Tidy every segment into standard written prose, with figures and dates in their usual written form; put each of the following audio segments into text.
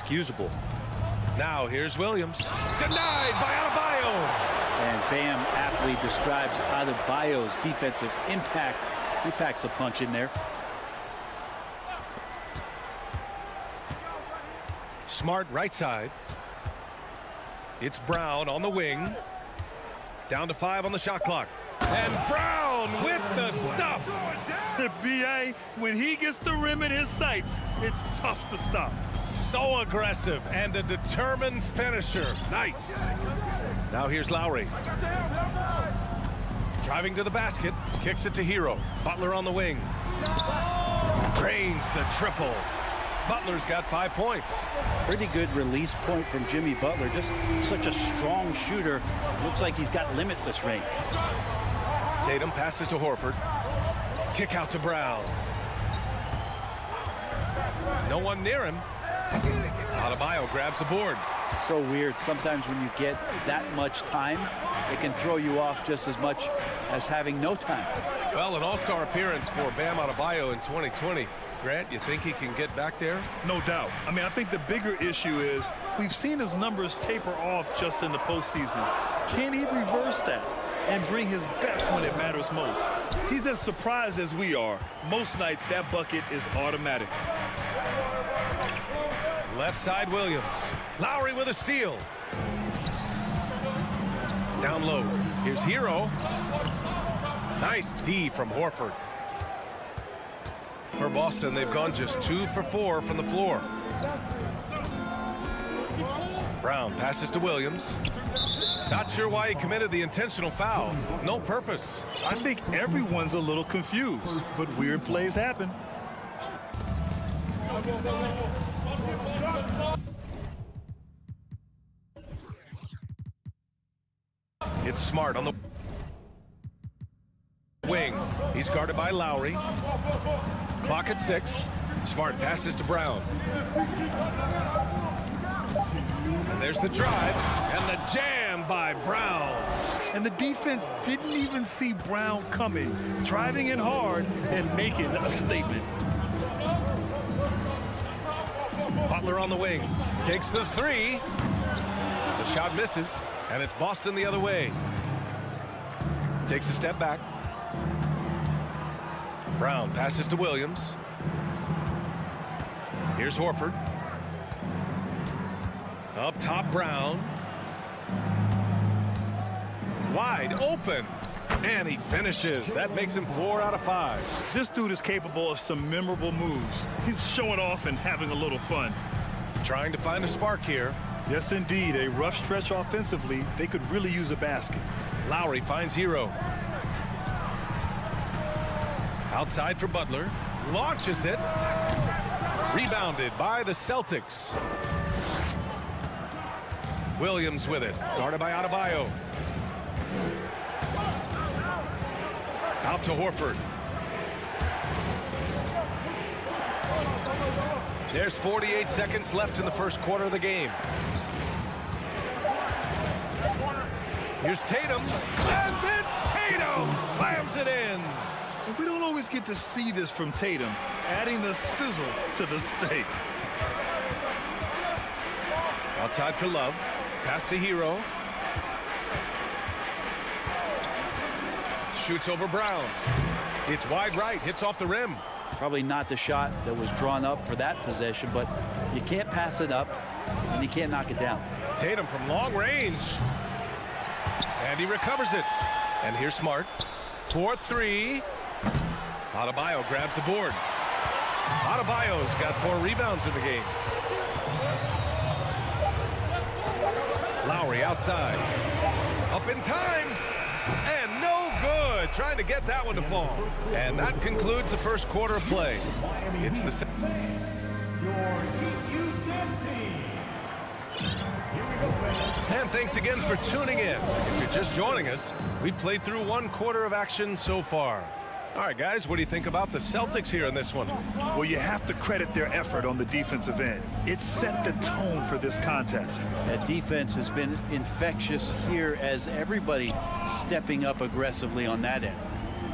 inexcusable. Now here's Williams. Denied by Adebayo. And Bam aptly describes Adebayo's defensive impact. He packs a punch in there. Smart right side. It's Brown on the wing. Down to 5 on the shot clock. And Brown with the stuff. B.A., when he gets the rim in his sights, it's tough to stop. So aggressive and a determined finisher. Nice. Now here's Lowry. Driving to the basket. Kicks it to Hero. Butler on the wing. Drains the triple. Butler's got 5 points. Pretty good release point from Jimmy Butler. Just such a strong shooter. Looks like he's got limitless range. Tatum passes to Horford. Kick out to Brown. No one near him. Adebayo grabs the board. So weird. Sometimes when you get that much time, it can throw you off just as much as having no time. Well, an all-star appearance for Bam Adebayo in 2020. Grant, you think he can get back there? No doubt. I mean, I think the bigger issue is we've seen his numbers taper off just in the postseason. Can he reverse that and bring his best when it matters most? He's as surprised as we are. Most nights, that bucket is automatic. Left side, Williams. Lowry with a steal. Down low. Here's Hero. Nice D from Horford. For Boston, they've gone just 2 for 4 from the floor. Brown passes to Williams. Not sure why he committed the intentional foul. No purpose. I think everyone's a little confused, but weird plays happen. It's Smart on the wing. He's guarded by Lowry. Clock at 6. Smart passes to Brown. And there's the drive and the jam by Brown. And the defense didn't even see Brown coming, driving in hard and making a statement. Butler on the wing. Takes the 3. The shot misses, and it's Boston the other way. Takes a step back. Brown passes to Williams. Here's Horford. Up top, Brown. Wide open. And he finishes. That makes him 4 out of 5. This dude is capable of some memorable moves. He's showing off and having a little fun. Trying to find a spark here. Yes, indeed. A rough stretch offensively. They could really use a basket. Lowry finds Hero. Outside for Butler. Launches it. Rebounded by the Celtics. Williams with it. Guarded by Adebayo. Out to Horford. There's 48 seconds left in the first quarter of the game. Here's Tatum. And then Tatum slams it in. We don't always get to see this from Tatum, adding the sizzle to the steak. Outside for Love. Pass to Hero. Shoots over Brown. It's wide right. Hits off the rim. Probably not the shot that was drawn up for that possession, but you can't pass it up, and you can't knock it down. Tatum from long range. And he recovers it. And here's Smart. 4-3. Adebayo grabs the board. Adebayo's got 4 rebounds in the game. Lowry outside. Up in time. And no good. Trying to get that one to fall. And that concludes the first quarter of play. It's the... And thanks again for tuning in. If you're just joining us, we've played through 1 quarter of action so far. All right, guys, what do you think about the Celtics here in this one? Well, you have to credit their effort on the defensive end. It set the tone for this contest. That defense has been infectious here as everybody stepping up aggressively on that end.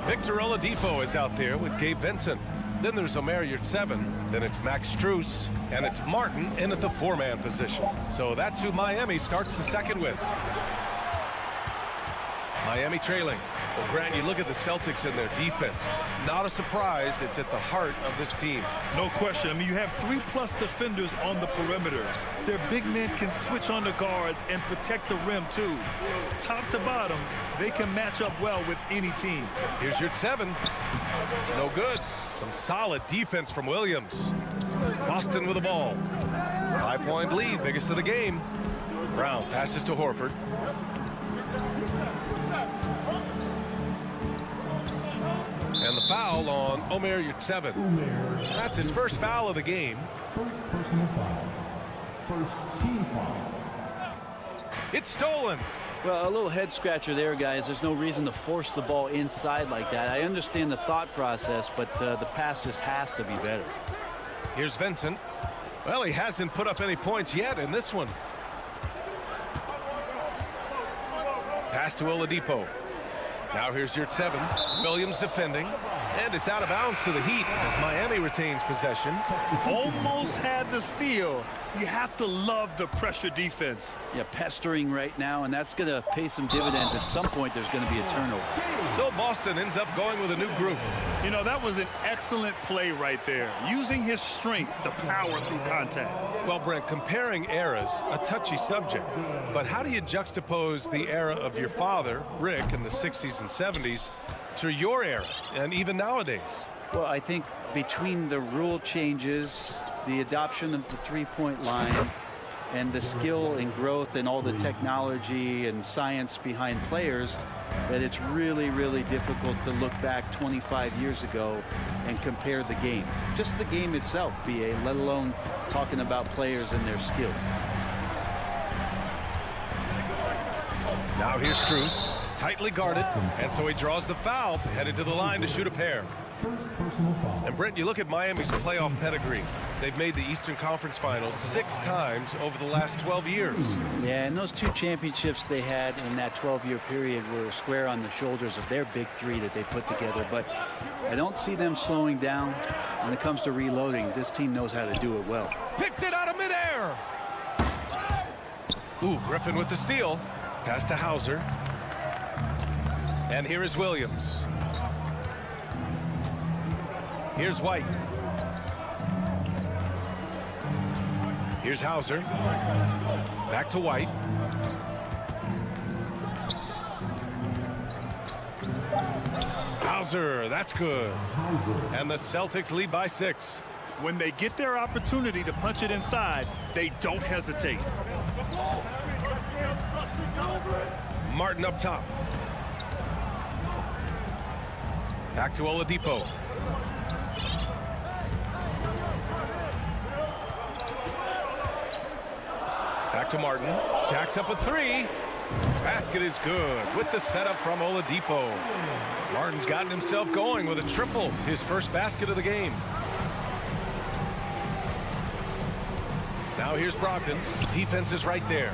Victor Oladipo is out there with Gabe Vincent. Then there's Omer Yurtseven. Then it's Max Strus. And it's Martin in at the 4-man position. So that's who Miami starts the second with. Miami trailing. Well, Grant, you look at the Celtics and their defense. Not a surprise. It's at the heart of this team. No question. I mean, you have 3+ defenders on the perimeter. Their big men can switch on the guards and protect the rim, too. Top to bottom, they can match up well with any team. Here's Yurtseven. No good. Some solid defense from Williams. Boston with the ball. 5-point lead, biggest of the game. Brown passes to Horford. And the foul on Omer Yurtseven. That's his first foul of the game. First personal foul. First team foul. It's stolen. Well, a little head scratcher there, guys. There's no reason to force the ball inside like that. I understand the thought process, but the pass just has to be better. Here's Vincent. Well, he hasn't put up any points yet in this one. Pass to Oladipo. Now here's Yurtseven. Williams defending. And it's out of bounds to the Heat as Miami retains possession. Almost had the steal. You have to love the pressure defense. Yeah, pestering right now, and that's going to pay some dividends. At some point, there's going to be a turnover. So Boston ends up going with a new group. You know, that was an excellent play right there. Using his strength to power through contact. Well, Brent, comparing eras, a touchy subject. But how do you juxtapose the era of your father, Rick, in the 60s and 70s, to your era, and even nowadays? Well, I think between the rule changes, the adoption of the three-point line, and the skill and growth and all the technology and science behind players, that it's really, really difficult to look back 25 years ago and compare the game. Just the game itself, BA, let alone talking about players and their skills. Now here's Strus, tightly guarded, and so he draws the foul, headed to the line to shoot a pair. First personal foul. And Brent, you look at Miami's playoff pedigree. They've made the Eastern Conference Finals 6 times over the last 12 years. Yeah, and those 2 championships they had in that 12-year period were square on the shoulders of their big 3 that they put together. But I don't see them slowing down when it comes to reloading. This team knows how to do it well. Picked it out of midair. Ooh, Griffin with the steal. Pass to Hauser. And here is Williams. Here's White. Here's Hauser. Back to White. Hauser, that's good. And the Celtics lead by 6. When they get their opportunity to punch it inside, they don't hesitate. Martin up top. Back to Oladipo. Back to Martin. Jacks up a 3. Basket is good with the setup from Oladipo. Martin's gotten himself going with a triple, his first basket of the game. Now here's Brogdon. Defense is right there.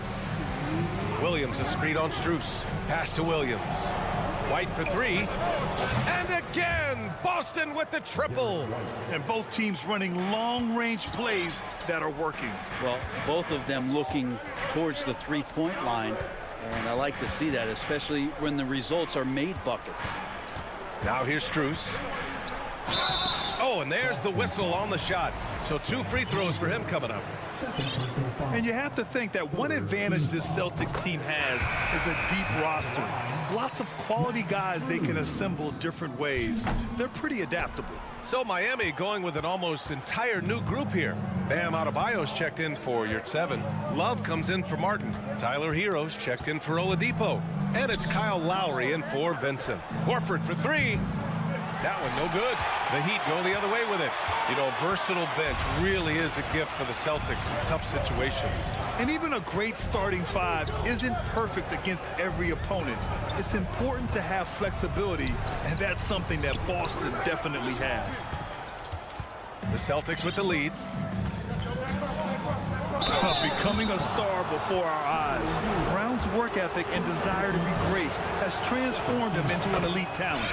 Williams a screen on Strus. Pass to Williams. White for 3. And again, Boston with the triple. And both teams running long-range plays that are working. Well, both of them looking towards the three-point line, and I like to see that, especially when the results are made buckets. Now here's Strus. Oh, and there's the whistle on the shot. So 2 free throws for him coming up. And you have to think that one advantage this Celtics team has is a deep roster. Lots of quality guys they can assemble different ways. They're pretty adaptable. So Miami going with an almost entire new group here. Bam Adebayo's checked in for Yurtseven. Love comes in for Martin. Tyler Hero's checked in for Oladipo. And it's Kyle Lowry in for Vincent. Horford for 3. That one no good. The Heat go the other way with it. You know, a versatile bench really is a gift for the Celtics in tough situations. And even a great starting 5 isn't perfect against every opponent. It's important to have flexibility, and that's something that Boston definitely has. The Celtics with the lead. Becoming a star before our eyes. Brown's work ethic and desire to be great has transformed him into an elite talent.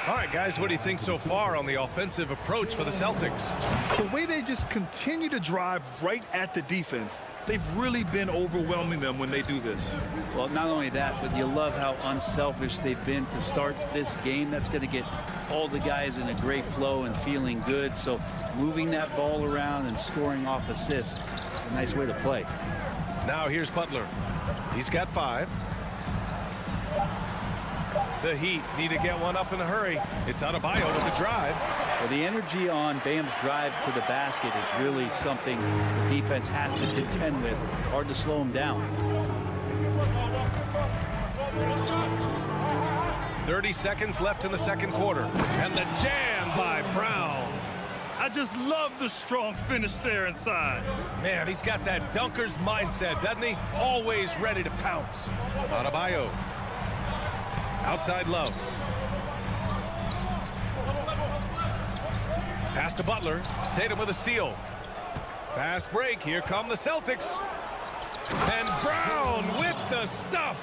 All right, guys, what do you think so far on the offensive approach for the Celtics? The way they just continue to drive right at the defense, they've really been overwhelming them when they do this. Well, not only that, but you love how unselfish they've been to start this game. That's going to get all the guys in a great flow and feeling good. So moving that ball around and scoring off assists, it's a nice way to play. Now here's Butler. He's got 5. The Heat need to get one up in a hurry. It's Adebayo with the drive. Well, the energy on Bam's drive to the basket is really something the defense has to contend with. Hard to slow him down. 30 seconds left in the second quarter. And the jam by Brown. I just love the strong finish there inside. Man, he's got that dunker's mindset, doesn't he? Always ready to pounce. Adebayo. Outside Love. Pass to Butler. Tatum with a steal. Fast break. Here come the Celtics. And Brown with the stuff.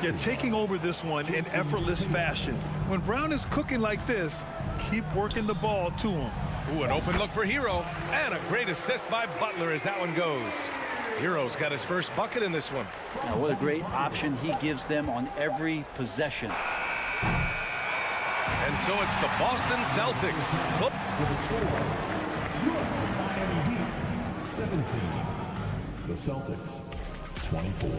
Yeah, taking over this one in effortless fashion. When Brown is cooking like this, keep working the ball to him. Ooh, an open look for Hero. And a great assist by Butler as that one goes. Hero's got his first bucket in this one. Now, what a great option he gives them on every possession. And so it's the Boston Celtics. With a score, your Miami Heat 17. The Celtics 24.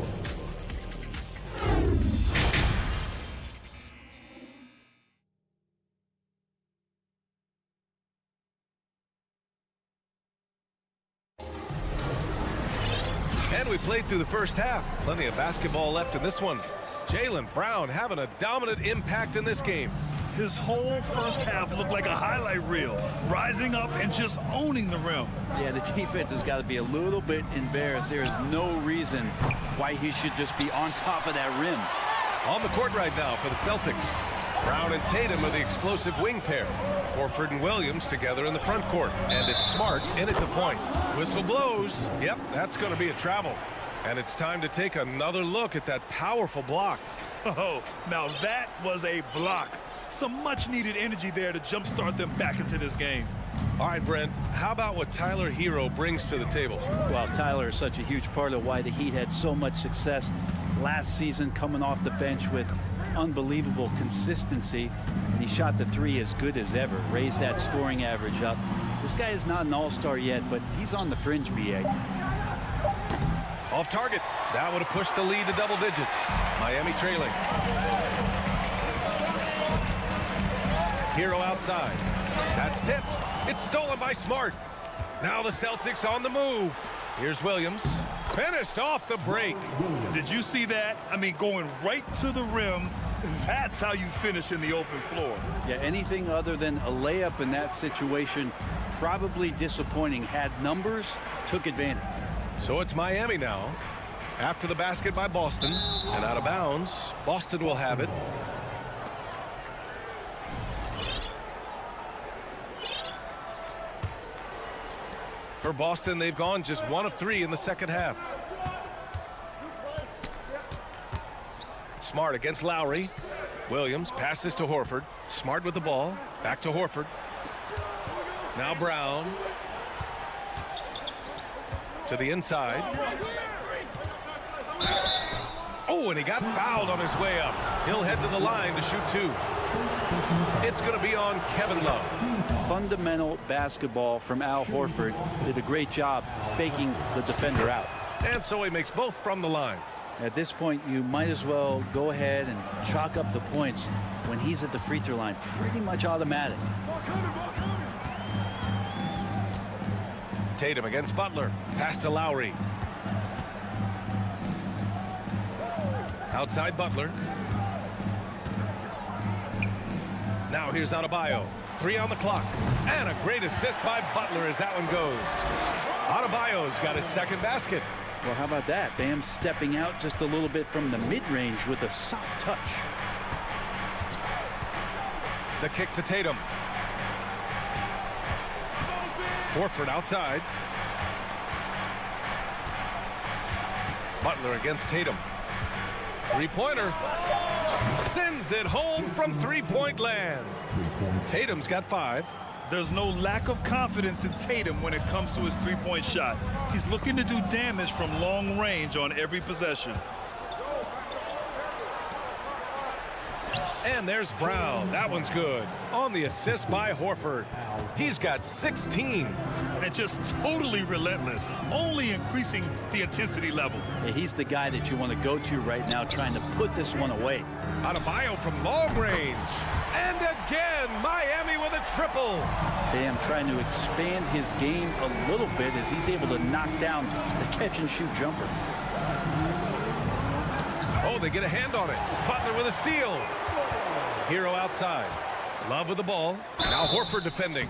And we played through the first half. Plenty of basketball left in this one. Jaylen Brown having a dominant impact in this game. His whole first half looked like a highlight reel, rising up and just owning the rim. Yeah, the defense has got to be a little bit embarrassed. There is no reason why he should just be on top of that rim. On the court right now for the Celtics. Brown and Tatum are the explosive wing pair. Horford and Williams together in the front court. And it's Smart in at the point. Whistle blows. Yep, that's going to be a travel. And it's time to take another look at that powerful block. Oh, now that was a block. Some much-needed energy there to jumpstart them back into this game. All right, Brent, how about what Tyler Hero brings to the table? Well, Tyler is such a huge part of why the Heat had so much success last season, coming off the bench with unbelievable consistency. And he shot the 3 as good as ever, raised that scoring average up. This guy is not an all-star yet, but he's on the fringe, BA. Off target. That would have pushed the lead to double digits. Miami trailing. Hero outside. That's tipped. It's stolen by Smart. Now the Celtics on the move. Here's Williams. Finished off the break. Did you see that? I mean, going right to the rim. That's how you finish in the open floor. Yeah, anything other than a layup in that situation, probably disappointing. Had numbers, took advantage. So it's Miami now. After the basket by Boston. And out of bounds. Boston will have it. For Boston, they've gone just 1 of 3 in the second half. Smart against Lowry. Williams passes to Horford. Smart with the ball. Back to Horford. Now Brown. To the inside. Oh, and he got fouled on his way up. He'll head to the line to shoot 2. It's going to be on Kevin Love. Fundamental basketball from Al Horford. Did a great job faking the defender out. And so he makes both from the line. At this point, you might as well go ahead and chalk up the points when he's at the free throw line. Pretty much automatic. Tatum against Butler. Pass to Lowry. Outside Butler. Now here's Adebayo. 3 on the clock. And a great assist by Butler as that one goes. Adebayo's got his second basket. Well, how about that? Bam stepping out just a little bit from the mid-range with a soft touch. The kick to Tatum. Horford outside. Butler against Tatum. Three-pointer. Sends it home from three-point land. Tatum's got 5. There's no lack of confidence in Tatum when it comes to his three-point shot. He's looking to do damage from long range on every possession. And there's Brown. That one's good. On the assist by Horford. He's got 16. And just totally relentless, only increasing the intensity level. Yeah, he's the guy that you want to go to right now, trying to put this one away. Adebayo from long range. And again, Miami with a triple. Bam trying to expand his game a little bit as he's able to knock down the catch-and-shoot jumper. Oh, they get a hand on it. Butler with a steal. Hero outside. Love with the ball. Now Horford defending.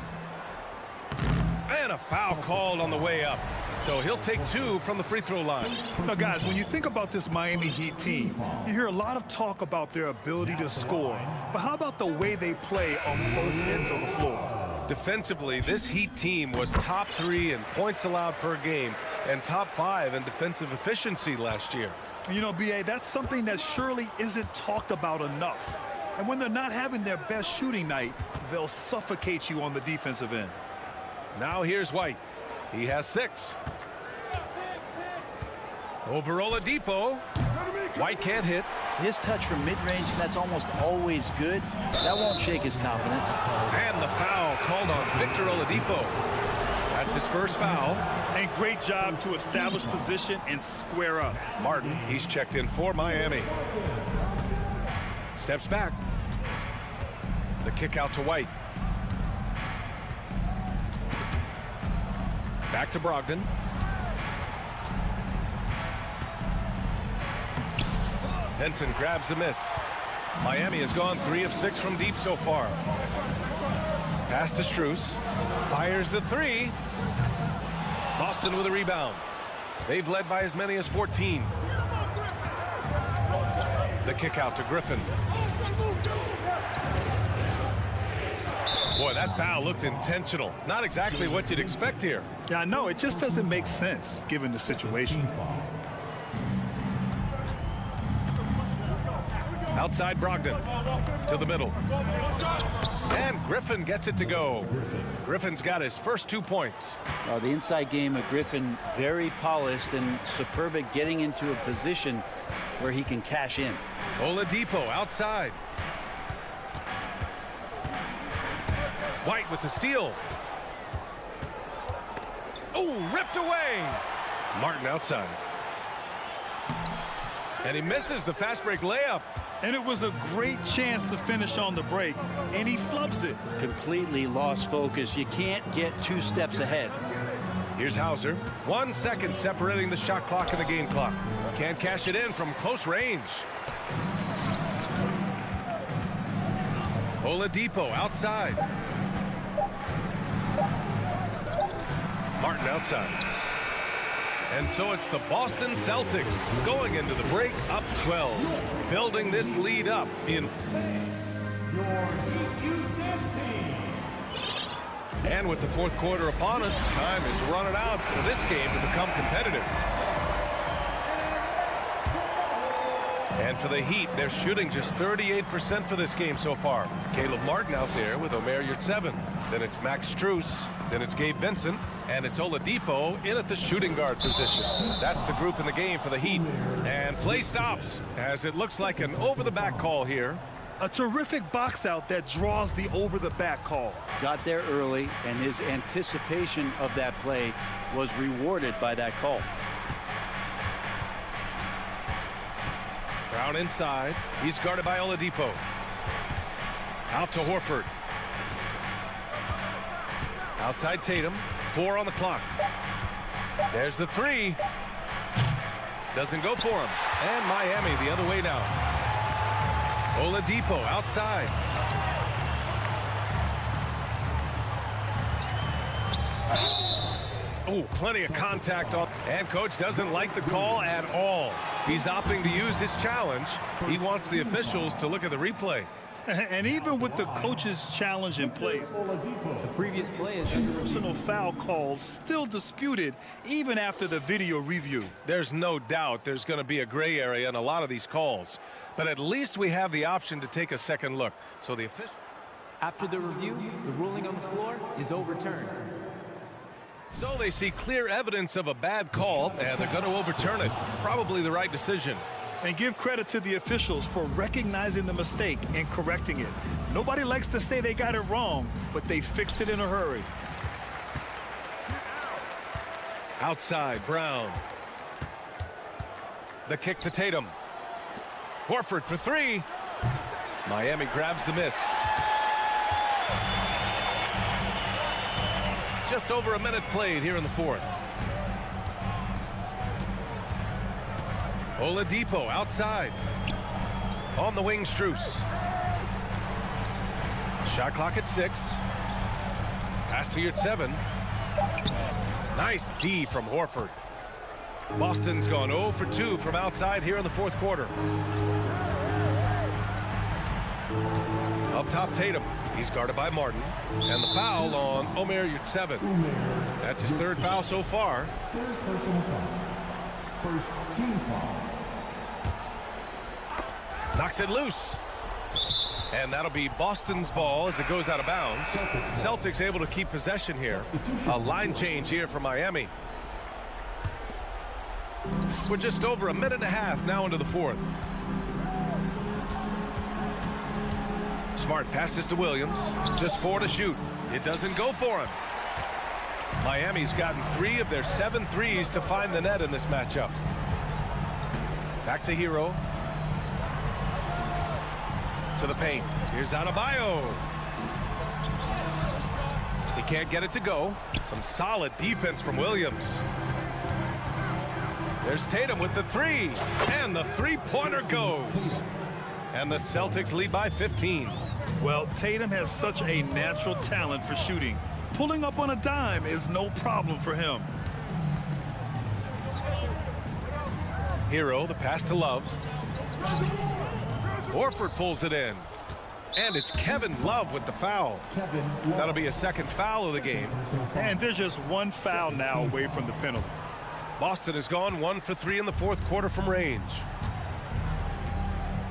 And a foul called on the way up. So he'll take 2 from the free throw line. Now, guys, when you think about this Miami Heat team, you hear a lot of talk about their ability to score. But how about the way they play on both ends of the floor? Defensively, this Heat team was top 3 in points allowed per game and top 5 in defensive efficiency last year. You know, B.A., that's something that surely isn't talked about enough. And when they're not having their best shooting night, they'll suffocate you on the defensive end. Now here's White. He has 6. Over Oladipo. White can't hit. His touch from mid-range, that's almost always good. That won't shake his confidence. And the foul called on Victor Oladipo. That's his first foul. And great job to establish position and square up. Martin, he's checked in for Miami. Steps back. The kick out to White. Back to Brogdon. Benson grabs the miss. Miami has gone 3 of 6 from deep so far. Pass to Strus. Fires the 3. Boston with a rebound. They've led by as many as 14. The kick out to Griffin. Boy, that foul looked intentional. Not exactly what you'd expect here. Yeah, I know. It just doesn't make sense given the situation. Outside Brogdon. To the middle. And Griffin gets it to go. Griffin's got his first 2 points. The inside game of Griffin, very polished and superb at getting into a position where he can cash in. Oladipo outside. White with the steal. Oh, ripped away. Martin outside. And he misses the fast break layup. And it was a great chance to finish on the break, and he flubs it. Completely lost focus. You can't get 2 steps ahead. Here's Hauser. 1 second separating the shot clock and the game clock. Can't cash it in from close range. Oladipo outside. Martin outside. And so it's the Boston Celtics going into the break up 12. Building this lead up in. And with the 4th quarter upon us, time is running out for this game to become competitive. And for the Heat, they're shooting just 38% for this game so far. Caleb Martin out there with Omer Yurtseven. Then it's Max Strus. Then it's Gabe Vincent. And it's Oladipo in at the shooting guard position. That's the group in the game for the Heat. And play stops as it looks like an over-the-back call here. A terrific box out that draws the over-the-back call. Got there early, and his anticipation of that play was rewarded by that call. Brown inside. He's guarded by Oladipo. Out to Horford. Outside Tatum. 4 on the clock. There's the 3. Doesn't go for him. And Miami the other way now. Oladipo outside. Oh, plenty of contact on. And coach doesn't like the call at all. He's opting to use his challenge. He wants the officials to look at the replay. And even with the coach's challenge in place, The previous play is personal foul calls still disputed even after the video review. There's no doubt there's going to be a gray area in a lot of these calls. But at least we have the option to take a second look. So the official... After the review, the ruling on the floor is overturned. So they see clear evidence of a bad call, and they're going to overturn it. Probably the right decision. And give credit to the officials for recognizing the mistake and correcting it. Nobody likes to say they got it wrong, but they fixed it in a hurry. Outside, Brown. The kick to Tatum. Horford for three. Miami grabs the miss. Just over a minute played here in the fourth. Oladipo outside. On the wing, Strus. Shot clock at 6. Pass to Yurtseven. Nice D from Horford. Boston's gone 0 for 2 from outside here in the fourth quarter. Up top, Tatum. He's guarded by Martin. And the foul on Omer Yurtseven. That's his third foul so far. Third personal foul. First team foul. Knocks it loose. And that'll be Boston's ball as it goes out of bounds. Celtics able to keep possession here. A line change here for Miami. We're just over a minute and a half now into the fourth. Smart passes to Williams. Just 4 to shoot. It doesn't go for him. Miami's gotten 3 of their 7 threes to find the net in this matchup. Back to Hero. To the paint. Here's Adebayo. He can't get it to go. Some solid defense from Williams. There's Tatum with the 3. And the three-pointer goes. And the Celtics lead by 15. Well, Tatum has such a natural talent for shooting. Pulling up on a dime is no problem for him. Hero, the pass to Love. Horford pulls it in. And it's Kevin Love with the foul. That'll be a second foul of the game. And there's just one foul now away from the penalty. Boston has gone 1 for 3 in the fourth quarter from range.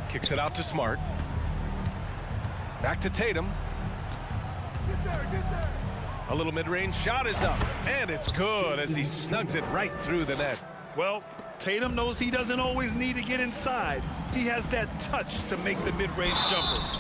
Kicks it out to Smart. Back to Tatum. A little mid-range shot is up. And it's good as he snugs it right through the net. Well, Tatum knows he doesn't always need to get inside. He has that touch to make the mid-range jumper.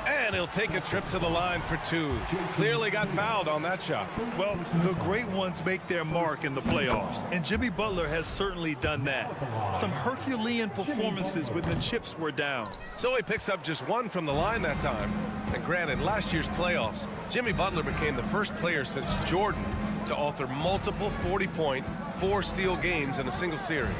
And he'll take a trip to the line for 2. Clearly got fouled on that shot. Well, the great ones make their mark in the playoffs, and Jimmy Butler has certainly done that. Some Herculean performances when the chips were down. So he picks up just 1 from the line that time. And granted, last year's playoffs, Jimmy Butler became the first player since Jordan to author multiple 40-point, 4-steal games in a single series.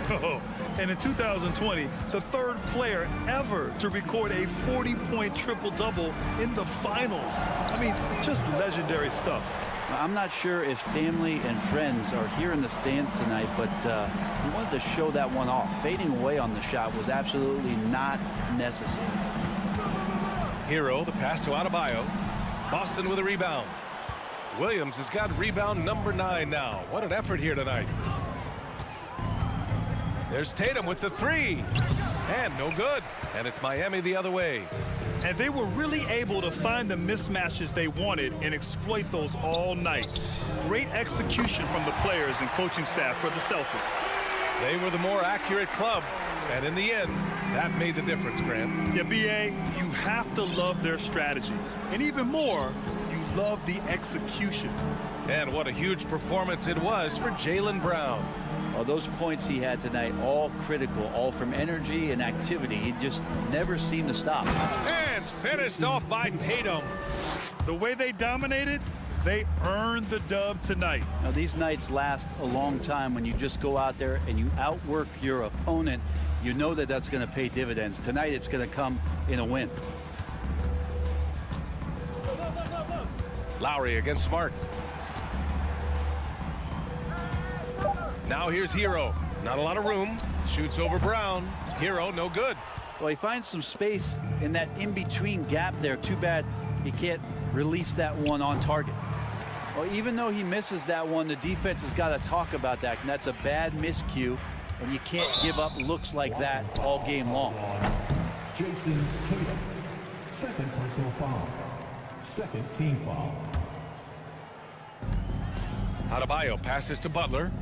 Oh, and in 2020, the third player ever to record a 40-point triple-double in the finals. I mean, just legendary stuff. I'm not sure if family and friends are here in the stands tonight, but he wanted to show that one off. Fading away on the shot was absolutely not necessary. Hero, the pass to Adebayo. Boston with a rebound. Williams has got rebound number 9 now. What an effort here tonight. There's Tatum with the 3. And no good. And it's Miami the other way. And they were really able to find the mismatches they wanted and exploit those all night. Great execution from the players and coaching staff for the Celtics. They were the more accurate club. And in the end, that made the difference, Grant. Yeah, B.A., you have to love their strategy. And even more, you love the execution. And what a huge performance it was for Jaylen Brown. Well, those points he had tonight, all critical, all from energy and activity. He just never seemed to stop. And finished off by Tatum. The way they dominated, they earned the dub tonight. Now, these nights last a long time when you just go out there and you outwork your opponent. You know that that's going to pay dividends. Tonight, it's going to come in a win. Lowry against Smart. Now here's Hero. Not a lot of room. Shoots over Brown. Hero, no good. Well, he finds some space in that in-between gap there. Too bad he can't release that one on target. Well, even though he misses that one, the defense has got to talk about that, and that's a bad miscue, and you can't give up looks like that all game long. Jason Tatum. Second personal foul. Second team foul. Adebayo passes to Butler.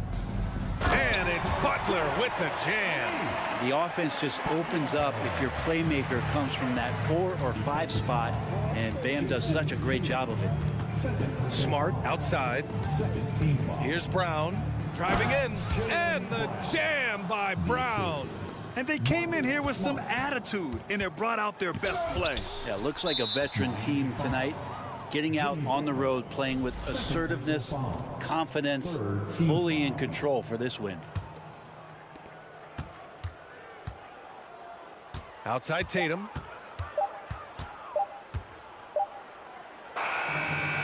And it's Butler with the jam. The offense just opens up if your playmaker comes from that 4 or 5 spot, and Bam does such a great job of it. Smart outside. Second team foul. Here's Brown driving in, and the jam by Brown. And they came in here with some attitude, and they brought out their best play. Yeah, looks like a veteran team tonight, getting out on the road, playing with assertiveness, confidence, fully in control for this win. Outside Tatum.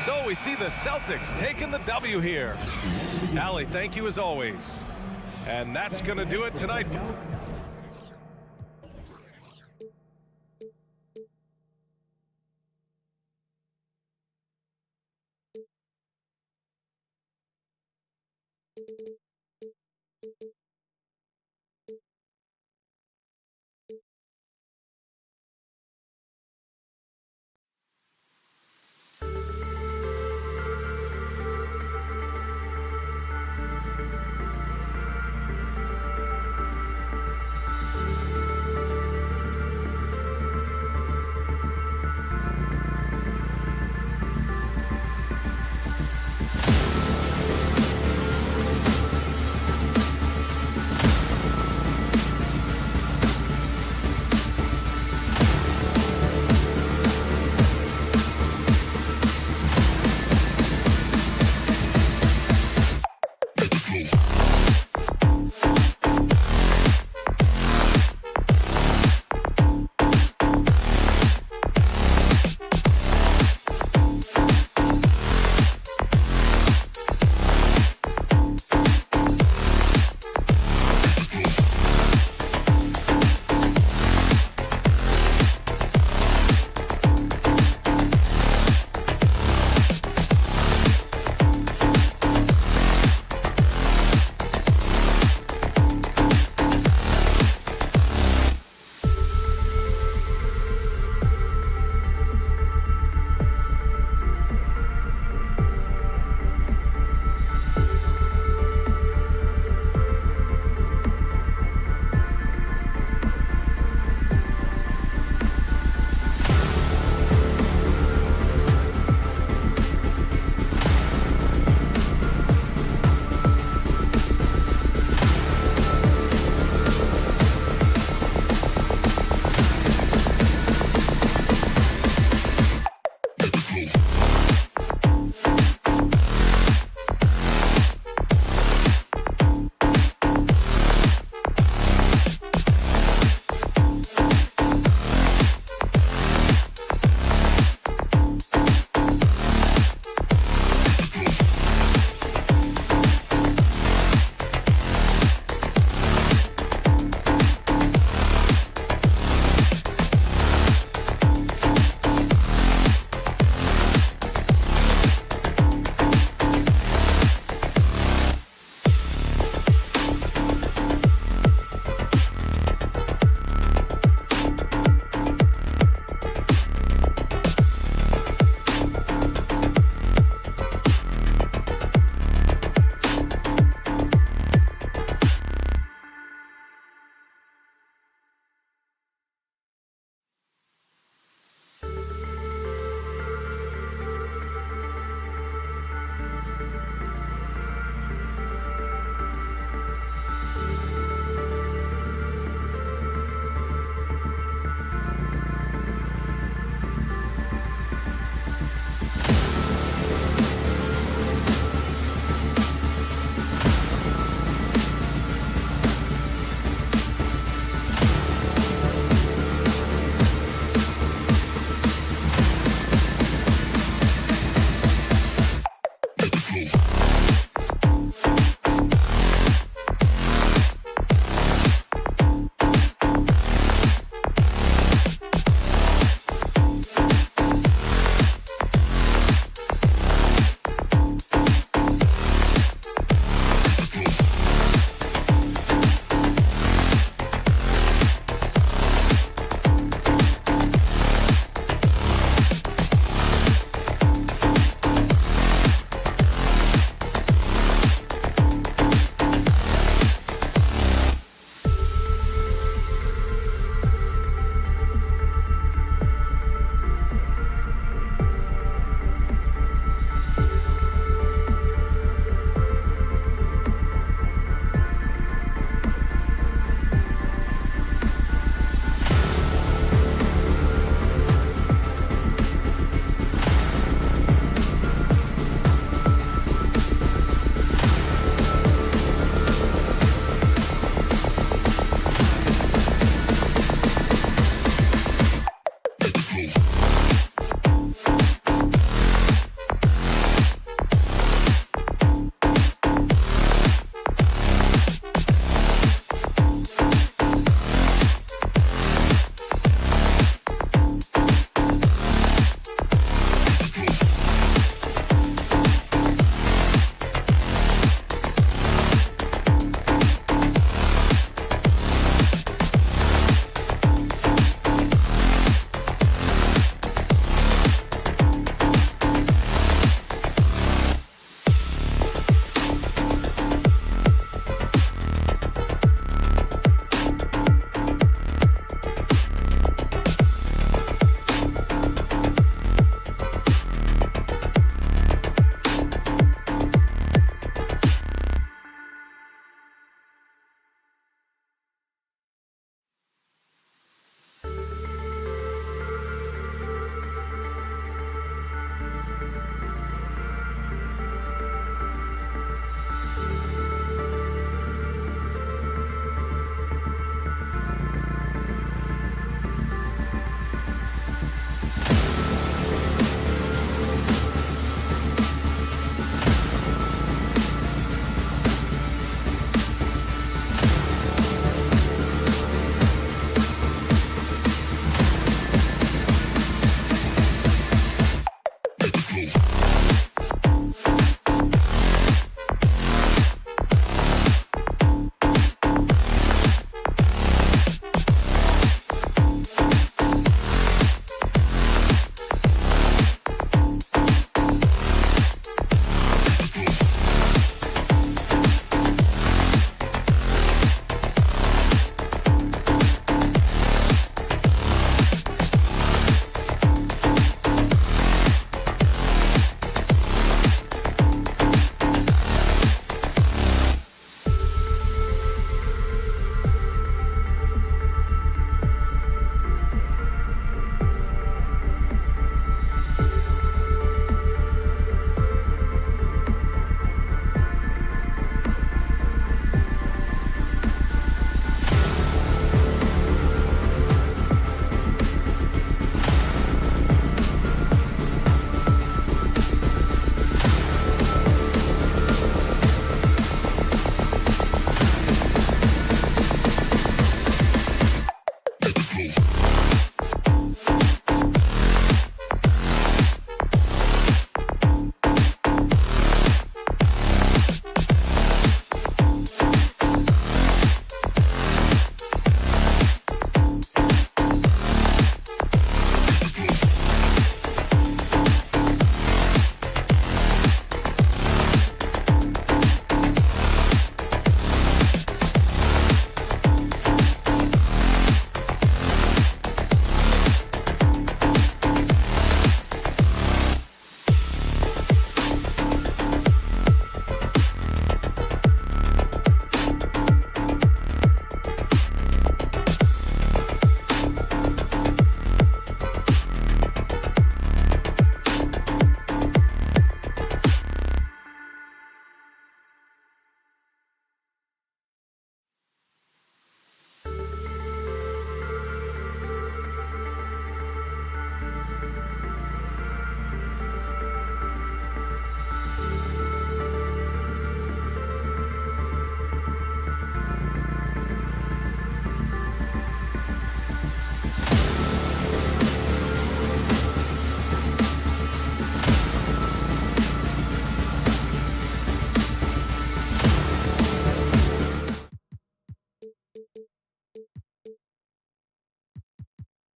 So we see the Celtics taking the W here. Allie, thank you as always. And that's going to do it tonight.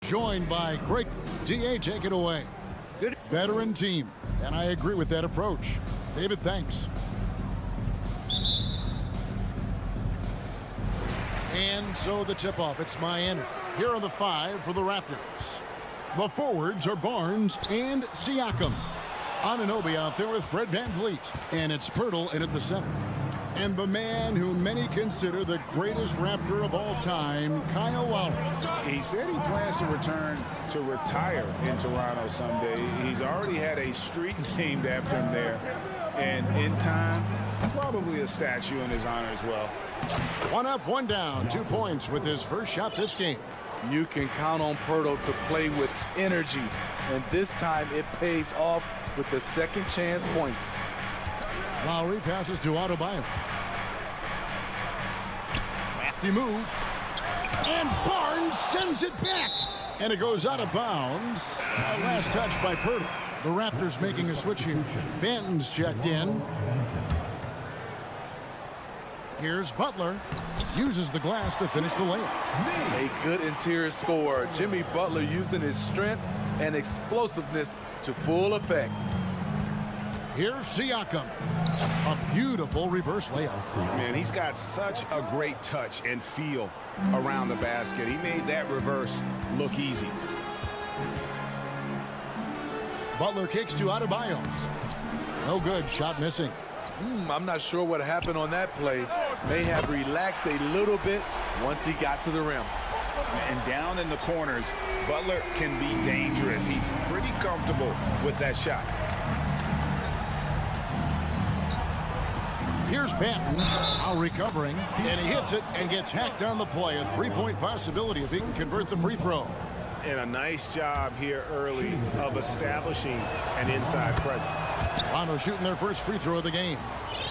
Joined by great DA, take it away. Good. Veteran team, and I agree with that approach. David, thanks. And so the tip-off, it's Miami. Here are the 5 for the Raptors. The forwards are Barnes and Siakam. Anunoby out there with Fred VanVleet. And it's Pirtle in at the center. And the man who many consider the greatest Raptor of all time, Kyle Lowry. He said he plans to return to retire in Toronto someday. He's already had a street named after him there. And in time, probably a statue in his honor as well. 1 up, 1 down, 2 points with his first shot this game. You can count on Pirtle to play with energy, and this time it pays off with the second chance points. Lowry passes to Adebayo. Crafty move. And Barnes sends it back. And it goes out of bounds. Last touch by Pirtle. The Raptors making a switch here. Banton's checked in. Here's Butler. Uses the glass to finish the layup. A good interior scorer. Jimmy Butler using his strength and explosiveness to full effect. Here's Siakam. A beautiful reverse layup. Man, he's got such a great touch and feel around the basket. He made that reverse look easy. Butler kicks to Adebayo. No good. Shot missing. I'm not sure what happened on that play. May have relaxed a little bit once he got to the rim. And down in the corners, Butler can be dangerous. He's pretty comfortable with that shot. Here's Banton, now recovering, and he hits it and gets hacked on the play. A 3-point possibility if he can convert the free throw. And a nice job here early of establishing an inside presence. Toronto shooting their first free throw of the game.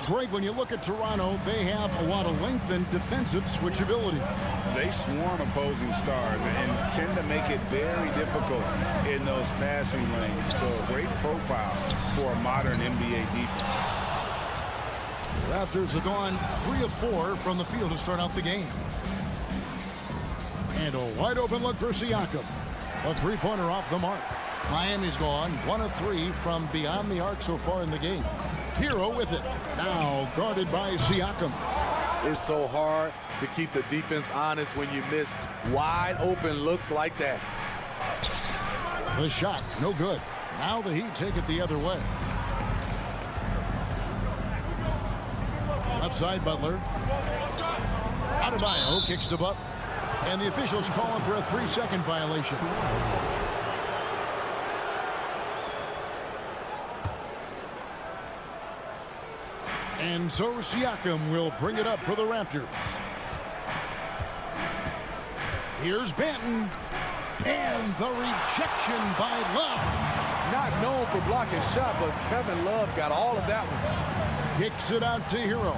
Greg, when you look at Toronto, they have a lot of length and defensive switchability. They swarm opposing stars and tend to make it very difficult in those passing lanes. So a great profile for a modern NBA defense. Raptors have gone 3 of 4 from the field to start out the game. And a wide open look for Siakam. A 3-pointer off the mark. Miami's gone 1 of 3 from beyond the arc so far in the game. Hero with it. Now guarded by Siakam. It's so hard to keep the defense honest when you miss wide open looks like that. The shot, no good. Now the Heat take it the other way. Left side, Butler. Adebayo kicks to Butler. And the officials calling for a 3-second violation. And so Siakam will bring it up for the Raptors. Here's Banton. And the rejection by Love. Not known for blocking shot, but Kevin Love got all of that one. Kicks it out to Hero.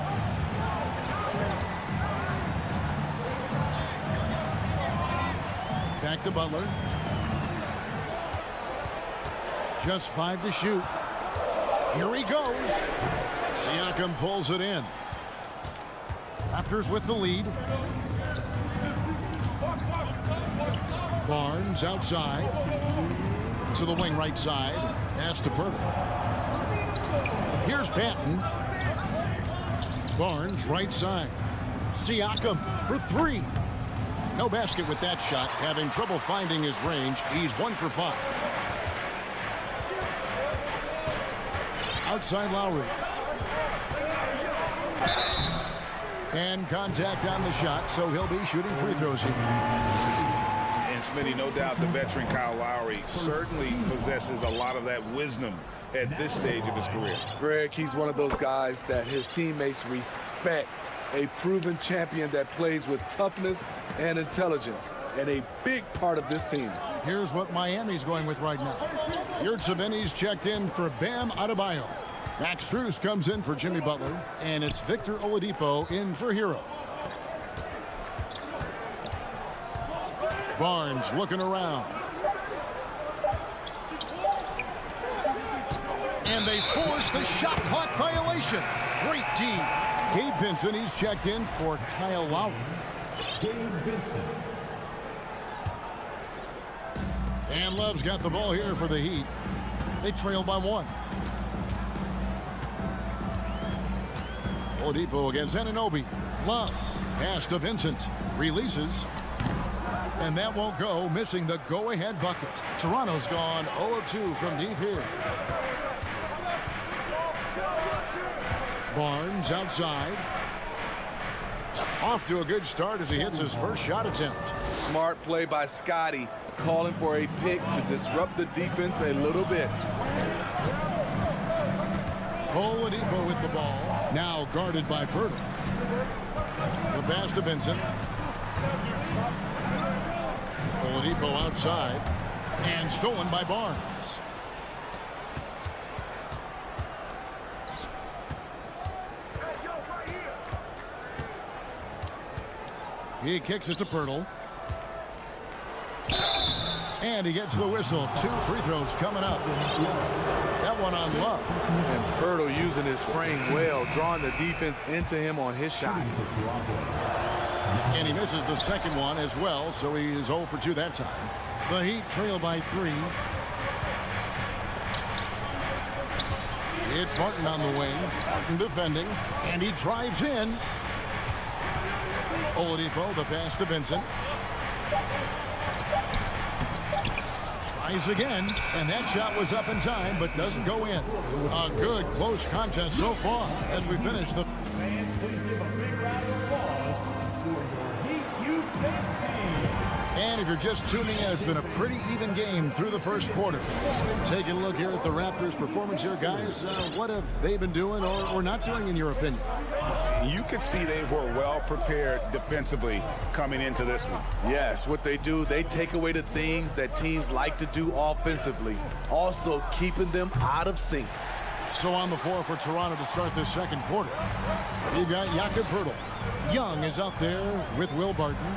Back to Butler. Just 5 to shoot. Here he goes. Siakam pulls it in. Raptors with the lead. Barnes outside. To the wing right side. Pass to Pirtle. Here's Banton. Barnes right side. Siakam for 3. No basket with that shot. Having trouble finding his range. He's 1 for 5. Outside Lowry. And contact on the shot, so he'll be shooting free throws here. And Smitty, no doubt the veteran Kyle Lowry certainly possesses a lot of that wisdom at this stage of his career. Greg, he's one of those guys that his teammates respect. A proven champion that plays with toughness and intelligence, and a big part of this team. Here's what Miami's going with right now. Yurtseven's checked in for Bam Adebayo. Max Strus comes in for Jimmy Butler, and it's Victor Oladipo in for Hero. Barnes looking around. And they force the shot clock violation. Great D. Gabe Vincent, he's checked in for Kyle Lowry. Gabe Vincent. And Love's got the ball here for the Heat. They trail by 1. Oladipo against Anunoby. Love. Pass to Vincent. Releases. And that won't go, missing the go-ahead bucket. Toronto's gone 0 of 2 from deep here. Barnes outside. Off to a good start as he hits his first shot attempt. Smart play by Scotty, calling for a pick to disrupt the defense a little bit. Oladipo with the ball. Now guarded by Pirtle. The pass to Vincent. Oladipo outside. And stolen by Barnes. He kicks it to Pirtle. And he gets the whistle. 2 free throws coming up. That one on Love. And Pirtle using his frame well, drawing the defense into him on his shot. And he misses the second one as well, so he is 0 for 2 that time. The Heat trail by 3. It's Martin on the wing. Martin defending. And he drives in. Oladipo, the pass to Vincent. Tries again, and that shot was up in time, but doesn't go in. A good, close contest so far as we finish the... And if you're just tuning in, it's been a pretty even game through the first quarter. Taking a look here at the Raptors' performance here, guys. What have they been doing or not doing, in your opinion? You could see they were well prepared defensively coming into this one. Yes, what they do, they take away the things that teams like to do offensively, also keeping them out of sync. So on the floor for Toronto to start this second quarter, you've got Jakob Pirtle. Young is out there with Will Barton.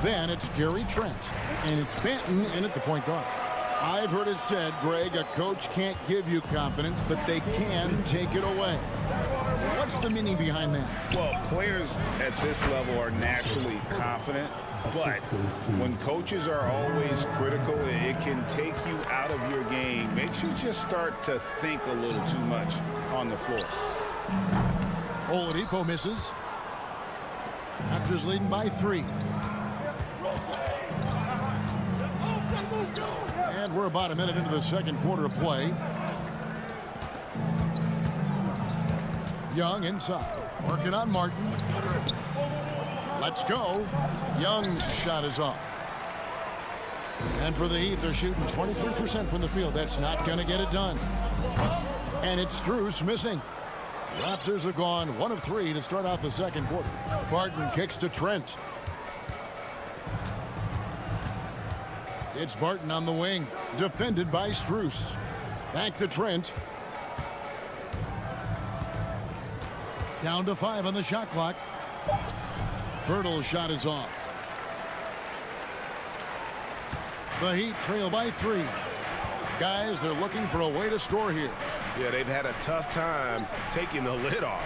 Then it's Gary Trent. And it's Benton in at the point guard. I've heard it said, Greg, a coach can't give you confidence, but they can take it away. What's the meaning behind that? Well, players at this level are naturally confident, but when coaches are always critical, it can take you out of your game. Makes you just start to think a little too much on the floor. Oladipo misses. Raptors leading by 3. And we're about a minute into the second quarter of play. Young inside, working on Martin. Let's go. Young's shot is off. And for the Heat, they're shooting 23% from the field. That's not going to get it done. And it's Strus missing. Raptors have gone 1 of 3 to start out the second quarter. Barton kicks to Trent. It's Barton on the wing, defended by Strus. Back to Trent. Down to 5 on the shot clock. Pirtle's shot is off. The Heat trail by 3. Guys, they're looking for a way to score here. Yeah, they've had a tough time taking the lid off.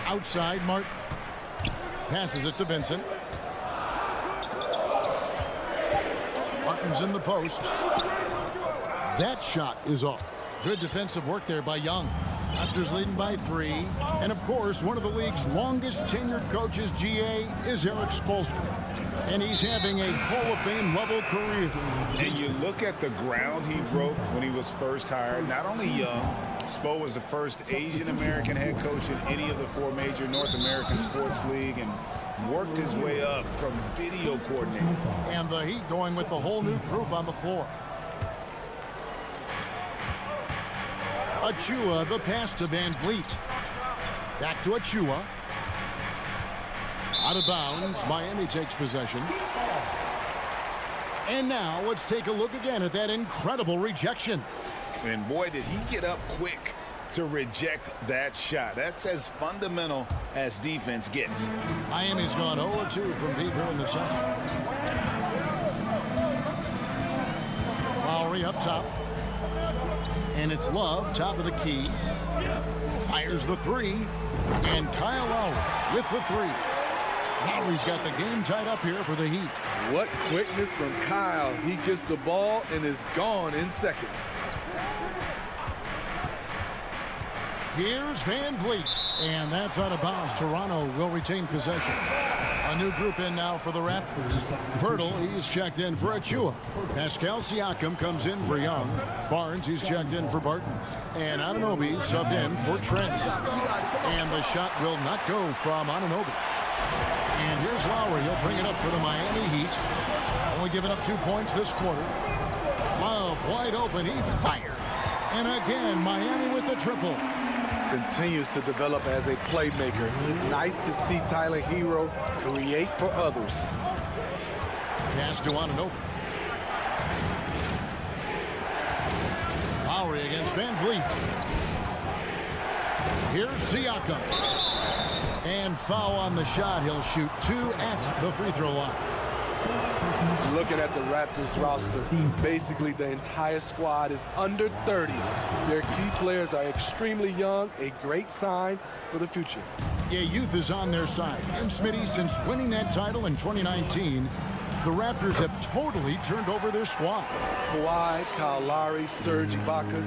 Outside, Martin passes it to Vincent. Martin's in the post. That shot is off. Good defensive work there by Young. Raptors leading by 3. And of course, one of the league's longest tenured coaches, GA, is Eric Spoelstra. And he's having a Hall of Fame level career. And you look at the ground he broke when he was first hired. Not only young, Spo was the first Asian American head coach in any of the 4 major North American sports league, and worked his way up from video coordinator. And the Heat going with the whole new group on the floor. Achua, the pass to Van Vliet. Back to Achua. Out of bounds, Miami takes possession. And now let's take a look again at that incredible rejection. And boy, did he get up quick to reject that shot. That's as fundamental as defense gets. Miami's gone 0-2 from deep here in the second. Lowry up top. And it's Love, top of the key. Fires the 3. And Kyle Lowry with the 3. Lowry's got the game tied up here for the Heat. What quickness from Kyle. He gets the ball and is gone in seconds. Here's Van Vliet, and that's out of bounds. Toronto will retain possession. A new group in now for the Raptors. Pirtle, he's checked in for Achua. Pascal Siakam comes in for Young. Barnes, he's checked in for Barton. And Anunoby subbed in for Trent. And the shot will not go from Anunoby. And here's Lowry. He'll bring it up for the Miami Heat. Only giving up 2 points this quarter. Love wide open. He fires. And again, Miami with the triple. Continues to develop as a playmaker. It's nice to see Tyler Hero create for others. Pass to Anunoby. Lowry against Van Vliet. Here's Siakam. And foul on the shot. He'll shoot 2 at the free throw line. Looking at the Raptors roster, basically the entire squad is under 30. Their key players are extremely young, a great sign for the future. Yeah, youth is on their side. And Smitty, since winning that title in 2019, the Raptors have totally turned over their squad. Kawhi, Kyle Lowry, Serge Ibaka,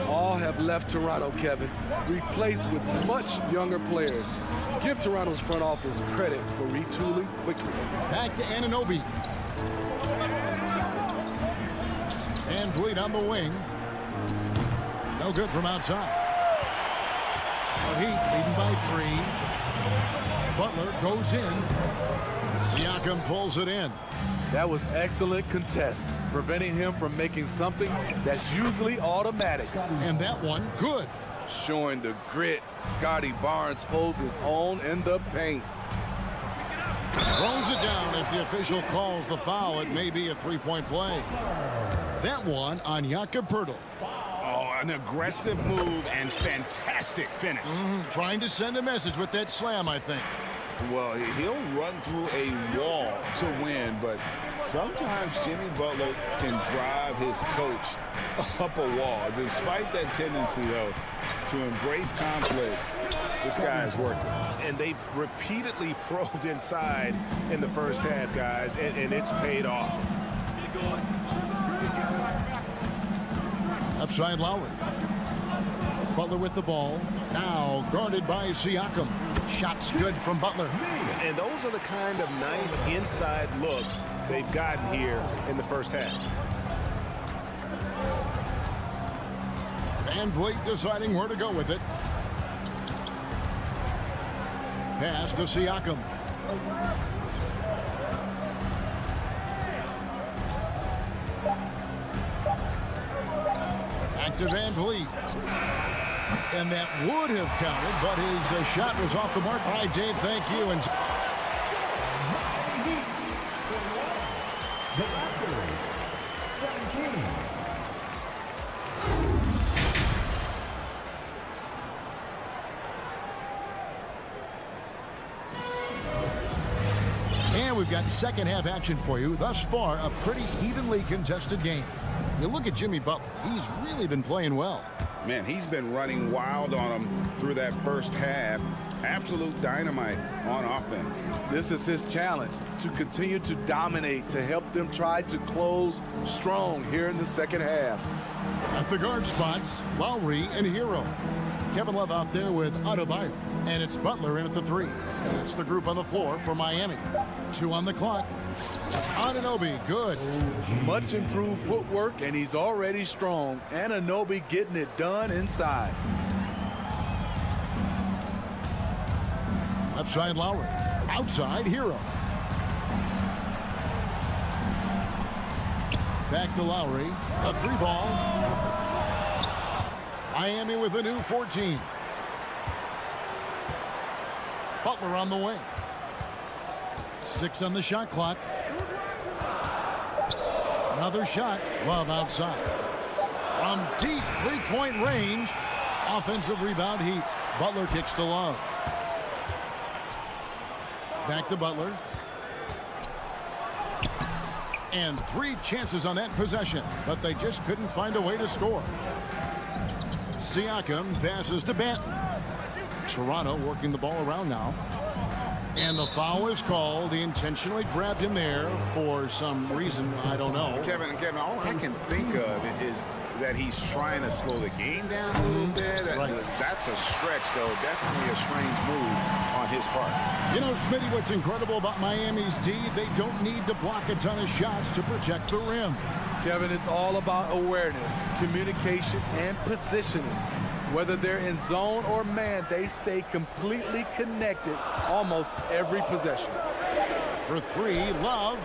all have left Toronto, Kevin, replaced with much younger players. Give Toronto's front office credit for retooling quickly. Back to Anunoby. Van Vliet on the wing. No good from outside. The Heat leading by 3. Butler goes in. Siakam pulls it in. That was excellent contest, preventing him from making something that's usually automatic. And that one, good. Showing the grit, Scotty Barnes holds his own in the paint. Throws it down as the official calls the foul. It may be a three-point play. That one on Jakob Pirtle. Oh, an aggressive move and fantastic finish. Trying to send a message with that slam, I think. Well, he'll run through a wall to win, but sometimes Jimmy Butler can drive his coach up a wall. Despite that tendency, though, to embrace conflict, this guy is working. And they've repeatedly probed inside in the first half, guys, and it's paid off. Left side Lowry. Butler with the ball. Now guarded by Siakam. Shots good from Butler. And those are the kind of nice inside looks they've gotten here in the first half. Van Vliet deciding where to go with it. Pass to Siakam. Back to Van Vliet. And that would have counted, but his shot was off the mark. All right, Dave, thank you. And The Raptors, 17. And we've got second half action for you. Thus far, a pretty evenly contested game. You look at Jimmy Butler. He's really been playing well. Man, he's been running wild on them through that first half. Absolute dynamite on offense. This is his challenge, to continue to dominate, to help them try to close strong here in the second half. At the guard spots, Lowry and Hero. Kevin Love out there with Adebayo. And it's Butler in at the 3. That's the group on the floor for Miami. 2 on the clock. Anunoby, good. Much improved footwork, and he's already strong. Anunoby getting it done inside. Left side Lowry. Outside Hero. Back to Lowry. A 3 ball. Miami with a new 14. Butler on the wing. 6 on the shot clock. Another shot. Love outside. From deep three-point range. Offensive rebound Heat. Butler kicks to Love. Back to Butler. And 3 chances on that possession, but they just couldn't find a way to score. Siakam passes to Banton. Toronto working the ball around now. And the foul is called. He intentionally grabbed him there for some reason. I don't know. Kevin, all I can think of is that he's trying to slow the game down a little bit. Right. That's a stretch, though. Definitely a strange move on his part. You know, Smitty, what's incredible about Miami's D, they don't need to block a ton of shots to protect the rim. Kevin, it's all about awareness, communication, and positioning. Whether they're in zone or man, they stay completely connected almost every possession. For three, Love.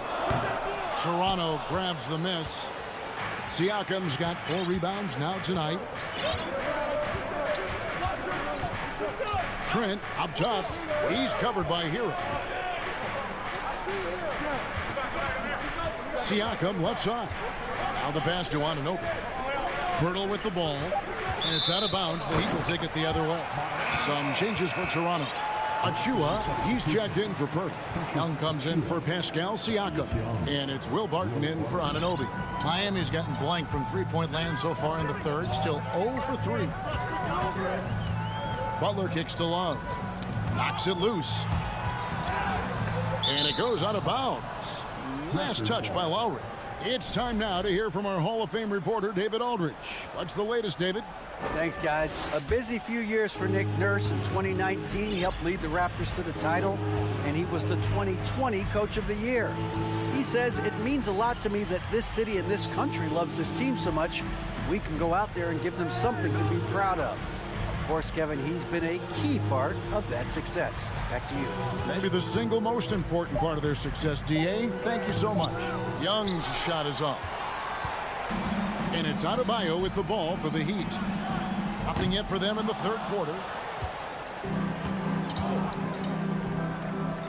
Toronto grabs the miss. Siakam's got 4 rebounds now tonight. Trent up top. He's covered by Hero. Siakam left side. Now the pass to Anunoby. Pirtle with the ball. And it's out of bounds. The Heat will take it the other way. Some changes for Toronto. Achua, he's checked in for Pirtle. Young comes in for Pascal Siakam. And it's Will Barton in for Anunoby. Miami's gotten blank from three-point land so far in the third. Still 0 for 3. Butler kicks to Love. Knocks it loose. And it goes out of bounds. Last touch by Lowry. It's time now to hear from our Hall of Fame reporter, David Aldridge. What's the latest, David? Thanks, guys. A busy few years for Nick Nurse. In 2019, he helped lead the Raptors to the title, and he was the 2020 Coach of the Year. He says, it means a lot to me that this city and this country loves this team so much, we can go out there and give them something to be proud of. Of course, Kevin, he's been a key part of that success. Back to you. Maybe the single most important part of their success, D.A. Thank you so much. Young's shot is off. And it's Adebayo with the ball for the Heat. Nothing yet for them in the third quarter.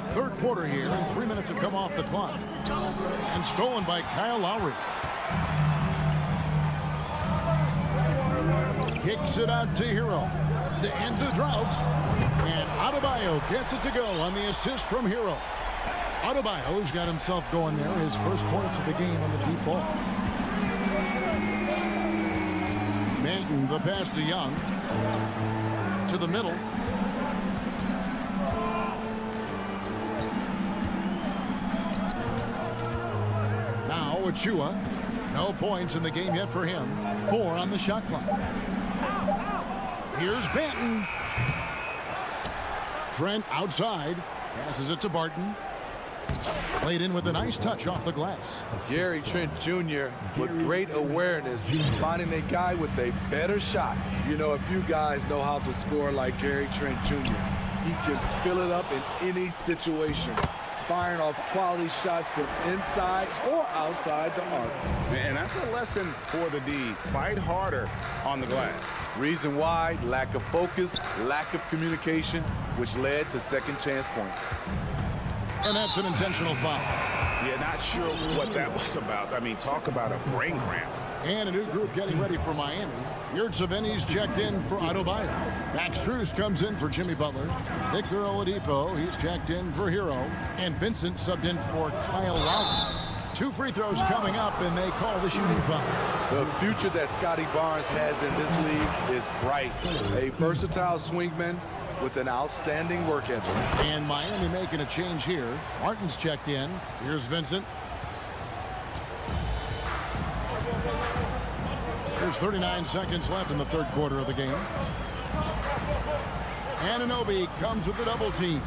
Third quarter here, and 3 minutes have come off the clock. And stolen by Kyle Lowry. Kicks it out to Hero to end the drought. And Adebayo gets it to go on the assist from Hero. Adebayo's got himself going there. His first points of the game on the deep ball. Manton, the pass to Young. To the middle. Now Achua. No points in the game yet for him. 4 on the shot clock. Here's Benton. Trent outside. Passes it to Barton. Played in with a nice touch off the glass. Gary Trent Jr. with great awareness, finding a guy with a better shot. You know, a few guys know how to score like Gary Trent Jr. He can fill it up in any situation, firing off quality shots from inside or outside the arc. And that's a lesson for the D. Fight harder on the glass. Reason why: lack of focus, lack of communication, which led to second chance points. And that's an intentional foul. Yeah, not sure what that was about. I mean, talk about a brain cramp. And a new group getting ready for Miami. Yurtseven's checked in for Adebayo. Max Strus comes in for Jimmy Butler. Victor Oladipo, he's checked in for Hero. And Vincent subbed in for Kyle Lowry. 2 free throws coming up, and they call the shooting foul. The future that Scotty Barnes has in this league is bright. A versatile swingman with an outstanding work ethic. And Miami making a change here. Martin's checked in. Here's Vincent. There's 39 seconds left in the third quarter of the game. Anunoby comes with the double team.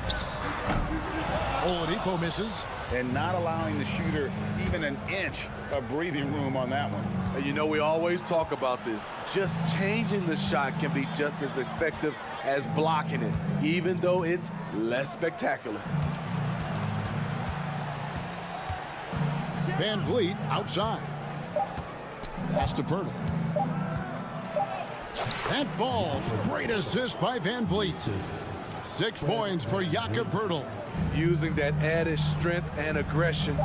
Oladipo misses. And not allowing the shooter even an inch of breathing room on that one. And you know, we always talk about this. Just changing the shot can be just as effective as blocking it, even though it's less spectacular. Van Vliet outside. Pass to Pirtle. That falls. Great assist by Van Vliet. 6 points for Jakob Pirtle. Using that added strength and aggression,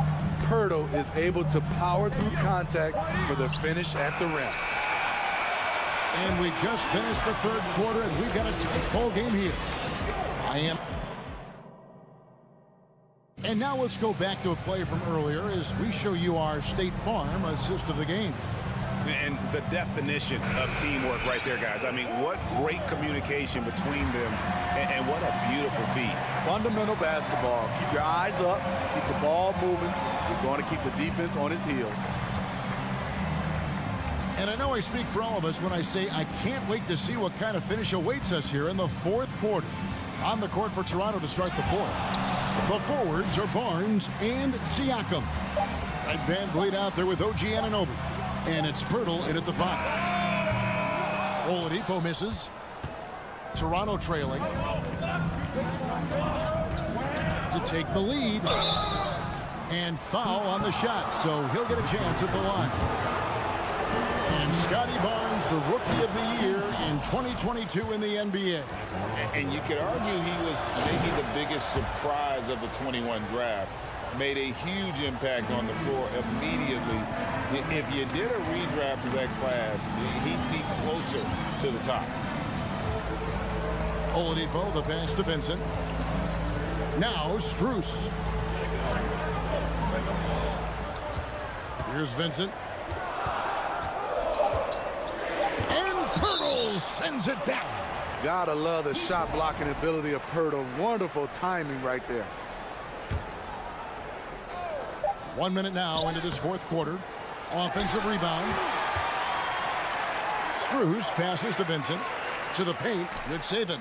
Pirtle is able to power through contact for the finish at the rim. And we just finished the third quarter, and we've got a tight ball game here. And now let's go back to a play from earlier as we show you our State Farm assist of the game. And the definition of teamwork right there, guys. I mean, what great communication between them, and what a beautiful feed. Fundamental basketball. Keep your eyes up, keep the ball moving. You're going to keep the defense on his heels. And I know I speak for all of us when I say I can't wait to see what kind of finish awaits us here in the fourth quarter. On the court for Toronto to start the fourth. The forwards are Barnes and Siakam. Fred VanVleet out there with OG Anunoby. And it's Pirtle in at the 5. Oladipo misses. Toronto trailing. To take the lead. And foul on the shot, so he'll get a chance at the line. And Scotty Barnes, the Rookie of the Year in 2022 in the NBA. And you could argue he was maybe the biggest surprise of the 21 draft. Made a huge impact on the floor immediately. If you did a redraft of that class, he'd be closer to the top. Oladipo, the pass to Vincent. Now Strus. Here's Vincent. And Pirtle sends it back. Gotta love the shot blocking ability of Pirtle. Wonderful timing right there. 1 minute now into this fourth quarter. Offensive rebound. Strus passes to Vincent. To the paint with Saban.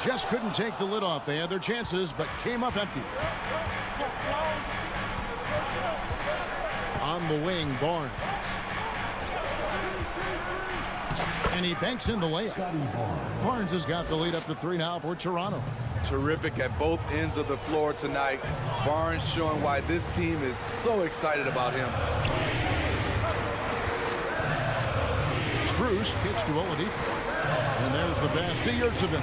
Just couldn't take the lid off. They had their chances, but came up empty. On the wing, Barnes. And he banks in the layup. Barnes has got the lead up to 3 now for Toronto. Terrific at both ends of the floor tonight. Barnes showing why this team is so excited about him. Strus kicks to Oladipo. And there's the pass to Yurtsevin.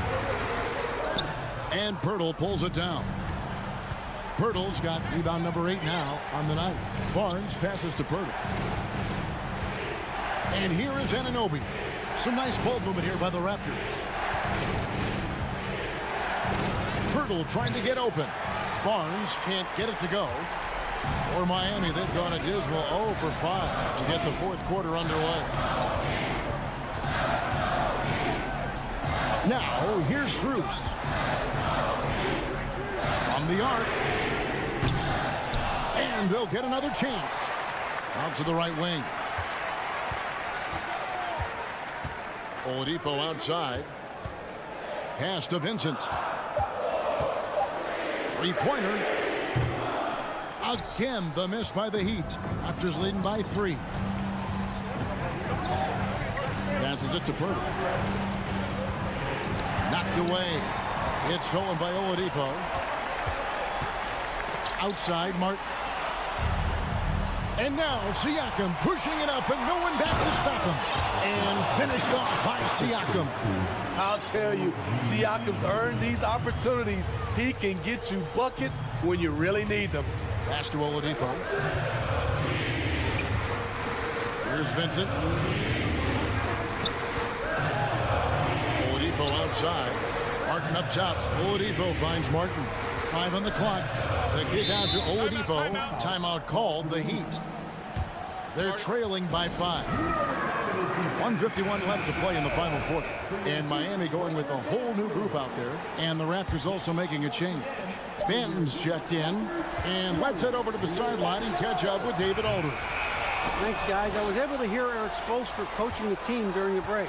And Pirtle pulls it down. Pirtle's got rebound number 8 now on the night. Barnes passes to Pirtle. And here is Anunoby. Some nice ball movement here by the Raptors. Pirtle trying to get open. Barnes can't get it to go. For Miami, they've gone a dismal 0 for 5 to get the fourth quarter underway. Now, here's Strus. From the arc. And they'll get another chance. Out to the right wing. Oladipo outside. Pass to Vincent. Three-pointer. Again, the miss by the Heat. Raptors leading by 3. Passes it to Pirtle. Knocked away. It's stolen by Oladipo. Outside, Martin. And now Siakam pushing it up and no one back to stop him. And finished off by Siakam. I'll tell you, Siakam's earned these opportunities. He can get you buckets when you really need them. Pass to Oladipo. Here's Vincent. Oladipo outside. Martin up top. Oladipo finds Martin. 5 on the clock. The kick out to Oladipo. Timeout called, the Heat. They're trailing by 5. 1:51 left to play in the final quarter. And Miami going with a whole new group out there. And the Raptors also making a change. Benton's checked in. And let's head over to the sideline and catch up with David Aldridge. Thanks, guys. I was able to hear Eric Spoelstra coaching the team during the break.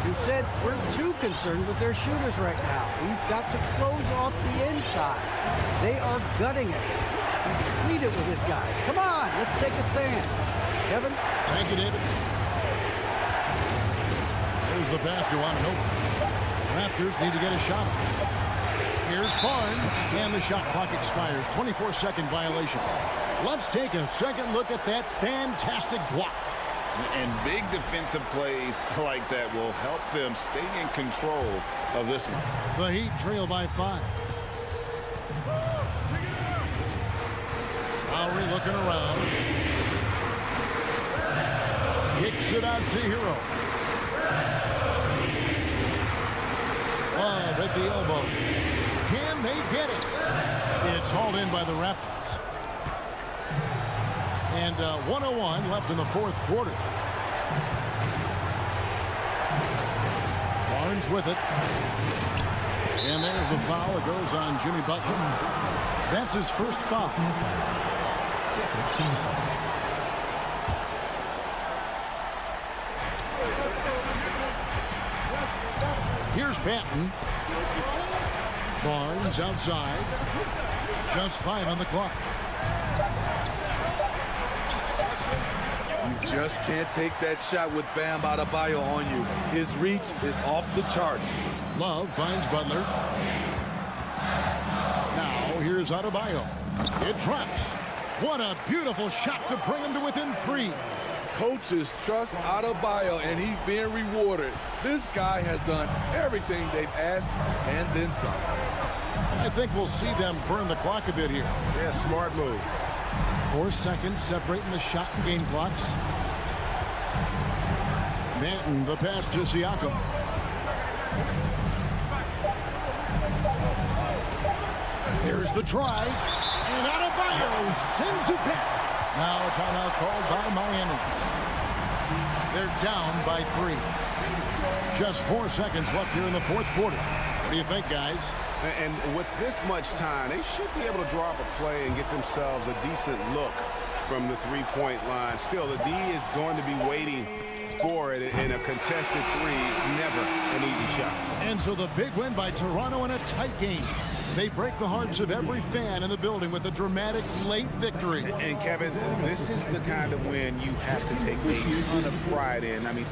He said, we're too concerned with their shooters right now. We've got to close off the inside. They are gutting us. He pleaded with his guys. Come on, let's take a stand. Kevin? Thank you, David. There's the pass to Anunoby. Raptors need to get a shot. Here's Barnes, and the shot clock expires. 24-second violation. Let's take a second look at that fantastic block. And big defensive plays like that will help them stay in control of this one. The Heat trail by 5. Lowry looking around. Kicks it out to Hero. Love at the elbow. Can they get it? It's hauled in by the Raptors. And 1:01 left in the fourth quarter. Barnes with it. And there's a foul that goes on Jimmy Butler. That's his first foul. Here's Banton. Barnes outside. Just 5 on the clock. You just can't take that shot with Bam Adebayo on you. His reach is off the charts. Love finds Butler. Now here's Adebayo. It drops. What a beautiful shot to bring him to within 3. Coaches trust Adebayo, and he's being rewarded. This guy has done everything they've asked and then some. I think we'll see them burn the clock a bit here. Yeah, smart move. 4 seconds separating the shot and game clocks. Banton, the pass to Siakam. Here's the drive. And Adebayo sends it back. Now a timeout called by Miami. They're down by 3. Just 4 seconds left here in the fourth quarter. What do you think, guys? And with this much time, they should be able to draw up a play and get themselves a decent look from the three-point line. Still, the D is going to be waiting for it in a contested 3. Never an easy shot. And so the big win by Toronto in a tight game. They break the hearts of every fan in the building with a dramatic late victory. And Kevin, this is the kind of win you have to take a ton of pride in. I mean,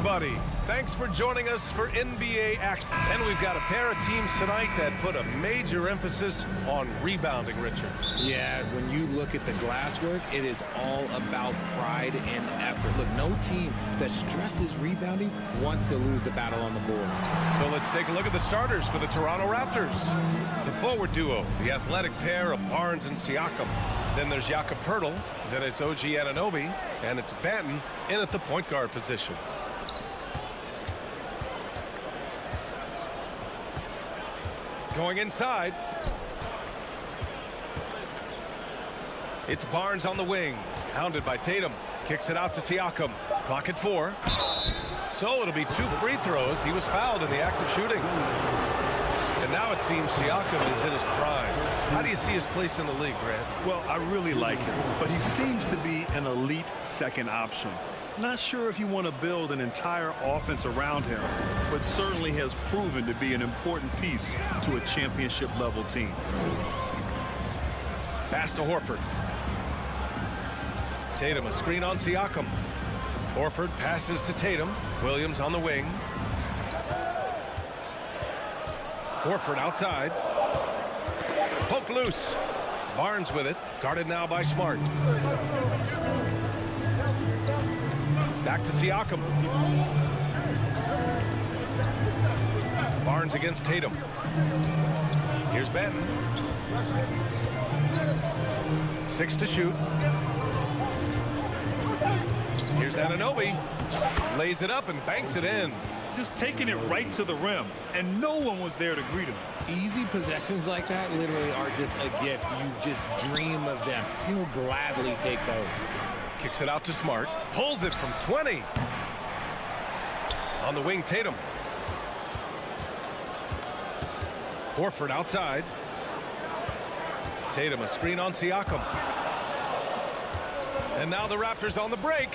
Buddy, thanks for joining us for NBA action. And we've got a pair of teams tonight that put a major emphasis on rebounding, Richard. Yeah, when you look at the glass work, it is all about pride and effort. Look, no team that stresses rebounding wants to lose the battle on the boards. So let's take a look at the starters for the Toronto Raptors. The forward duo, the athletic pair of Barnes and Siakam. Then there's Jakob Poeltl, then it's OG Anunoby, and it's Banton in at the point guard position. Going inside. It's Barnes on the wing, hounded by Tatum. Kicks it out to Siakam. Clock at 4. So it'll be 2 free throws. He was fouled in the act of shooting. And now it seems Siakam is in his prime. How do you see his place in the league, Grant? Well, I really like him, but he seems to be an elite second option. Not sure if you want to build an entire offense around him, but certainly has proven to be an important piece to a championship-level team. Pass to Horford. Tatum, a screen on Siakam. Horford passes to Tatum. Williams on the wing. Horford outside. Poked loose. Barnes with it. Guarded now by Smart. Back to Siakam. Barnes against Tatum. Here's Banton. 6 to shoot. Here's Anunoby. Lays it up and banks it in. Just taking it right to the rim, and no one was there to greet him. Easy possessions like that literally are just a gift. You just dream of them. He'll gladly take those. Kicks it out to Smart. Pulls it from 20. On the wing, Tatum. Horford outside. Tatum, a screen on Siakam. And now the Raptors on the break.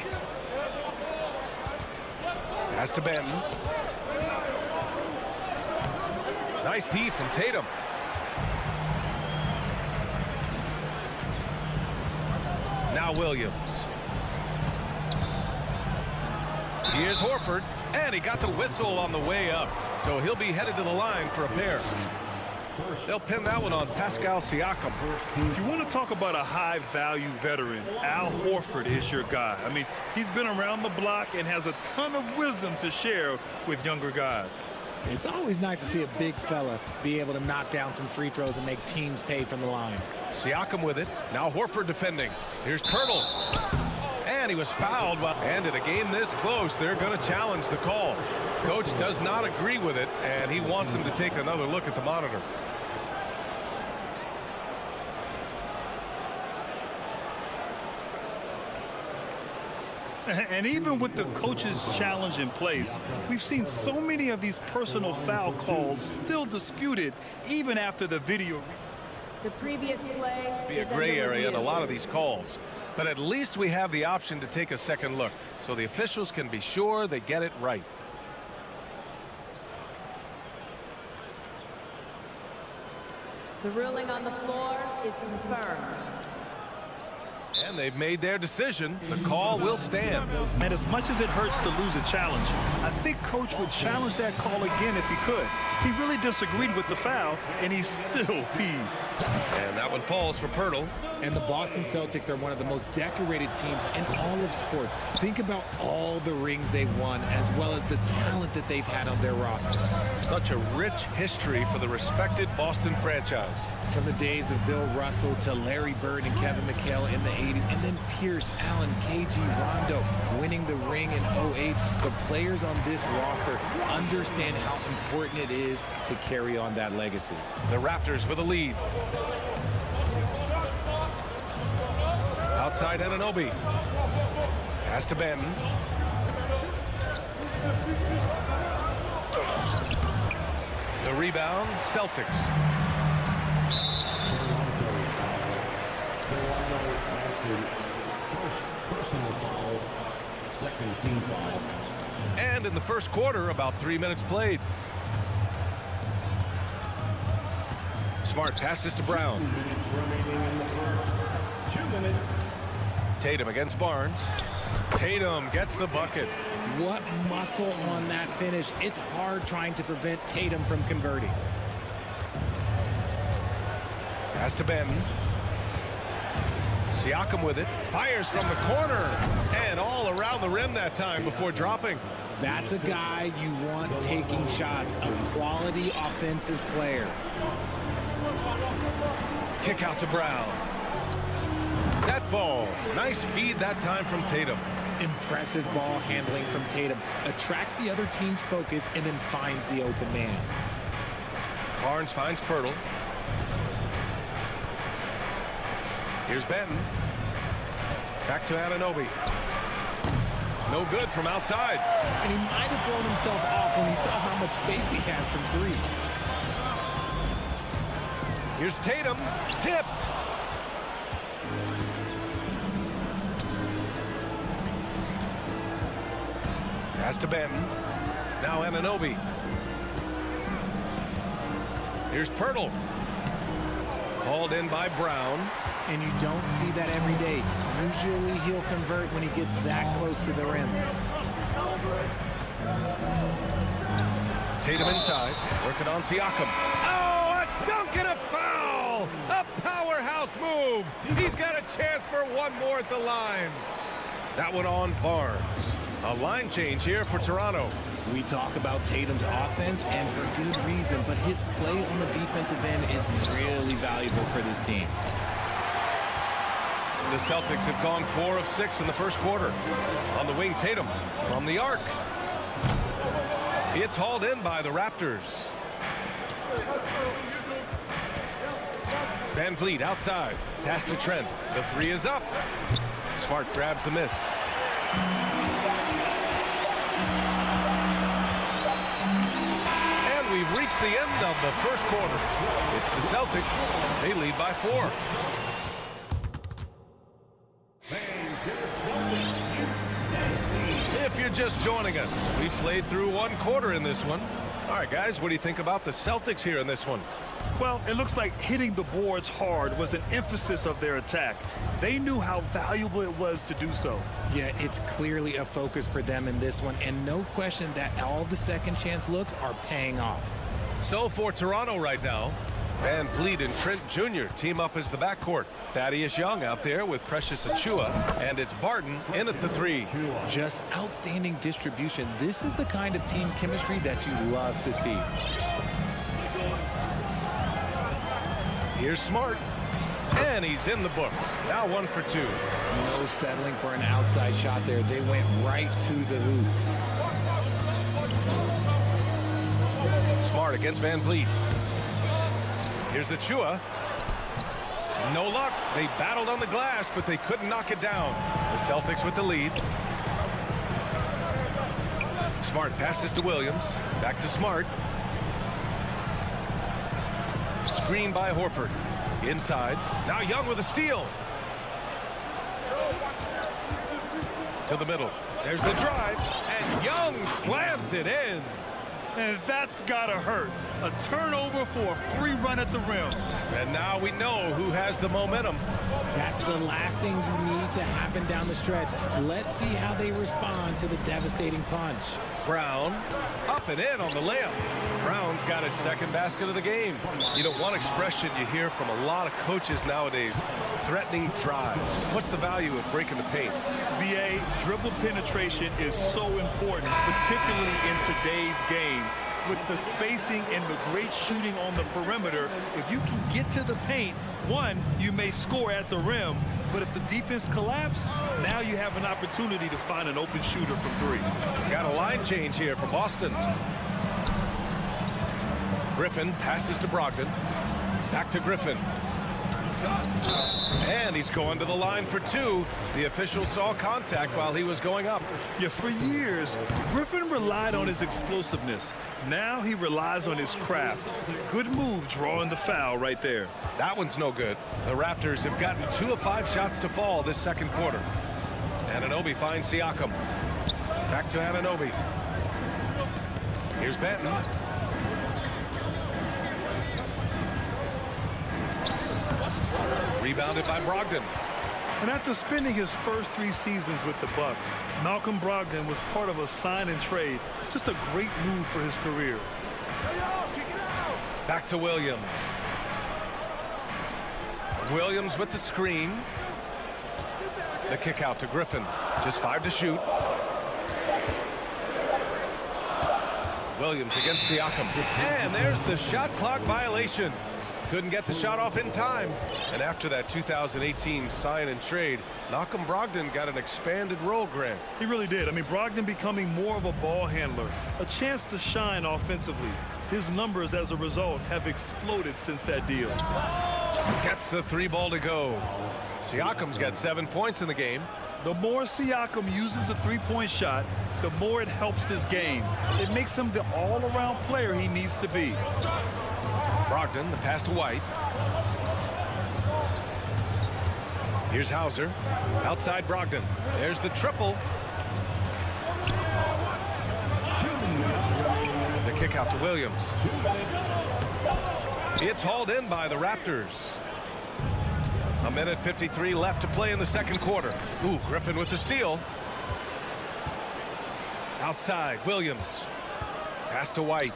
Pass to Benton. Nice D from Tatum. Now Williams. Here's Horford, and he got the whistle on the way up, so he'll be headed to the line for a pair. They'll pin that one on Pascal Siakam. If you want to talk about a high-value veteran, Al Horford is your guy. I mean, he's been around the block and has a ton of wisdom to share with younger guys. It's always nice to see a big fella be able to knock down some free throws and make teams pay from the line. Siakam with it. Now Horford defending. Here's Pirtle. And he was fouled. And in a game this close, they're going to challenge the call. Coach does not agree with it, and he wants him to take another look at the monitor. And even with the coach's challenge in place, we've seen so many of these personal foul calls still disputed even after the video. The previous play Be a gray area in a lot of these calls, but at least we have the option to take a second look, so the officials can be sure they get it right. The ruling on the floor is confirmed. And they've made their decision. The call will stand. And as much as it hurts to lose a challenge, I think Coach would challenge that call again if he could. He really disagreed with the foul, and he's still peeved. And that one falls for Pirtle. And the Boston Celtics are one of the most decorated teams in all of sports. Think about all the rings they've won, as well as the talent that they've had on their roster. Such a rich history for the respected Boston franchise. From the days of Bill Russell to Larry Bird and Kevin McHale in the 80s, and then Pierce, Allen, KG, Rondo winning the ring in 08. The players on this roster understand how important it is to carry on that legacy. The Raptors with a lead. Outside Anunoby. Pass to Benton. The rebound, Celtics. Personal foul, second team foul. And in the first quarter, about 3 minutes played. Smart passes to Brown. 2 minutes remaining in the first. 2 minutes. Tatum against Barnes. Tatum gets the bucket. What muscle on that finish. It's hard trying to prevent Tatum from converting. Pass to Benton. Siakam with it. Fires from the corner. And all around the rim that time before dropping. That's a guy you want taking shots. A quality offensive player. Kick out to Brown. That falls. Nice feed that time from Tatum. Impressive ball handling from Tatum. Attracts the other team's focus and then finds the open man. Barnes finds Pirtle. Here's Benton. Back to Anunoby. No good from outside. And he might have thrown himself off when he saw how much space he had from three. Here's Tatum. Tipped. Pass to Benton. Now Anunoby. Here's Pirtle. Hauled in by Brown. And you don't see that every day. Usually he'll convert when he gets that close to the rim. Tatum inside. Working on Siakam. Oh, a dunk and a foul! A powerhouse move. He's got a chance for one more at the line. That one on Barnes. A line change here for Toronto. We talk about Tatum's offense, and for good reason, but his play on the defensive end is really valuable for this team. The Celtics have gone 4 of 6 in the first quarter. On the wing, Tatum from the arc. It's hauled in by the Raptors. Van Vliet outside. Pass to Trent. The three is up. Smart grabs the miss. And we've reached the end of the first quarter. It's the Celtics. They lead by 4. If you're just joining us, we played through 1 quarter in this one. All right, guys, what do you think about the Celtics here in this one? Well, it looks like hitting the boards hard was an emphasis of their attack. They knew how valuable it was to do so. Yeah, it's clearly a focus for them in this one, and no question that all the second chance looks are paying off. So for Toronto right now, Van Vliet and Trent Jr. team up as the backcourt. Thaddeus Young out there with Precious Achiuwa, and it's Barton in at the 3. Just outstanding distribution. This is the kind of team chemistry that you love to see. Here's Smart, and he's in the books. Now 1 for 2. No settling for an outside shot there. They went right to the hoop. Smart against Van Vliet. Here's Achiuwa. No luck. They battled on the glass, but they couldn't knock it down. The Celtics with the lead. Smart passes to Williams. Back to Smart. Screen by Horford. Inside. Now Young with a steal. To the middle. There's the drive. And Young slams it in. And that's gotta hurt. A turnover for a free run at the rim. And now we know who has the momentum. That's the last thing you need to happen down the stretch. Let's see how they respond to the devastating punch. Brown up and in on the layup. Brown's got his second basket of the game. You know, one expression you hear from a lot of coaches nowadays, threatening drives. What's the value of breaking the paint? BA, dribble penetration is so important, particularly in today's game. With the spacing and the great shooting on the perimeter, if you can get to the paint, one, you may score at the rim, but if the defense collapses, now you have an opportunity to find an open shooter from 3. Got a line change here for Boston. Griffin passes to Brogdon. Back to Griffin. And he's going to the line for 2. The official saw contact while he was going up. Yeah, for years, Griffin relied on his explosiveness. Now he relies on his craft. Good move drawing the foul right there. That one's no good. The Raptors have gotten 2 of 5 shots to fall this second quarter. Anunoby finds Siakam. Back to Anunoby. Here's Benton. Rebounded by Brogdon. And after spending his first 3 seasons with the Bucks, Malcolm Brogdon was part of a sign and trade. Just a great move for his career. Back to Williams. Williams with the screen. The kick out to Griffin. Just 5 to shoot. Williams against Siakam. And there's the shot clock violation. Couldn't get the shot off in time. And after that 2018 sign and trade, Malcolm Brogdon got an expanded role, Grant. He really did. I mean, Brogdon becoming more of a ball handler, a chance to shine offensively. His numbers as a result have exploded since that deal. Gets the 3 ball to go. Siakam's got 7 points in the game. The more Siakam uses the 3-point shot, the more it helps his game. It makes him the all-around player he needs to be. Brogdon, the pass to White. Here's Hauser. Outside Brogdon. There's the triple. The kick out to Williams. It's hauled in by the Raptors. 1:53 left to play in the second quarter. Ooh, Griffin with the steal. Outside, Williams. Pass to White.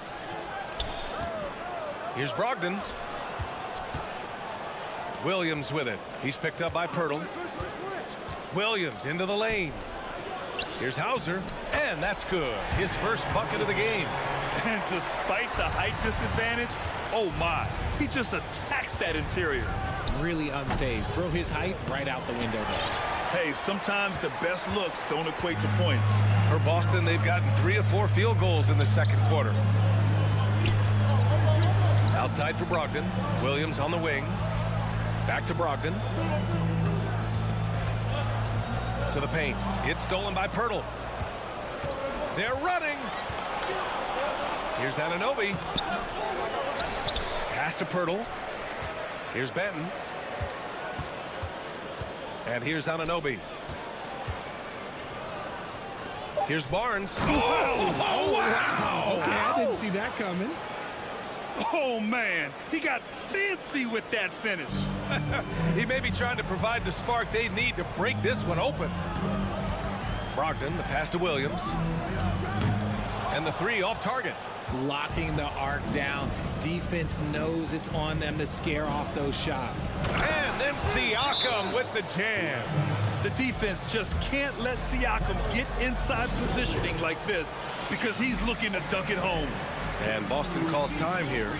Here's Brogdon. Williams with it. He's picked up by Pirtle. Williams into the lane. Here's Hauser, and that's good. His first bucket of the game. And despite the height disadvantage, oh my, he just attacks that interior. Really unfazed. Throw his height right out the window there. Hey, sometimes the best looks don't equate to points. For Boston, they've gotten 3 of 4 field goals in the second quarter. Outside for Brogdon. Williams on the wing. Back to Brogdon. To the paint. It's stolen by Pirtle. They're running. Here's Anunoby. Pass to Pirtle. Here's Benton. And here's Anunoby. Here's Barnes. Oh, wow. Okay, I didn't see that coming. Oh, man. He got fancy with that finish. He may be trying to provide the spark they need to break this one open. Brogdon, the pass to Williams. And the three off target. Locking the arc down. Defense knows it's on them to scare off those shots. And then Siakam with the jam. The defense just can't let Siakam get inside positioning like this because he's looking to dunk it home. And Boston calls time here.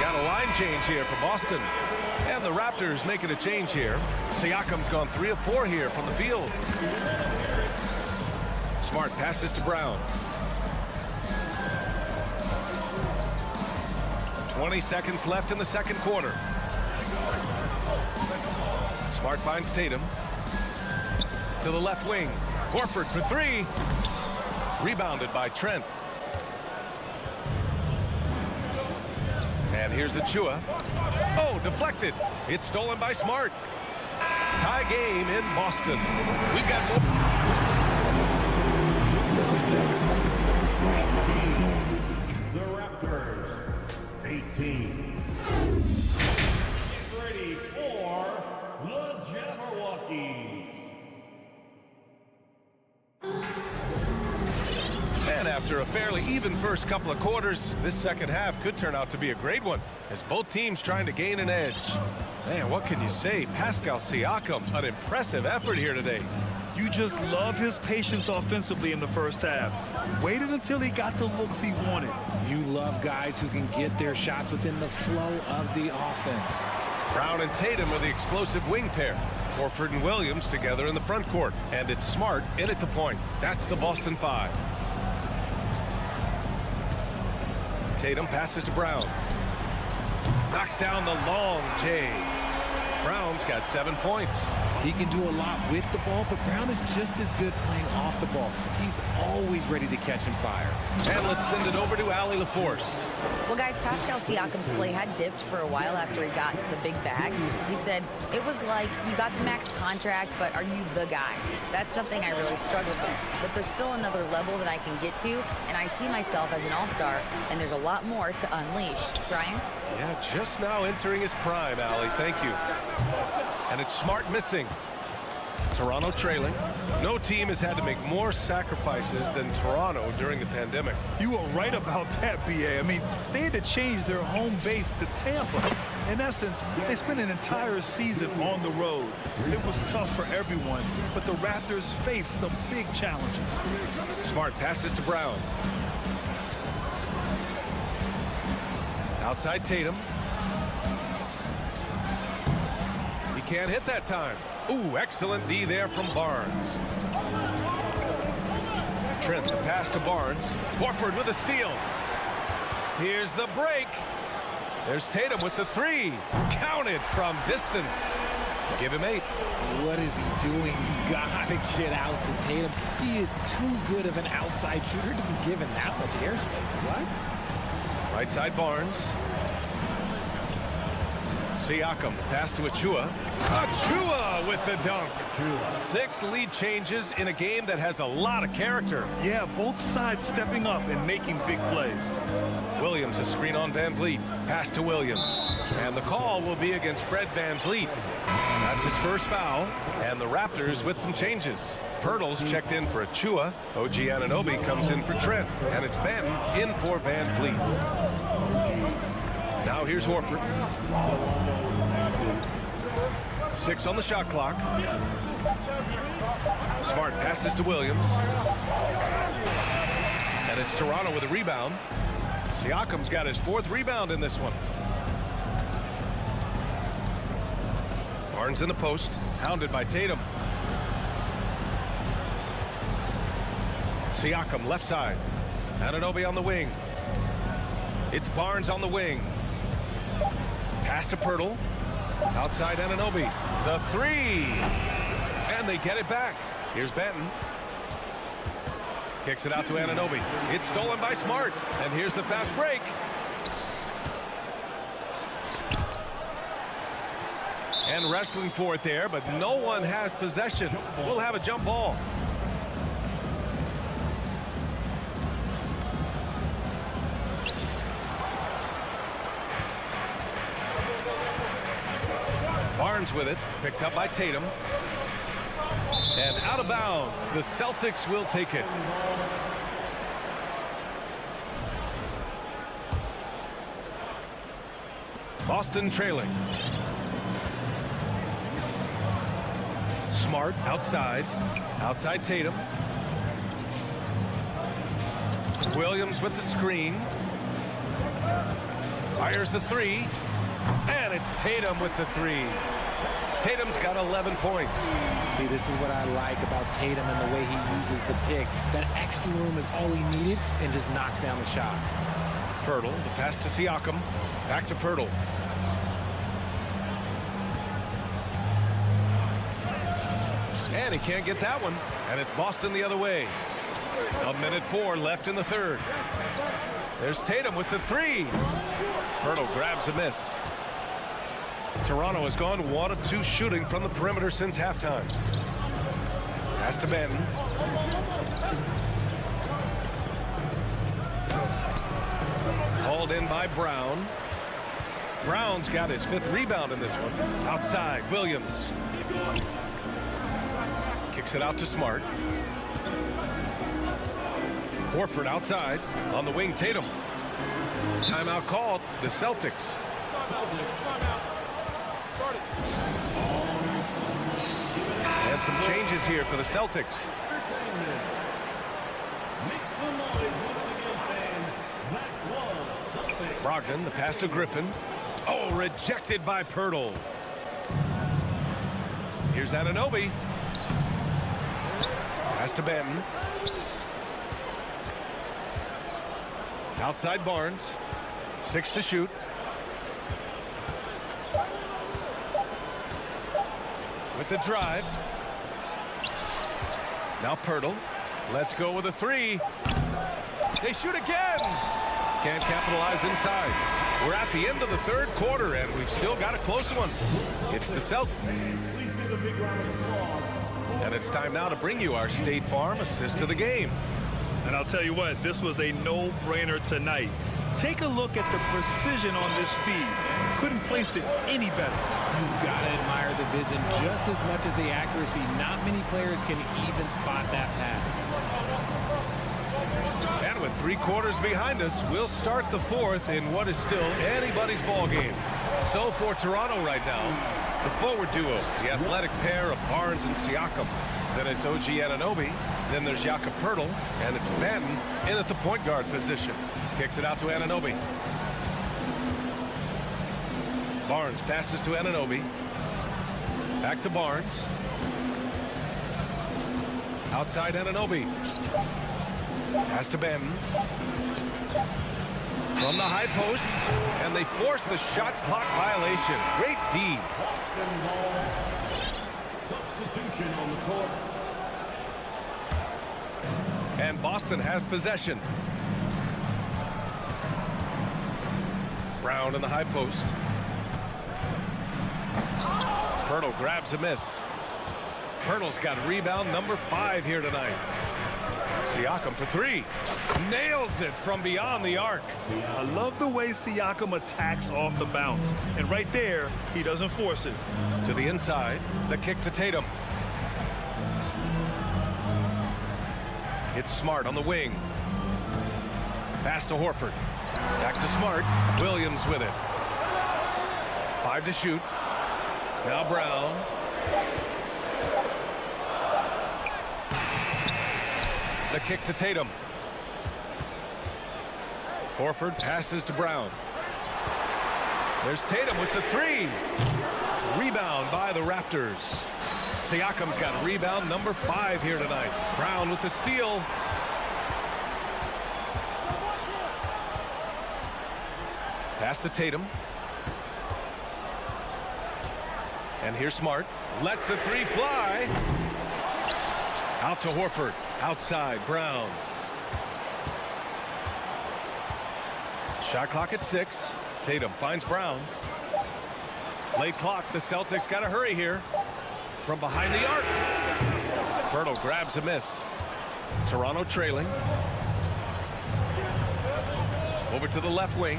Got a line change here for Boston. And the Raptors making a change here. Siakam's gone 3 of 4 here from the field. Smart passes to Brown. 20 seconds left in the second quarter. Smart finds Tatum. To the left wing. Horford for 3. Rebounded by Trent. And here's Achua. Oh, deflected. It's stolen by Smart. Tie game in Boston. We've got more. The Raptors, 18. Get ready for the Jabberwockies. And after a fairly even first couple of quarters, this second half could turn out to be a great one as both teams trying to gain an edge. Man, what can you say? Pascal Siakam, an impressive effort here today. You just love his patience offensively in the first half. Waited until he got the looks he wanted. You love guys who can get their shots within the flow of the offense. Brown and Tatum are the explosive wing pair. Horford and Williams together in the front court. And it's Smart in at the point. That's the Boston 5. Tatum passes to Brown. Knocks down the long J. Brown's got 7 points. He can do a lot with the ball, but Brown is just as good playing off the ball. He's always ready to catch and fire. And let's send it over to Allie LaForce. Well, guys, Pascal Siakam's play had dipped for a while after he got the big bag. He said, it was like, you got the max contract, but are you the guy? That's something I really struggled with. But there's still another level that I can get to, and I see myself as an all-star, and there's a lot more to unleash. Brian? Yeah, just now entering his prime, Allie. Thank you. And it's Smart missing. Toronto trailing. No team has had to make more sacrifices than Toronto during the pandemic. You are right about that, BA. I mean, they had to change their home base to Tampa. In essence, they spent an entire season on the road. It was tough for everyone, but the Raptors faced some big challenges. Smart passes to Brown. Outside Tatum. He can't hit that time. Ooh, excellent D there from Barnes. Trent, the pass to Barnes. Horford with a steal. Here's the break. There's Tatum with the 3. Counted from distance. Give him 8. What is he doing? You gotta get out to Tatum. He is too good of an outside shooter to be given that much airspace. What? Right side Barnes. Siakam, pass to Achua. Achua with the dunk. 6 lead changes in a game that has a lot of character. Yeah, both sides stepping up and making big plays. Williams, a screen on Van Vliet. Pass to Williams. And the call will be against Fred Van Vliet. That's his first foul. And the Raptors with some changes. Pirtle's checked in for Achua. OG Anunoby comes in for Trent. And it's Ben in for Van Vliet. Now here's Horford. 6 on the shot clock. Smart passes to Williams. And it's Toronto with a rebound. Siakam's got his 4th rebound in this one. Barnes in the post, hounded by Tatum. Siakam left side. Anunoby on the wing. It's Barnes on the wing. Pass to Pirtle. Outside Anunoby. The three. And they get it back. Here's Benton. Kicks it out to Anunoby. It's stolen by Smart. And here's the fast break. And wrestling for it there, but no one has possession. We'll have a jump ball. Barnes with it, picked up by Tatum. And out of bounds, the Celtics will take it. Boston trailing. Smart outside. Outside Tatum. Williams with the screen. Fires the three. And it's Tatum with the three. Tatum's got 11 points. See, this is what I like about Tatum and the way he uses the pick. That extra room is all he needed and just knocks down the shot. Pirtle, the pass to Siakam. Back to Pirtle. And he can't get that one. And it's Boston the other way. 1:04 left in the third. There's Tatum with the three. Pirtle grabs a miss. Toronto has gone 1 of 2 shooting from the perimeter since halftime. Pass to Benton. Hauled in by Brown. Brown's got his 5th rebound in this one. Outside, Williams. Kicks it out to Smart. Horford outside. On the wing, Tatum. Timeout called. The Celtics. And some changes here for the Celtics. Brogdon, the pass to Griffin. Oh, rejected by Pirtle. Here's Anunoby. Pass to Benton. Outside Barnes. 6 to shoot. With the drive. Now Pirtle. Let's go with a three. They shoot again. Can't capitalize inside. We're at the end of the third quarter, and we've still got a close one. It's the Celtics. And it's time now to bring you our State Farm assist to the game. And I'll tell you what, this was a no-brainer tonight. Take a look at the precision on this feed. Couldn't place it any better. You've got to admire the vision just as much as the accuracy. Not many players can even spot that pass. And with 3 quarters behind us, we'll start the 4th in what is still anybody's ball game. So for Toronto right now, the forward duo, the athletic pair of Barnes and Siakam. Then it's OG Anunoby. Then there's Jakob Pirtle, and it's Benton in at the point guard position. Kicks it out to Anunoby. Barnes passes to Anunoby. Back to Barnes. Outside Anunoby. Pass to Benton. From the high post, and they force the shot clock violation. Great D. Substitution on the court. And Boston has possession. Brown in the high post. Pirtle grabs a miss. Pirtle's got rebound number 5 here tonight. Siakam for 3. Nails it from beyond the arc. I love the way Siakam attacks off the bounce. And right there, he doesn't force it. To the inside, the kick to Tatum. It's Smart on the wing. Pass to Horford. Back to Smart. Williams with it. 5 to shoot. Now Brown. The kick to Tatum. Horford passes to Brown. There's Tatum with the 3. Rebound by the Raptors. Siakam's got rebound number 5 here tonight. Brown with the steal. Pass to Tatum. And here's Smart. Lets the three fly. Out to Horford. Outside, Brown. Shot clock at 6. Tatum finds Brown. Late clock. The Celtics got to hurry here. From behind the arc. Pirtle grabs a miss. Toronto trailing. Over to the left wing.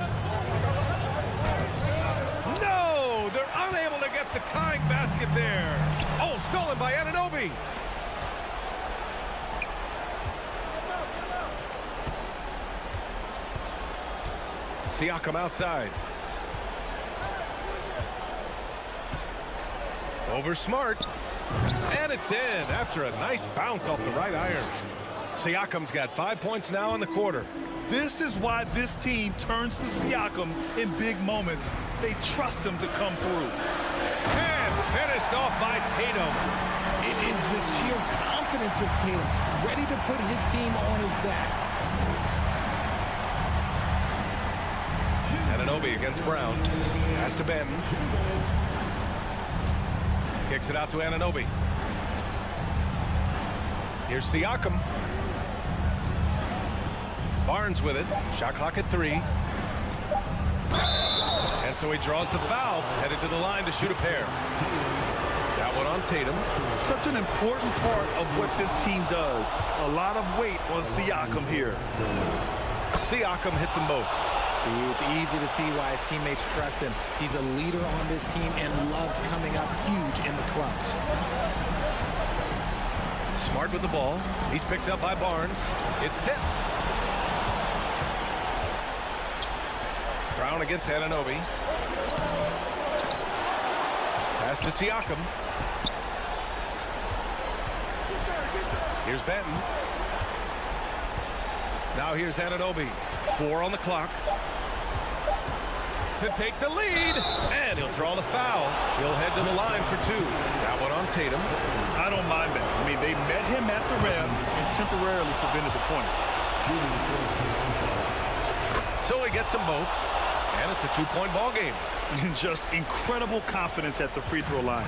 No! They're unable to get the tying basket there. Oh, stolen by Anunoby. Siakam outside. Over Smart. And it's in after a nice bounce off the right iron. Siakam's got 5 points now in the quarter. This is why this team turns to Siakam in big moments. They trust him to come through. And finished off by Tatum. It is the sheer confidence of Tatum, ready to put his team on his back. Anunoby against Brown. Pass to Benton. Kicks it out to Anunoby. Here's Siakam. Barnes with it. Shot clock at 3. And so he draws the foul. Headed to the line to shoot a pair. That one on Tatum. Such an important part of what this team does. A lot of weight on Siakam here. Siakam hits them both. See, it's easy to see why his teammates trust him. He's a leader on this team and loves coming up huge in the clutch. Smart with the ball. He's picked up by Barnes. It's tipped. Brown against Anunoby. Pass to Siakam. Here's Benton. Now here's Anunoby. 4 on the clock. To take the lead. And he'll draw the foul. He'll head to the line for 2. That one on Tatum. I don't mind that. I mean, they met him at the rim and temporarily prevented the points. So he gets them both. And it's a 2-point ball game. And just incredible confidence at the free throw line.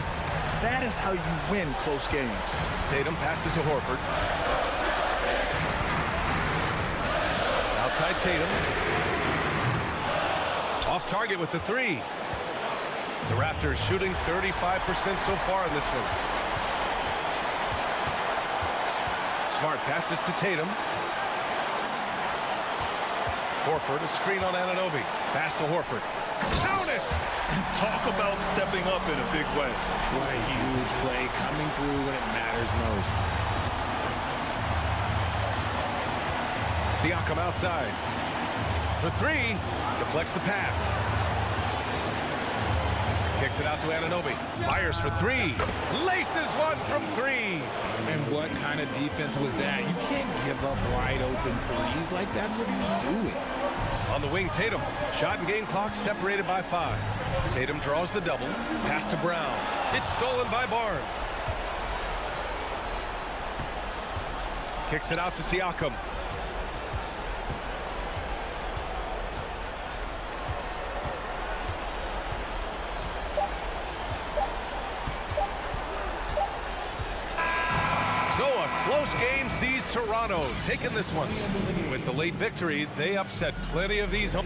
That is how you win close games. Tatum passes to Horford. Outside Tatum. Off target with the 3. The Raptors shooting 35% so far in this one. Smart passes to Tatum. Horford, a screen on Anunoby. Pass to Horford. Count it! Talk about stepping up in a big way. What a huge play, coming through when it matters most. Siakam outside. For 3. Deflects the pass. Kicks it out to Anunoby. Fires for 3. Laces one from 3. And what kind of defense was that? You can't give up wide open threes like that. What are you doing? On the wing, Tatum. Shot and game clock separated by 5. Tatum draws the double. Pass to Brown. It's stolen by Barnes. Kicks it out to Siakam. Close game sees Toronto taking this one. With the late victory, they upset plenty of these home.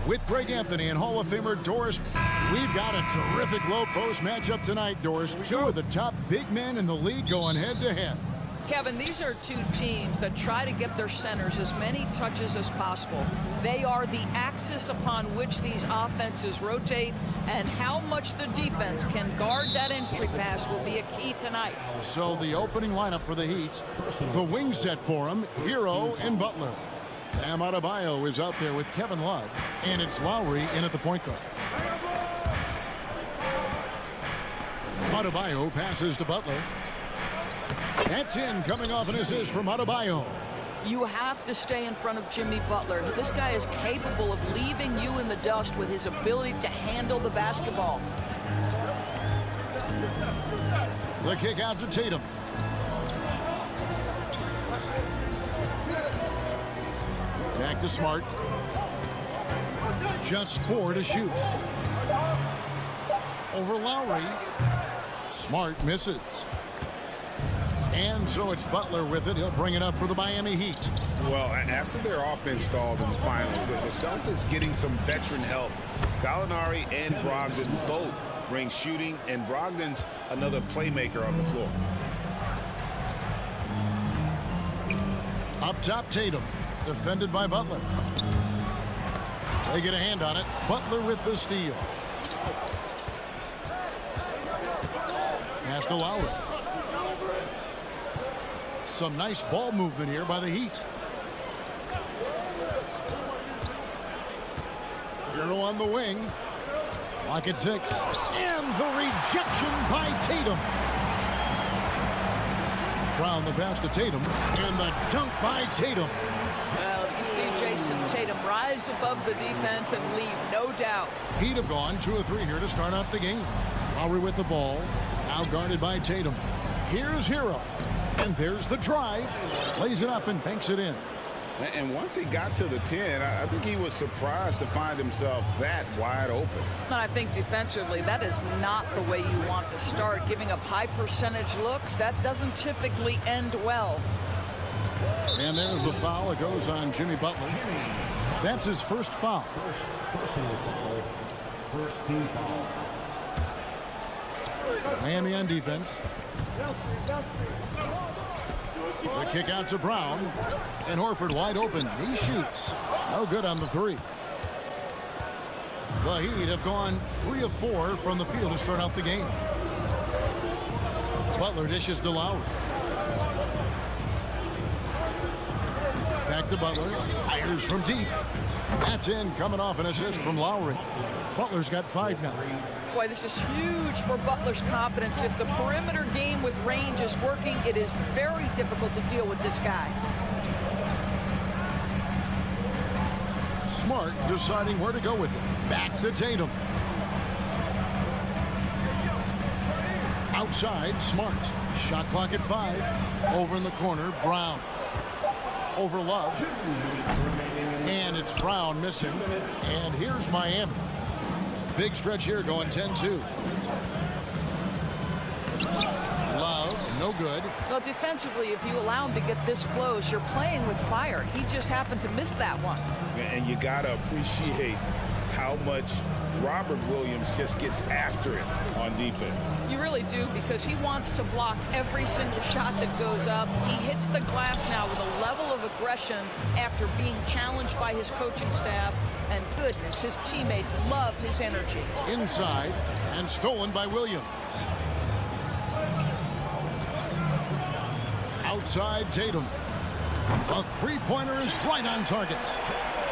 with Greg Anthony and Hall of Famer Doris. We've got a terrific low post matchup tonight, Doris. Two of the top big men in the league going head-to-head. Kevin, these are two teams that try to get their centers as many touches as possible. They are the axis upon which these offenses rotate, and how much the defense can guard that entry pass will be a key tonight. So the opening lineup for the Heat, the wing set for them, Hero and Butler. Bam Adebayo is out there with Kevin Love, and it's Lowry in at the point guard. Adebayo passes to Butler. That's in, coming off an assist from Adebayo. You have to stay in front of Jimmy Butler. This guy is capable of leaving you in the dust with his ability to handle the basketball. The kick out to Tatum. Back to Smart. Just 4 to shoot. Over Lowry. Smart misses. And so it's Butler with it. He'll bring it up for the Miami Heat. Well, after their offense stalled in the finals, the Celtics getting some veteran help. Gallinari and Brogdon both bring shooting, and Brogdon's another playmaker on the floor. Up top, Tatum. Defended by Butler. They get a hand on it. Butler with the steal. Pass to Lowry. Some nice ball movement here by the Heat. Hero on the wing. Lock at 6. And the rejection by Tatum. Brown the pass to Tatum. And the dunk by Tatum. Well, you see Jason Tatum rise above the defense and leave, no doubt. Heat have gone 2 of 3 here to start out the game. Lowry with the ball. Now guarded by Tatum. Here's Hero. And there's the drive. Plays it up and banks it in. And once he got to the 10, I think he was surprised to find himself that wide open. I think defensively, that is not the way you want to start. Giving up high percentage looks, that doesn't typically end well. And there's a foul. It goes on Jimmy Butler. That's his first foul. Personal foul. First team foul. Miami on defense. The kick out to Brown. And Horford wide open. He shoots. No good on the 3. The Heat have gone 3 of 4 from the field to start out the game. Butler dishes to Lowry. Back to Butler. Fires from deep. That's in, coming off an assist from Lowry. Butler's got 5 now. Boy, this is huge for Butler's confidence. If the perimeter game with range is working, it is very difficult to deal with this guy. Smart deciding where to go with it. Back to Tatum. Outside, Smart. Shot clock at 5. Over in the corner, Brown. Over Love. And it's Brown missing. And here's Miami. Big stretch here going 10-2. Love, no good. Well, defensively, if you allow him to get this close, you're playing with fire. He just happened to miss that one. And you got to appreciate how much Robert Williams just gets after it on defense. You really do, because he wants to block every single shot that goes up. He hits the glass now with a level of aggression after being challenged by his coaching staff. And goodness, his teammates love his energy. Inside, and stolen by Williams. Outside, Tatum. A three-pointer is right on target.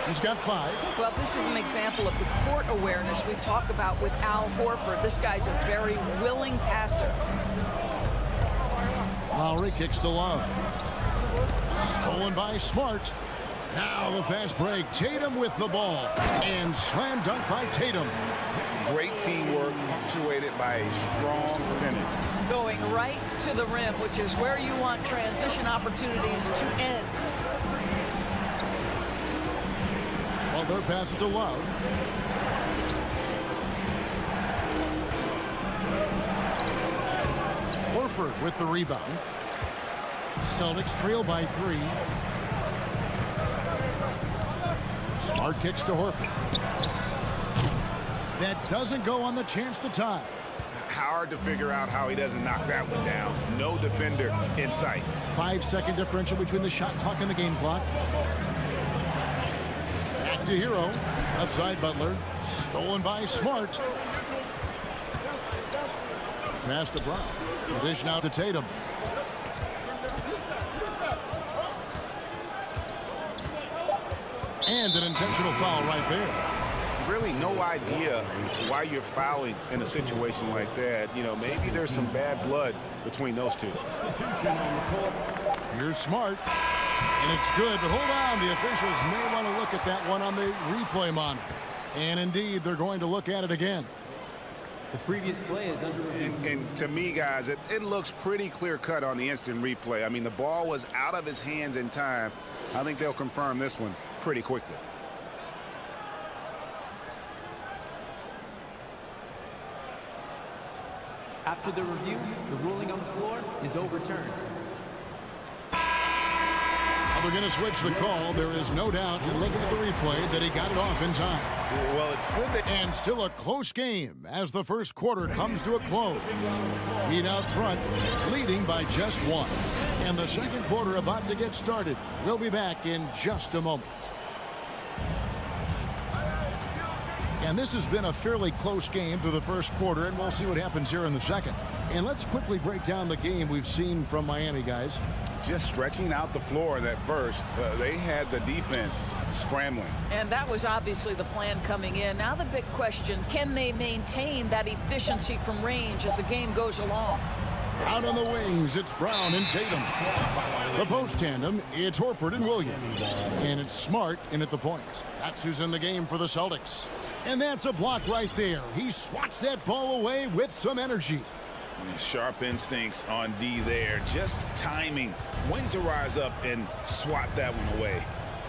He's got 5. Well, this is an example of the court awareness we talk about with Al Horford. This guy's a very willing passer. Lowry kicks to Love. Stolen by Smart. Now the fast break. Tatum with the ball. And slam dunk by Tatum. Great teamwork punctuated by a strong finish. Going right to the rim, which is where you want transition opportunities to end. Butler passes to Love. Horford with the rebound. Celtics trail by 3. Smart kicks to Horford. That doesn't go on the chance to tie. Hard to figure out how he doesn't knock that one down. No defender in sight. 5-second differential between the shot clock and the game clock. Back to Hero. Outside Butler. Stolen by Smart. Pass to Brown. The dish now to Tatum. And an intentional foul right there. Really no idea why you're fouling in a situation like that. You know, maybe there's some bad blood between those two. Here's Smart. And it's good, but hold on. The officials may want to look at that one on the replay monitor. And indeed, they're going to look at it again. The previous play is under review. And to me, guys, it looks pretty clear-cut on the instant replay. I mean, the ball was out of his hands in time. I think they'll confirm this one pretty quickly. After the review, the ruling on the floor is overturned. They're going to switch the call. There is no doubt in looking at the replay that he got it off in time. Well, it's good that... And still a close game as the first quarter comes to a close. Heat out front, leading by just one. And the second quarter about to get started. We'll be back in just a moment. And this has been a fairly close game through the first quarter, and we'll see what happens here in the second. And let's quickly break down the game we've seen from Miami, guys. Just stretching out the floor in that first. They had the defense scrambling. And that was obviously the plan coming in. Now the big question, can they maintain that efficiency from range as the game goes along? Out on the wings, it's Brown and Tatum. The post tandem, it's Horford and Williams. And it's Smart in at the point. That's who's in the game for the Celtics. And that's a block right there. He swats that ball away with some energy. Sharp instincts on D there. Just timing when to rise up and swat that one away.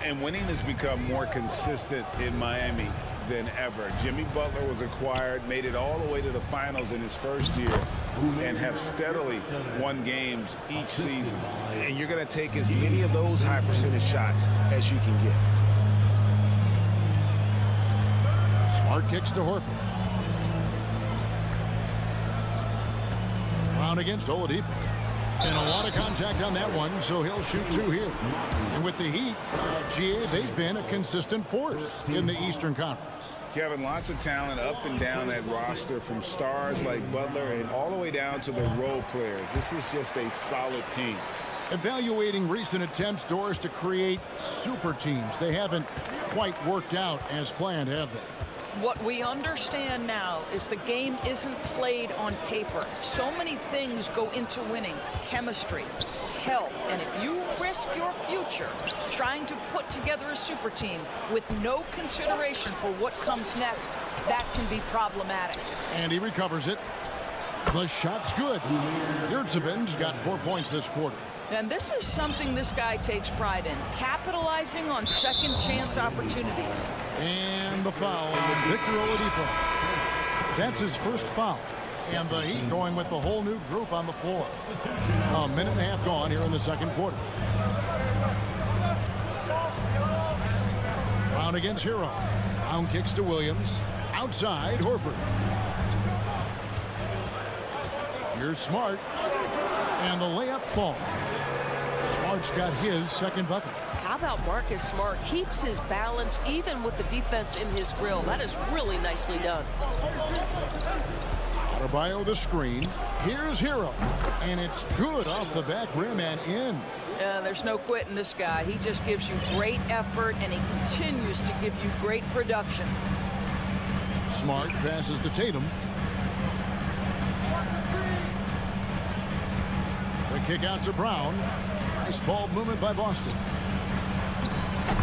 And winning has become more consistent in Miami than ever. Jimmy Butler was acquired, made it all the way to the finals in his first year, and have steadily won games each season. And you're going to take as many of those high percentage shots as you can get. Smart kicks to Horford. Brown against Oladipo. And a lot of contact on that one, so he'll shoot two here. And with the Heat, GA, they've been a consistent force in the Eastern Conference. Kevin, lots of talent up and down that roster, from stars like Butler and all the way down to the role players. This is just a solid team. Evaluating recent attempts, Doris, to create super teams. They haven't quite worked out as planned, have they? What we understand now is the game isn't played on paper. So many things go into winning. Chemistry, health, and if you risk your future trying to put together a super team with no consideration for what comes next, that can be problematic. And he recovers it. The shot's good. Yurtseven's got 4 points this quarter. And this is something this guy takes pride in, capitalizing on second chance opportunities. And the foul on Victor Oladipo. That's his first foul. And the Heat going with the whole new group on the floor. A minute and a half gone here in the second quarter. Brown against Hero. Brown kicks to Williams. Outside, Horford. Here's Smart. And the layup falls. Smart's got his second bucket. How about Marcus Smart keeps his balance even with the defense in his grill? That is really nicely done. Adebayo the screen. Here's Hero. And it's good off the back rim and in. There's no quitting this guy. He just gives you great effort, and he continues to give you great production. Smart passes to Tatum. The kick out to Brown. Nice ball movement by Boston.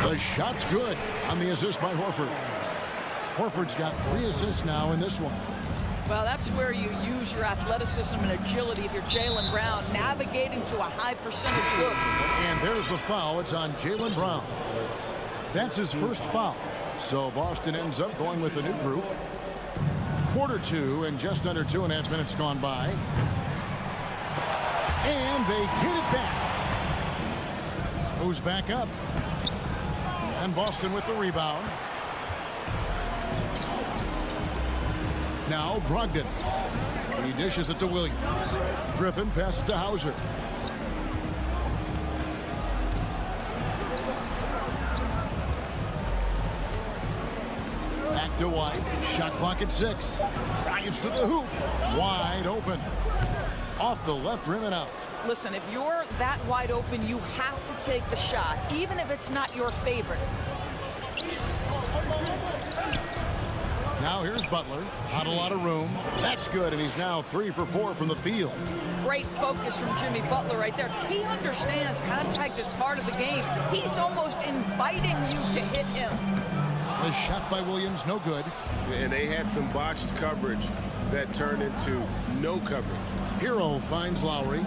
The shot's good on the assist by Horford. Horford's got 3 assists now in this one. Well, that's where you use your athleticism and agility if you're Jaylen Brown, navigating to a high percentage look. And there's the foul. It's on Jaylen Brown. That's his first foul. So Boston ends up going with a new group. Quarter 2 and just under 2.5 minutes gone by. And they get it back. Who's back up? And Boston with the rebound. Now Brogdon. He dishes it to Williams. Griffin passes to Hauser. Back to White. Shot clock at 6. Drives to the hoop. Wide open. Off the left rim and out. Listen, if you're that wide open, you have to take the shot, even if it's not your favorite. Now here's Butler. Not a lot of room. That's good, and he's now 3 for 4 from the field. Great focus from Jimmy Butler right there. He understands contact is part of the game. He's almost inviting you to hit him. The shot by Williams, no good. And they had some botched coverage that turned into no coverage. Hero finds Lowry.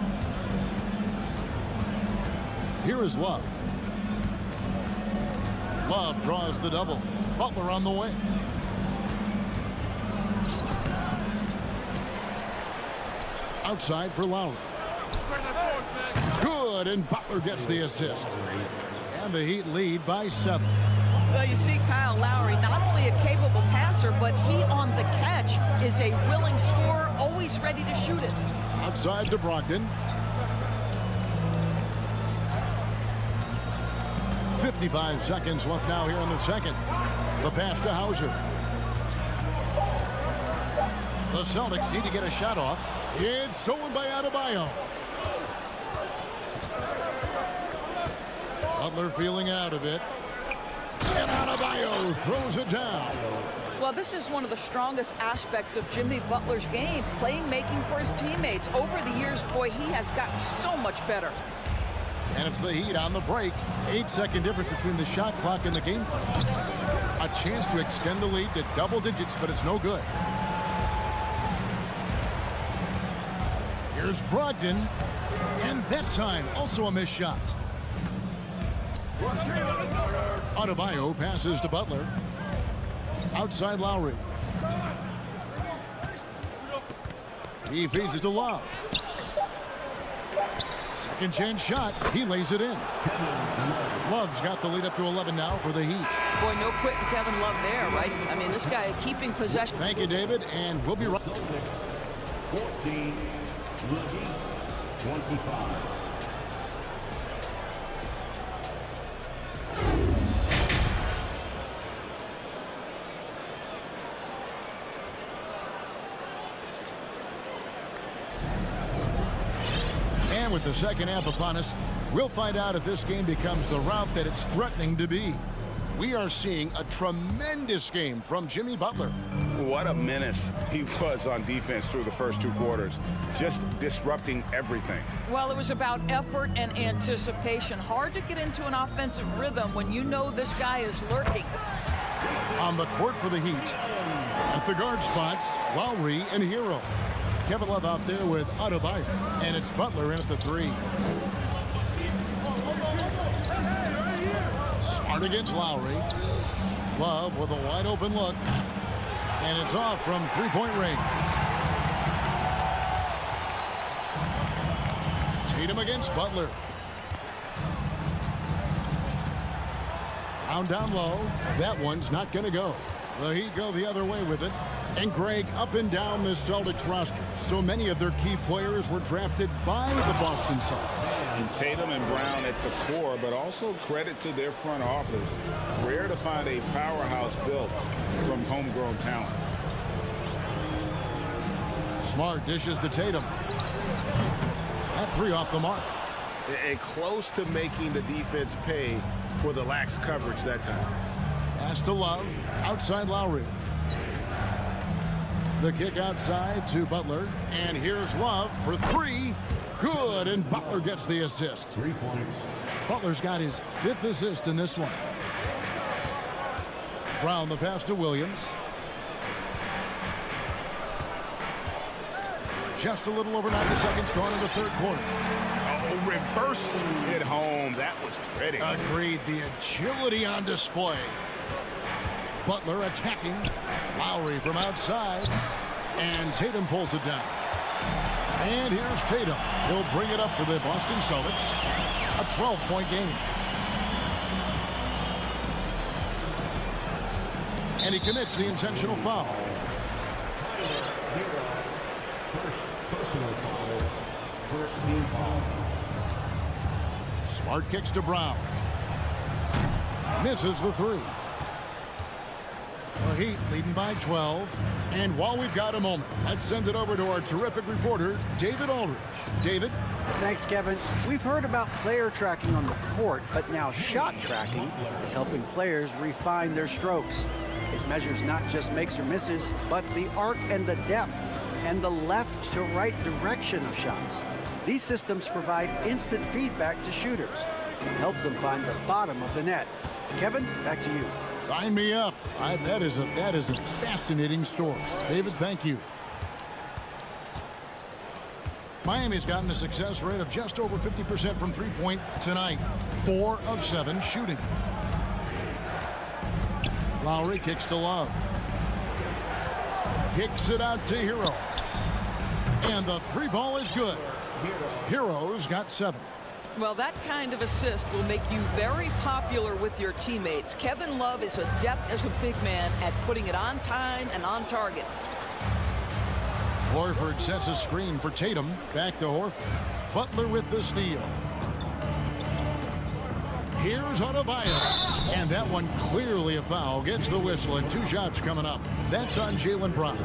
Here is Love. Love draws the double. Butler on the wing. Outside for Lowry. Good, and Butler gets the assist. And the Heat lead by 7. Well, you see Kyle Lowry, not only a capable passer, but he on the catch is a willing scorer, always ready to shoot it. Outside to Brogdon. 55 seconds left now here in the second. The pass to Hauser. The Celtics need to get a shot off. It's stolen by Adebayo. Butler feeling out a bit. And Adebayo throws it down. Well, this is one of the strongest aspects of Jimmy Butler's game, playmaking for his teammates. Over the years, boy, he has gotten so much better. And it's the Heat on the break. 8-second difference between the shot clock and the game clock. A chance to extend the lead to double digits, but it's no good. Here's Brogdon. And that time, also a missed shot. Adebayo passes to Butler. Outside Lowry. He feeds it to Love. Second chance shot. He lays it in. Love's got the lead up to 11 now for the Heat. Boy, no quitting Kevin Love there, right? I mean, this guy keeping possession. Thank you, David, and we'll be right. 14, 25. And with the second half upon us, we'll find out if this game becomes the rout that it's threatening to be. We are seeing a tremendous game from Jimmy Butler. What a menace he was on defense through the first 2 quarters, just disrupting everything. Well, it was about effort and anticipation. Hard to get into an offensive rhythm when you know this guy is lurking. On the court for the Heat, at the guard spots, Lowry and Hero. Kevin Love out there with Adebayo, and it's Butler in at the 3. Smart against Lowry. Love with a wide open look. And it's off from 3-point range. Tatum against Butler. Brown down low. That one's not going to go. The Heat go the other way with it. And Greg, up and down the Celtics roster, so many of their key players were drafted by the Boston Celtics. And Tatum and Brown at the core, but also credit to their front office. Rare to find a powerhouse built from homegrown talent. Smart dishes to Tatum. That 3 off the mark. And close to making the defense pay for the lax coverage that time. Pass to Love. Outside Lowry. The kick outside to Butler. And here's Love for 3. Good, and Butler gets the assist. 3 points. Butler's got his 5th assist in this one. Brown the pass to Williams. Just a little over 90 seconds gone in the 3rd quarter. Oh, reversed it home. That was pretty. Agreed. The agility on display. Butler attacking. Lowry from outside. And Tatum pulls it down. And here's Tatum. He'll bring it up for the Boston Celtics. A 12-point game. And he commits the intentional foul. First personal foul. First team foul. Smart kicks to Brown. Misses the three. The Heat leading by 12. And while we've got a moment, let's send it over to our terrific reporter, David Aldridge. David? Thanks, Kevin. We've heard about player tracking on the court, but now shot tracking is helping players refine their strokes. It measures not just makes or misses, but the arc and the depth and the left to right direction of shots. These systems provide instant feedback to shooters and help them find the bottom of the net. Kevin, back to you. Sign me up. That is a fascinating story. David, thank you. Miami's gotten a success rate of just over 50% from three-point tonight. 4 of 7 shooting. Lowry kicks to Love. Kicks it out to Hero. And the three ball is good. Hero's got 7. Well, that kind of assist will make you very popular with your teammates. Kevin Love is adept as a big man at putting it on time and on target. Horford sets a screen for Tatum. Back to Horford. Butler with the steal. Here's Adebayo. And that one clearly a foul. Gets the whistle and 2 shots coming up. That's on Jaylen Brown.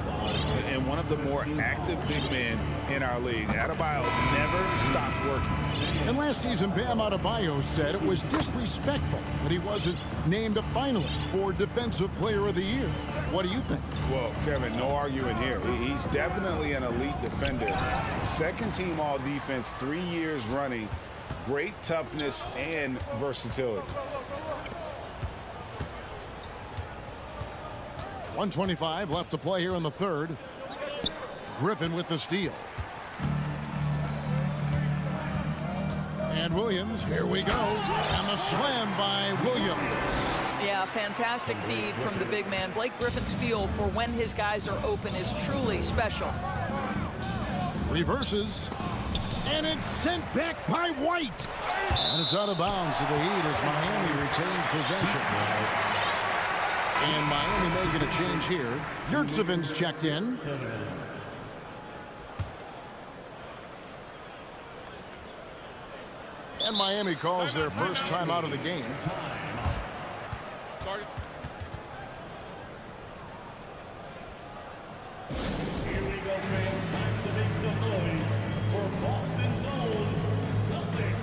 And one of the more active big men in our league. Adebayo never stops working. And last season, Bam Adebayo said it was disrespectful that he wasn't named a finalist for Defensive Player of the Year. What do you think? Well, Kevin, no arguing here. He's definitely an elite defender. Second team all defense 3 years running. Great toughness and versatility. 1:25 left to play here in the third. Griffin with the steal. And Williams, here we go. And the slam by Williams. Yeah, fantastic feed from the big man. Blake Griffin's feel for when his guys are open is truly special. Reverses. And it's sent back by White. And it's out of bounds to the Heat as Miami retains possession. And Miami may get a change here. Yurtseven's checked in. And Miami calls their first time out of the game. Here we go, fans. Time to make some noise for Boston's own Celtics.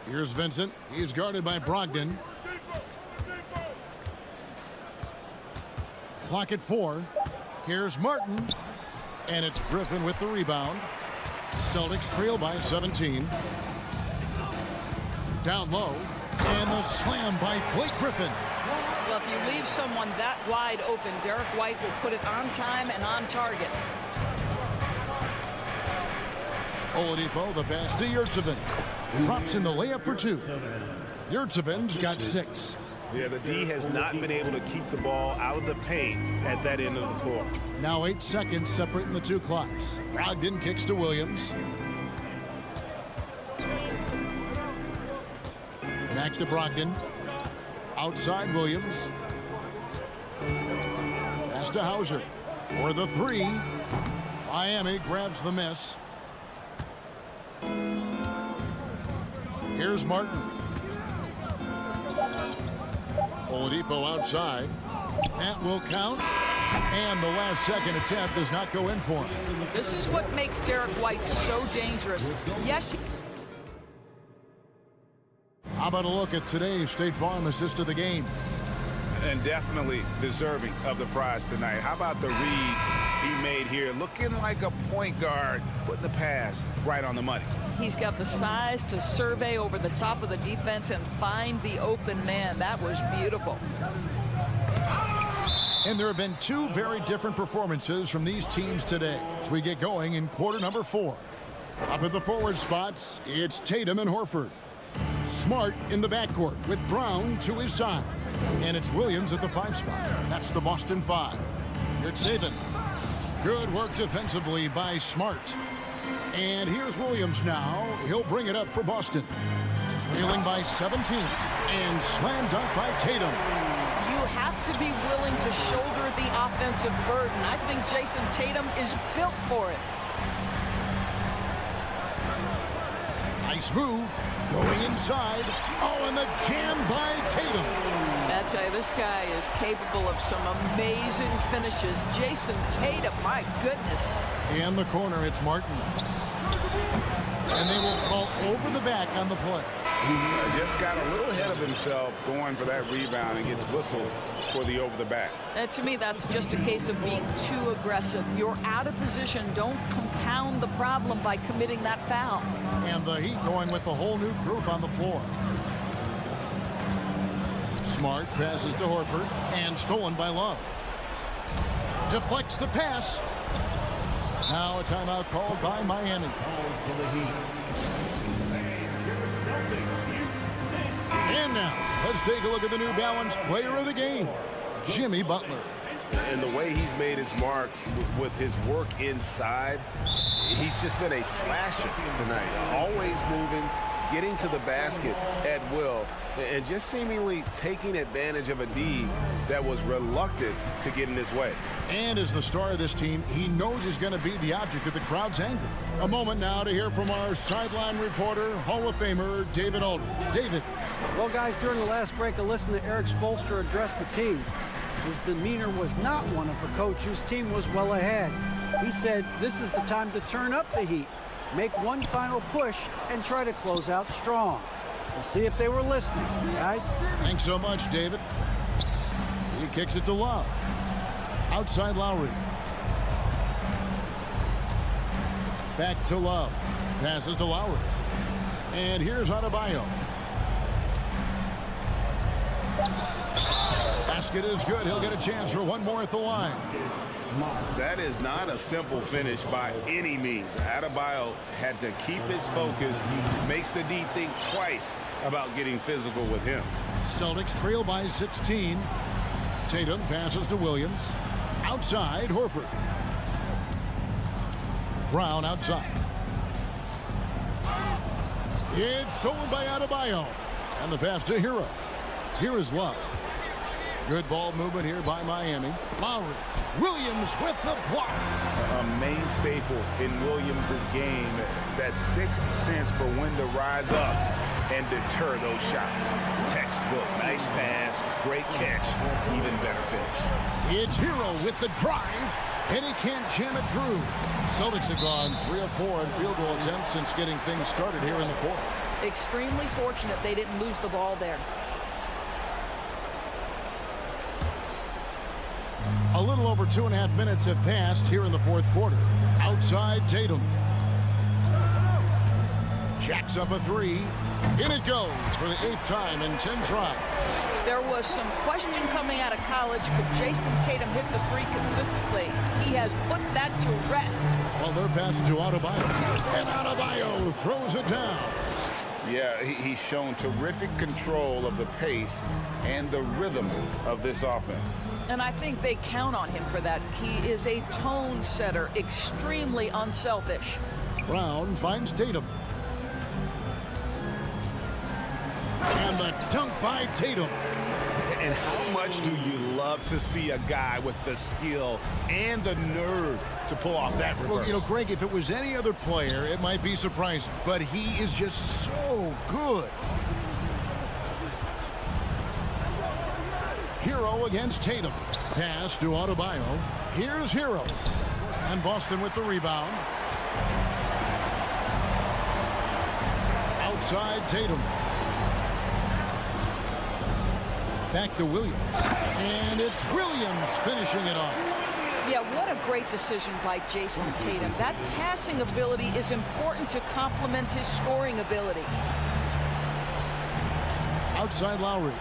Here's Vincent. He's guarded by Brogdon. Clock at 4. Here's Martin. And it's Griffin with the rebound. Celtics trail by 17. Down low. And the slam by Blake Griffin. Well, if you leave someone that wide open, Derek White will put it on time and on target. Oladipo, the pass to Yurtseven. Drops in the layup for 2. Yurtseven's got 6. Yeah, the D has not been able to keep the ball out of the paint at that end of the floor. Now 8 seconds separating the 2 clocks. Brogdon kicks to Williams. Back to Brogdon. Outside Williams. Pass to Hauser. For the 3. Miami grabs the miss. Here's Martin. Oladipo outside. That will count. And the last second attempt does not go in for him. This is what makes Derek White so dangerous. Yes. How about a look at today's State Farm assist of the game? And definitely deserving of the prize tonight. How about the read he made here? Looking like a point guard, putting the pass right on the money. He's got the size to survey over the top of the defense and find the open man. That was beautiful. And there have been 2 very different performances from these teams today as we get going in quarter number 4. Up at the forward spots, it's Tatum and Horford. Smart in the backcourt with Brown to his side. And it's Williams at the 5 spot. That's the Boston 5. Yurtseven. Good work defensively by Smart. And here's Williams now. He'll bring it up for Boston. Trailing by 17. And slam dunk by Tatum. You have to be willing to shoulder the offensive burden. I think Jason Tatum is built for it. Nice move. Going inside. Oh, and the jam by Tatum. I tell you, this guy is capable of some amazing finishes. Jason Tatum, my goodness. In the corner, it's Martin. And they will call over the back on the play. Just got a little ahead of himself going for that rebound and gets whistled for the over the back. To me, that's just a case of being too aggressive. You're out of position. Don't compound the problem by committing that foul. And the Heat going with the whole new group on the floor. Smart passes to Horford and stolen by Love. Deflects the pass. Now a timeout called by Miami. And now, let's take a look at the New Balance player of the game, Jimmy Butler. And the way he's made his mark with his work inside, he's just been a slasher tonight. Always moving, getting to the basket at will, and just seemingly taking advantage of a D that was reluctant to get in his way. And as the star of this team, he knows he's going to be the object of the crowd's anger. A moment now to hear from our sideline reporter, Hall of Famer David Aldridge. David. Well, guys, during the last break, I listened to Eric Spoelstra address the team. His demeanor was not one of a coach whose team was well ahead. He said this is the time to turn up the heat, make one final push, and try to close out strong. We'll see if they were listening, guys. Thanks so much, David. He kicks it to Love. Outside Lowry. Back to Love. Passes to Lowry. And here's Adebayo. Basket is good. He'll get a chance for one more at the line. That is not a simple finish by any means. Adebayo had to keep his focus. Makes the D think twice about getting physical with him. Celtics trail by 16. Tatum passes to Williams. Outside, Horford. Brown outside. It's stolen by Adebayo. And the pass to Hero. Here is Love. Good ball movement here by Miami. Lowry. Williams with the block. A main staple in Williams' game, that sixth sense for when to rise up and deter those shots. Textbook. Nice pass. Great catch. Even better finish. It's Hero with the drive, and he can't jam it through. Celtics have gone 3 of 4 in field goal attempts since getting things started here in the fourth. Extremely fortunate they didn't lose the ball there. A little over 2.5 minutes have passed here in the fourth quarter. Outside Tatum. Jacks up a three. In it goes for the 8th time in 10 tries. There was some question coming out of college. Could Jason Tatum hit the three consistently? He has put that to rest. Well, they're passing to Adebayo. And Adebayo throws it down. Yeah, he's shown terrific control of the pace and the rhythm of this offense. And I think they count on him for that. He is a tone setter, extremely unselfish. Brown finds Tatum. And the dunk by Tatum. And how much do you love to see a guy with the skill and the nerve to pull off that reverse? Well, you know, Greg, if it was any other player, it might be surprising. But he is just so good. Hero against Tatum. Pass to Adebayo. Here's Hero. And Boston with the rebound. Outside Tatum. Back to Williams. And it's Williams finishing it off. Yeah, what a great decision by Jason Tatum. That passing ability is important to complement his scoring ability. Outside Lowry.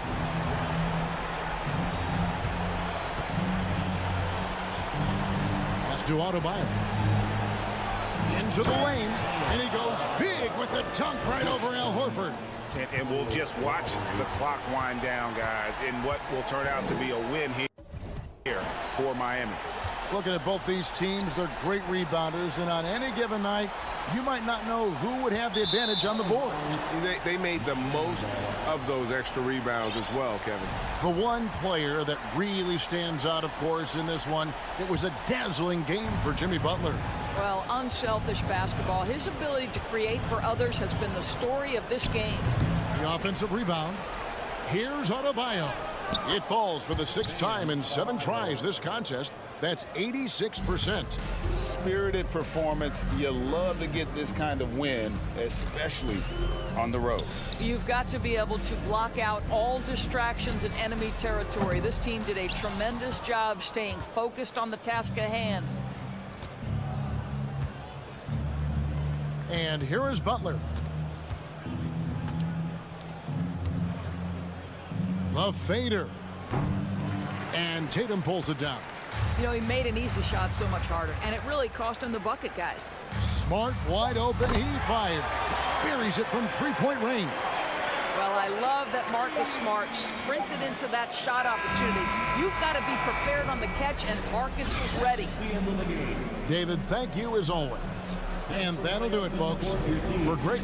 Pass to Adebayo. Into the lane. And he goes big with the dunk right over Al Horford. And we'll just watch the clock wind down, guys, in what will turn out to be a win here for Miami. Looking at both these teams, they're great rebounders, and on any given night, you might not know who would have the advantage on the board. They made the most of those extra rebounds as well, Kevin. The one player that really stands out, of course, in this one, it was a dazzling game for Jimmy Butler. Well, unselfish basketball. His ability to create for others has been the story of this game. The offensive rebound. Here's Adebayo. It falls for the 6th time in 7 tries this contest. That's 86%. Spirited performance. You love to get this kind of win, especially on the road. You've got to be able to block out all distractions in enemy territory. This team did a tremendous job staying focused on the task at hand. And here is Butler. The fader. And Tatum pulls it down. You know, he made an easy shot so much harder, and it really cost him the bucket, guys. Smart, wide open, he fires. Buries it from 3-point range. Well, I love that Marcus Smart sprinted into that shot opportunity. You've got to be prepared on the catch, and Marcus was ready. David, thank you as always. And that'll do it, folks. For great...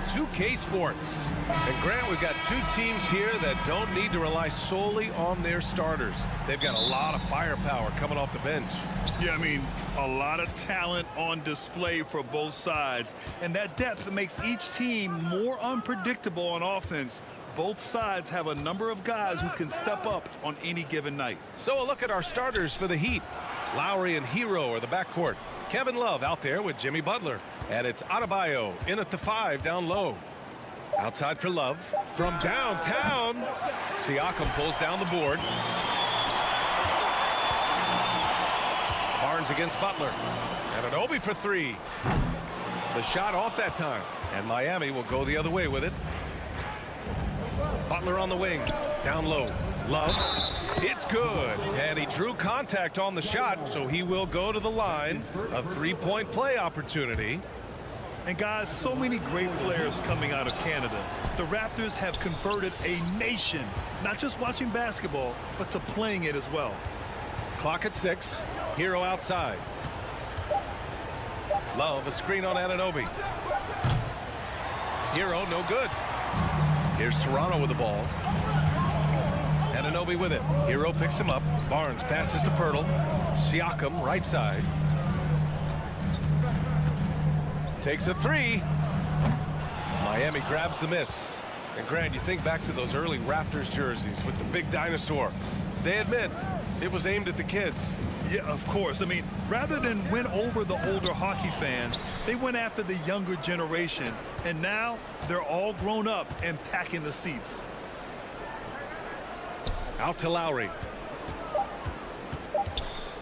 NBA2K Sports. And Grant, we've got two teams here that don't need to rely solely on their starters. They've got a lot of firepower coming off the bench. Yeah, I mean, a lot of talent on display for both sides. And that depth makes each team more unpredictable on offense. Both sides have a number of guys who can step up on any given night. So a look at our starters for the Heat. Lowry and Hero are the backcourt. Kevin Love out there with Jimmy Butler. And it's Adebayo in at the 5 down low. Outside for Love. From downtown, Siakam pulls down the board. Barnes against Butler. And Anunoby for 3. The shot off that time. And Miami will go the other way with it. Butler on the wing. Down low. Love. It's good. And he drew contact on the shot, so he will go to the line. A three-point play opportunity. And guys, so many great players coming out of Canada. The Raptors have converted a nation, not just watching basketball, but to playing it as well. Clock at 6. Hero outside. Love, a screen on Anunoby. Hero, no good. Here's Toronto with the ball. Anunoby with it. Hero picks him up. Barnes passes to Pirtle. Siakam, right side. Takes a 3. Miami grabs the miss. And Grant, you think back to those early Raptors jerseys with the big dinosaur. They admit it was aimed at the kids. Yeah, of course. I mean, rather than win over the older hockey fans, they went after the younger generation. And now they're all grown up and packing the seats. Out to Lowry.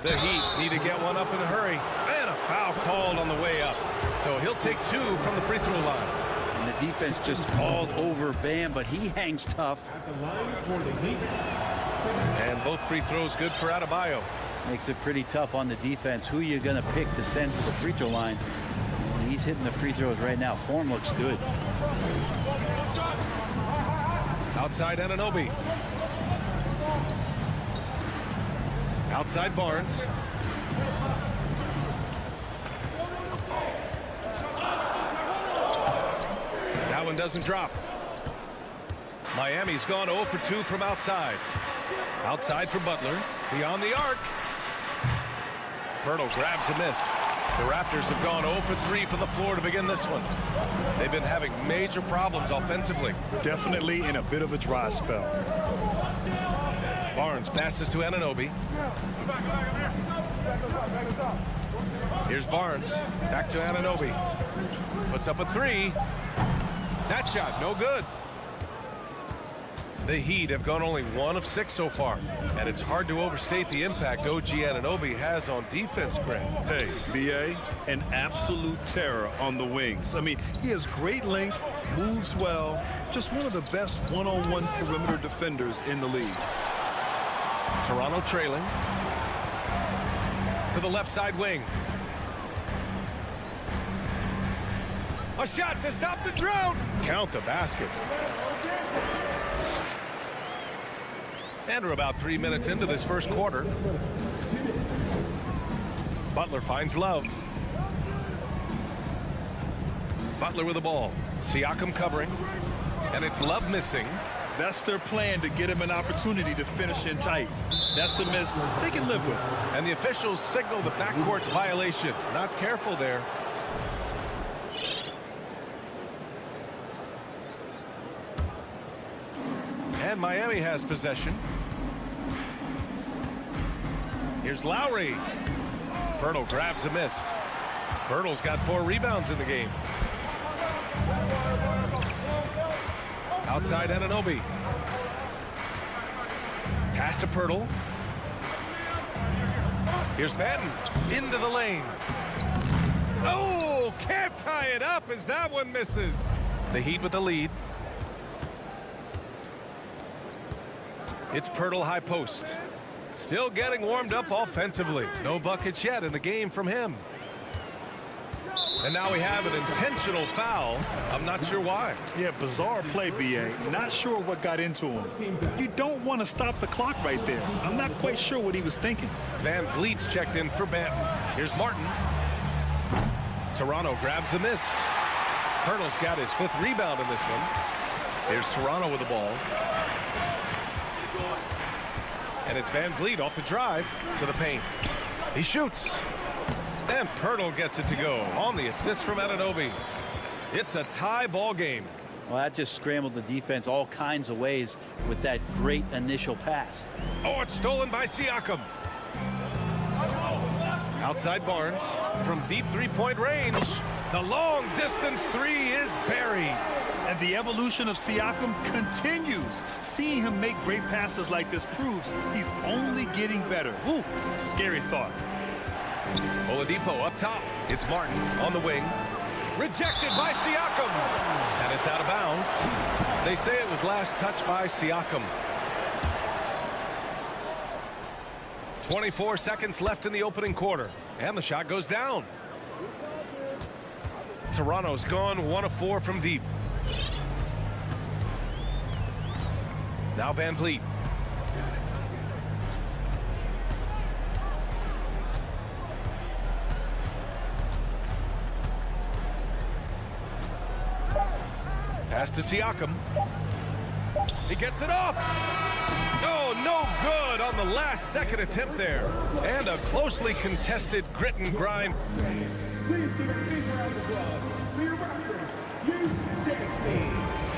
The Heat need to get one up in a hurry. And a foul called on the way up. So he'll take 2 from the free throw line. And the defense just all over Bam, but he hangs tough. And both free throws good for Adebayo. Makes it pretty tough on the defense. Who are you going to pick to send to the free throw line? And he's hitting the free throws right now. Form looks good. Outside Anunoby. Outside Barnes. That one doesn't drop. Miami's gone 0 for 2 from outside. Outside for Butler. Beyond the arc. Pirtle grabs a miss. The Raptors have gone 0 for 3 from the floor to begin this one. They've been having major problems offensively. Definitely in a bit of a dry spell. Barnes passes to Anunoby. Here's Barnes. Back to Anunoby. Puts up a 3. That shot, no good. The Heat have gone only 1 of 6 so far. And it's hard to overstate the impact OG Anunoby has on defense, Grant. Hey, B.A., an absolute terror on the wings. I mean, he has great length, moves well, just one of the best one-on-one perimeter defenders in the league. Toronto trailing. To the left side wing. A shot to stop the drought. Count the basket. And we're about 3 minutes into this first quarter. Butler finds Love. Butler with the ball. Siakam covering. And it's Love missing. That's their plan, to get him an opportunity to finish in tight. That's a miss they can live with. And the officials signal the backcourt violation. Not careful there. And Miami has possession. Here's Lowry. Pirtle grabs a miss. Pirtle's got 4 rebounds in the game. Outside Anunoby. Pass to Pirtle. Here's Batten into the lane. Oh, can't tie it up as that one misses. The Heat with the lead. It's Pirtle high post. Still getting warmed up offensively. No buckets yet in the game from him. And now we have an intentional foul. I'm not sure why. Yeah, bizarre play, B.A. Not sure what got into him. You don't want to stop the clock right there. I'm not quite sure what he was thinking. Van Vliet's checked in for Batten. Here's Martin. Toronto grabs the miss. Hurdle's got his 5th rebound in this one. Here's Toronto with the ball. And it's Van Vliet off the drive to the paint. He shoots. And Pirtle gets it to go on the assist from Anunoby. It's a tie ball game. Well, that just scrambled the defense all kinds of ways with that great initial pass. Oh, it's stolen by Siakam. Outside Barnes from deep three-point range. The long distance three is buried. And the evolution of Siakam continues. Seeing him make great passes like this proves he's only getting better. Ooh, scary thought. Oladipo up top. It's Martin on the wing. Rejected by Siakam. And it's out of bounds. They say it was last touched by Siakam. 24 seconds left in the opening quarter. And the shot goes down. Toronto's gone 1 of 4 from deep. Now Van Vliet. Pass to Siakam. He gets it off. Oh, no good on the last second attempt there. And a closely contested grit and grind.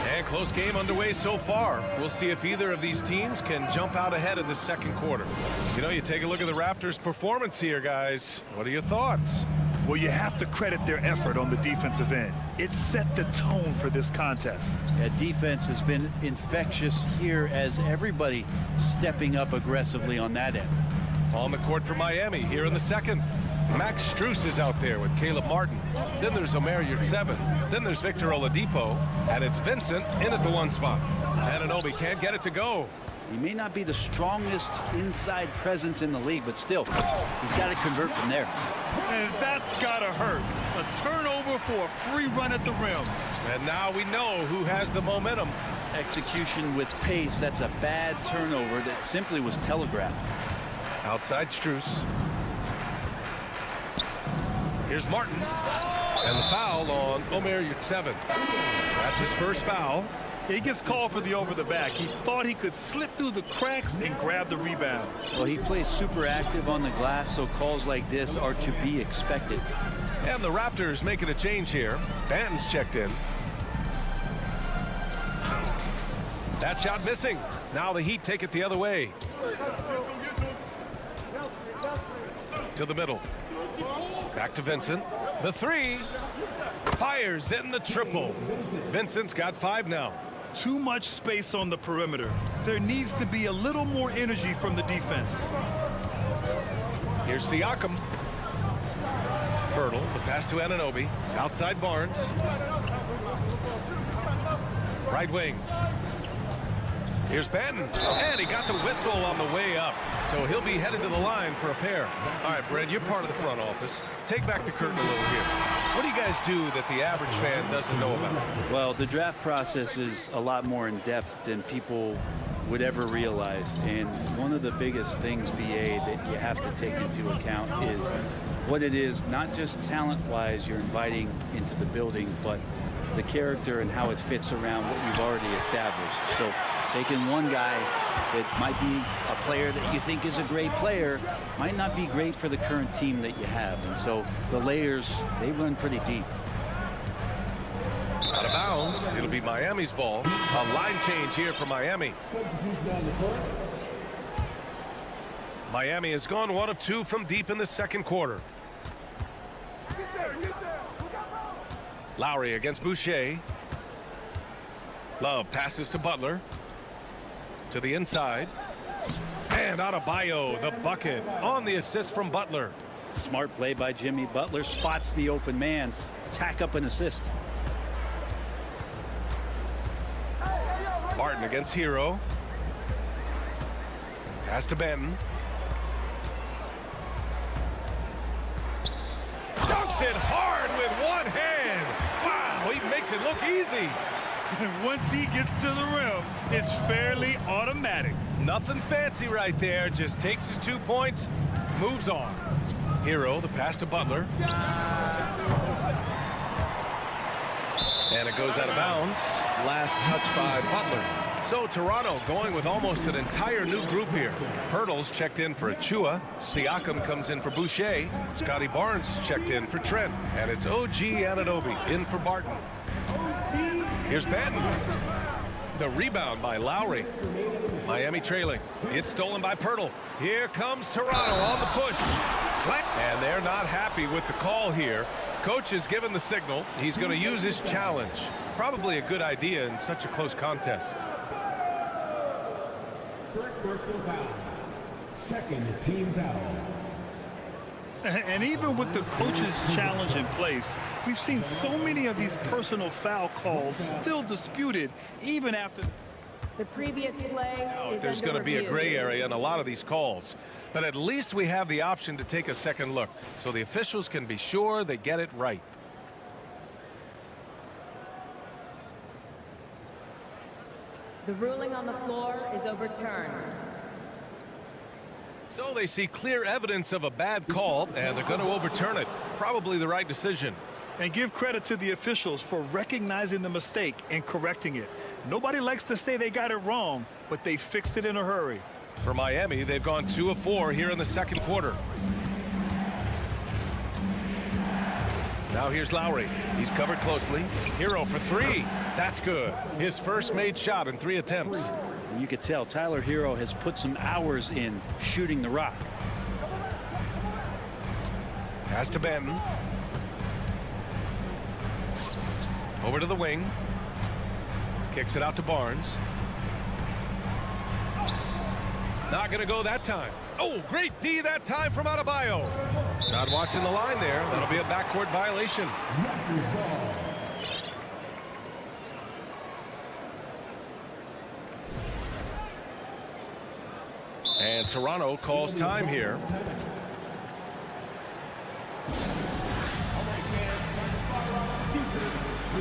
And close game underway so far. We'll see if either of these teams can jump out ahead in the second quarter. You know, you take a look at the Raptors' performance here, guys. What are your thoughts? Well, you have to credit their effort on the defensive end. It set the tone for this contest. Yeah, defense has been infectious here as everybody stepping up aggressively on that end. On the court for Miami here in the second. Max Strus is out there with Caleb Martin. Then there's Omer Yurtseven. Then there's Victor Oladipo. And it's Vincent in at the 1 spot. Anunoby can't get it to go. He may not be the strongest inside presence in the league, but still, he's got to convert from there. And that's got to hurt. A turnover for a free run at the rim. And now we know who has the momentum. Execution with pace, that's a bad turnover that simply was telegraphed. Outside Strus. Here's Martin. And the foul on Omer Yurtseven. That's his first foul. He gets called for the over the back. He thought he could slip through the cracks and grab the rebound. Well, he plays super active on the glass, so calls like this are to be expected. And the Raptors making a change here. Banton's checked in. That shot missing. Now the Heat take it the other way. To the middle. Back to Vincent. The three. Fires in the triple. Vincent's got 5 now. Too much space on the perimeter. There needs to be a little more energy from the defense. Here's Siakam. Pirtle, the pass to Anunoby. Outside Barnes. Right wing. Here's Banton. And he got the whistle on the way up. So he'll be headed to the line for a pair. All right, Brad, you're part of the front office. Take back the curtain a little here. What do you guys do that the average fan doesn't know about? Well, the draft process is a lot more in depth than people would ever realize. And one of the biggest things, BA, that you have to take into account is what it is, not just talent-wise you're inviting into the building, but the character and how it fits around what you've already established. So taking one guy that might be a player that you think is a great player might not be great for the current team that you have. And so the layers, they run pretty deep. Out of bounds. It'll be Miami's ball. A line change here for Miami. Miami has gone 1 of 2 from deep in the second quarter. Lowry against Boucher. Love passes to Butler. To the inside. And Adebayo, the bucket on the assist from Butler. Smart play by Jimmy Butler. Spots the open man. Tack up an assist. Martin against Hero. Pass to Banton. Dunks it hard with one hand. Wow, he makes it look easy. And once he gets to the rim, it's fairly automatic. Nothing fancy right there. Just takes his 2 points, moves on. Hero, the pass to Butler. And it goes out of bounds. Last touch by Butler. So Toronto going with almost an entire new group here. Pirtle's checked in for Achua. Siakam comes in for Boucher. Scotty Barnes checked in for Trent. And it's OG Anunoby in for Barton. Here's Banton. The rebound by Lowry. Miami trailing. It's stolen by Pirtle. Here comes Toronto on the push. And they're not happy with the call here. Coach has given the signal. He's going to use his challenge. Probably a good idea in such a close contest. First personal foul. Second team foul. And even with the coach's challenge in place, we've seen so many of these personal foul calls still disputed even after. The previous play is There's going to be a gray area in a lot of these calls. But at least we have the option to take a second look so the officials can be sure they get it right. The ruling on the floor is overturned. So they see clear evidence of a bad call, and they're going to overturn it. Probably the right decision. And give credit to the officials for recognizing the mistake and correcting it. Nobody likes to say they got it wrong, but they fixed it in a hurry. For Miami, they've gone 2 of 4 here in the second quarter. Now here's Lowry. He's covered closely. Hero for 3. That's good. His first made shot in 3 attempts. You could tell Tyler Hero has put some hours in shooting the rock. Pass to Banton. Over to the wing. Kicks it out to Barnes. Not going to go that time. Oh, great D that time from Adebayo. Not watching the line there. That'll be a backcourt violation. And Toronto calls time here.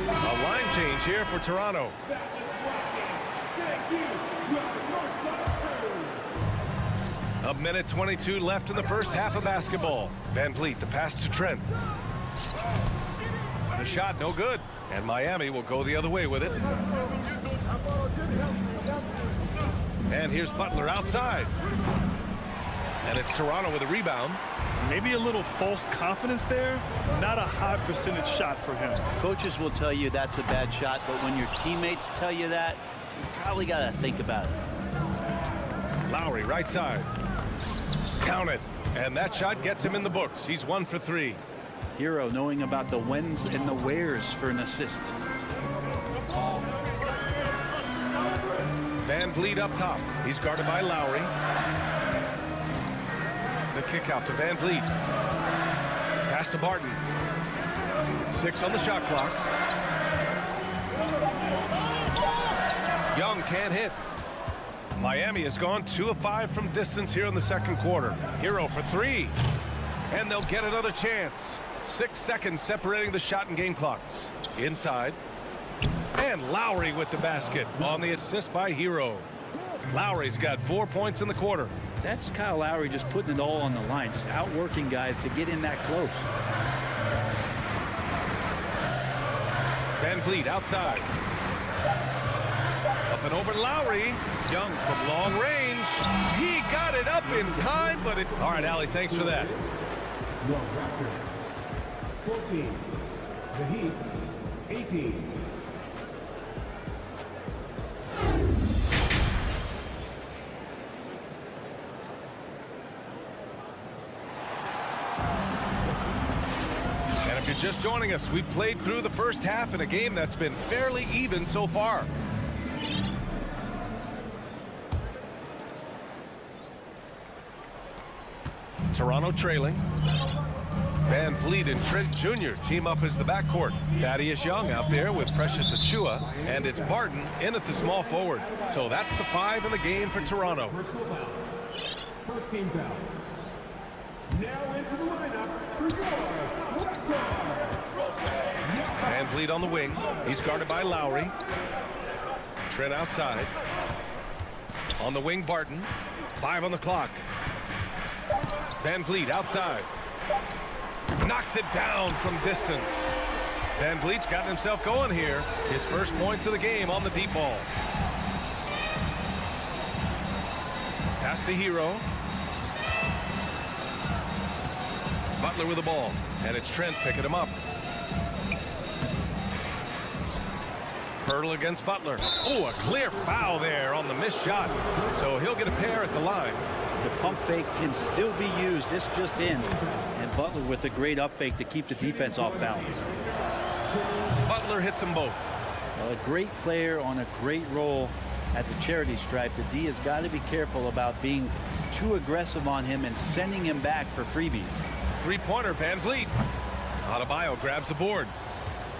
A line change here for Toronto. A minute 22 left in the first half of basketball. Van Vliet, the pass to Trent. The shot no good. And Miami will go the other way with it. And here's Butler outside. And it's Toronto with a rebound. Maybe a little false confidence there. Not a high percentage shot for him. Coaches will tell you that's a bad shot, but when your teammates tell you that, you probably got to think about it. Lowry, right side. Count it. And that shot gets him in the books. He's 1 for 3. Hero knowing about the whens and the wheres for an assist. Van Vliet up top. He's guarded by Lowry. The kick out to Van Vliet. Pass to Barton. 6 on the shot clock. Young can't hit. Miami has gone 2 of 5 from distance here in the second quarter. Hero for 3. And they'll get another chance. 6 seconds separating the shot and game clocks. Inside. And Lowry with the basket on the assist by Hero. Lowry's got 4 points in the quarter. That's Kyle Lowry just putting it all on the line, just outworking guys to get in that close. Van Vliet outside. Up and over Lowry. Young from long range. He got it up in time, but it... All right, Allie, thanks for that. 14. The Heat, 18. And if you're just joining us, we've played through the first half in a game that's been fairly even so far. Toronto trailing. Van Vliet and Trent Jr. team up as the backcourt. Thaddeus Young out there with Precious Achua. And it's Barton in at the small forward. So that's the 5 in the game for Toronto. First team foul. Now into the lineup for your Raptors. Van Vliet on the wing. He's guarded by Lowry. Trent outside. On the wing, Barton. 5 on the clock. Van Vliet outside. Knocks it down from distance. Van Vliet's gotten himself going here. His first points of the game on the deep ball. Pass to Hero. Butler with the ball, and it's Trent picking him up. Pirtle against Butler. Oh, a clear foul there on the missed shot. So he'll get a pair at the line. The pump fake can still be used. This just in. And Butler with a great up fake to keep the defense off balance. Butler hits them both. Well, a great player on a great roll at the charity stripe. The D has got to be careful about being too aggressive on him and sending him back for freebies. Three-pointer, Van Vliet. Adebayo grabs the board.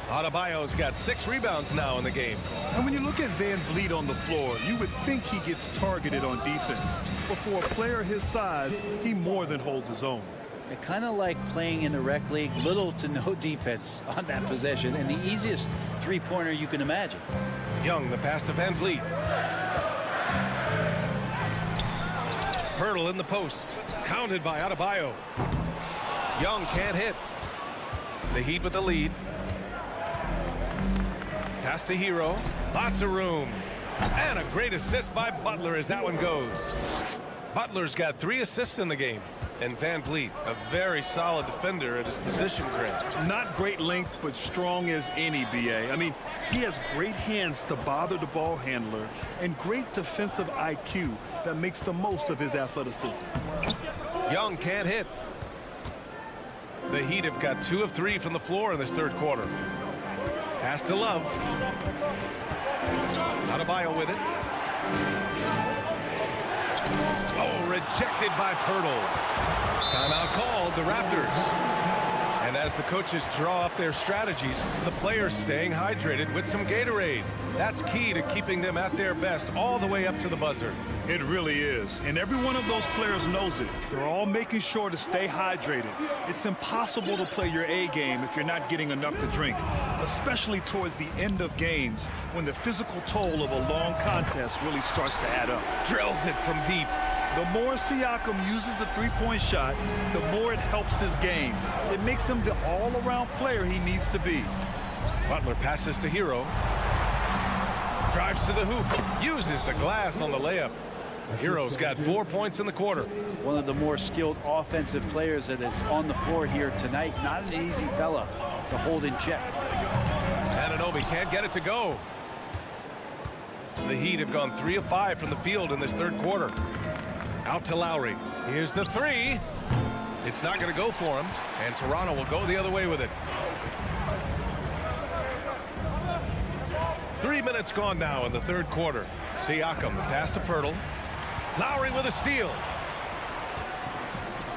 Adebayo's got 6 rebounds now in the game. And when you look at Van Vliet on the floor, you would think he gets targeted on defense. But for a player his size, he more than holds his own. It kind of like playing in the rec league, little to no defense on that possession, and the easiest three-pointer you can imagine. Young, the pass to Van Vliet. Pirtle in the post, counted by Adebayo. Young can't hit. The Heat with the lead. Pass to Hero. Lots of room. And a great assist by Butler as that one goes. Butler's got 3 assists in the game. And Van Vliet, a very solid defender at his position, Greg. Not great length, but strong as any, BA. I mean, he has great hands to bother the ball handler and great defensive IQ that makes the most of his athleticism. Young can't hit. The Heat have got 2 of 3 from the floor in this third quarter. Pass to Love. Adebayo with it. Oh, rejected by Pirtle. Timeout called, the Raptors. And as the coaches draw up their strategies, the players staying hydrated with some Gatorade. That's key to keeping them at their best all the way up to the buzzer. It really is. And every one of those players knows it. They're all making sure to stay hydrated. It's impossible to play your A game if you're not getting enough to drink, especially towards the end of games when the physical toll of a long contest really starts to add up. Drills it from deep. The more Siakam uses the three-point shot, the more it helps his game. It makes him the all-around player he needs to be. Butler passes to Hero. Drives to the hoop. Uses the glass on the layup. Hero's got 4 points in the quarter. One of the more skilled offensive players that is on the floor here tonight. Not an easy fella to hold in check. Anunoby can't get it to go. The Heat have gone 3 of 5 from the field in this third quarter. Out to Lowry. Here's the 3. It's not going to go for him, and Toronto will go the other way with it. 3 minutes gone now in the third quarter. Siakam, the pass to Pirtle. Lowry with a steal.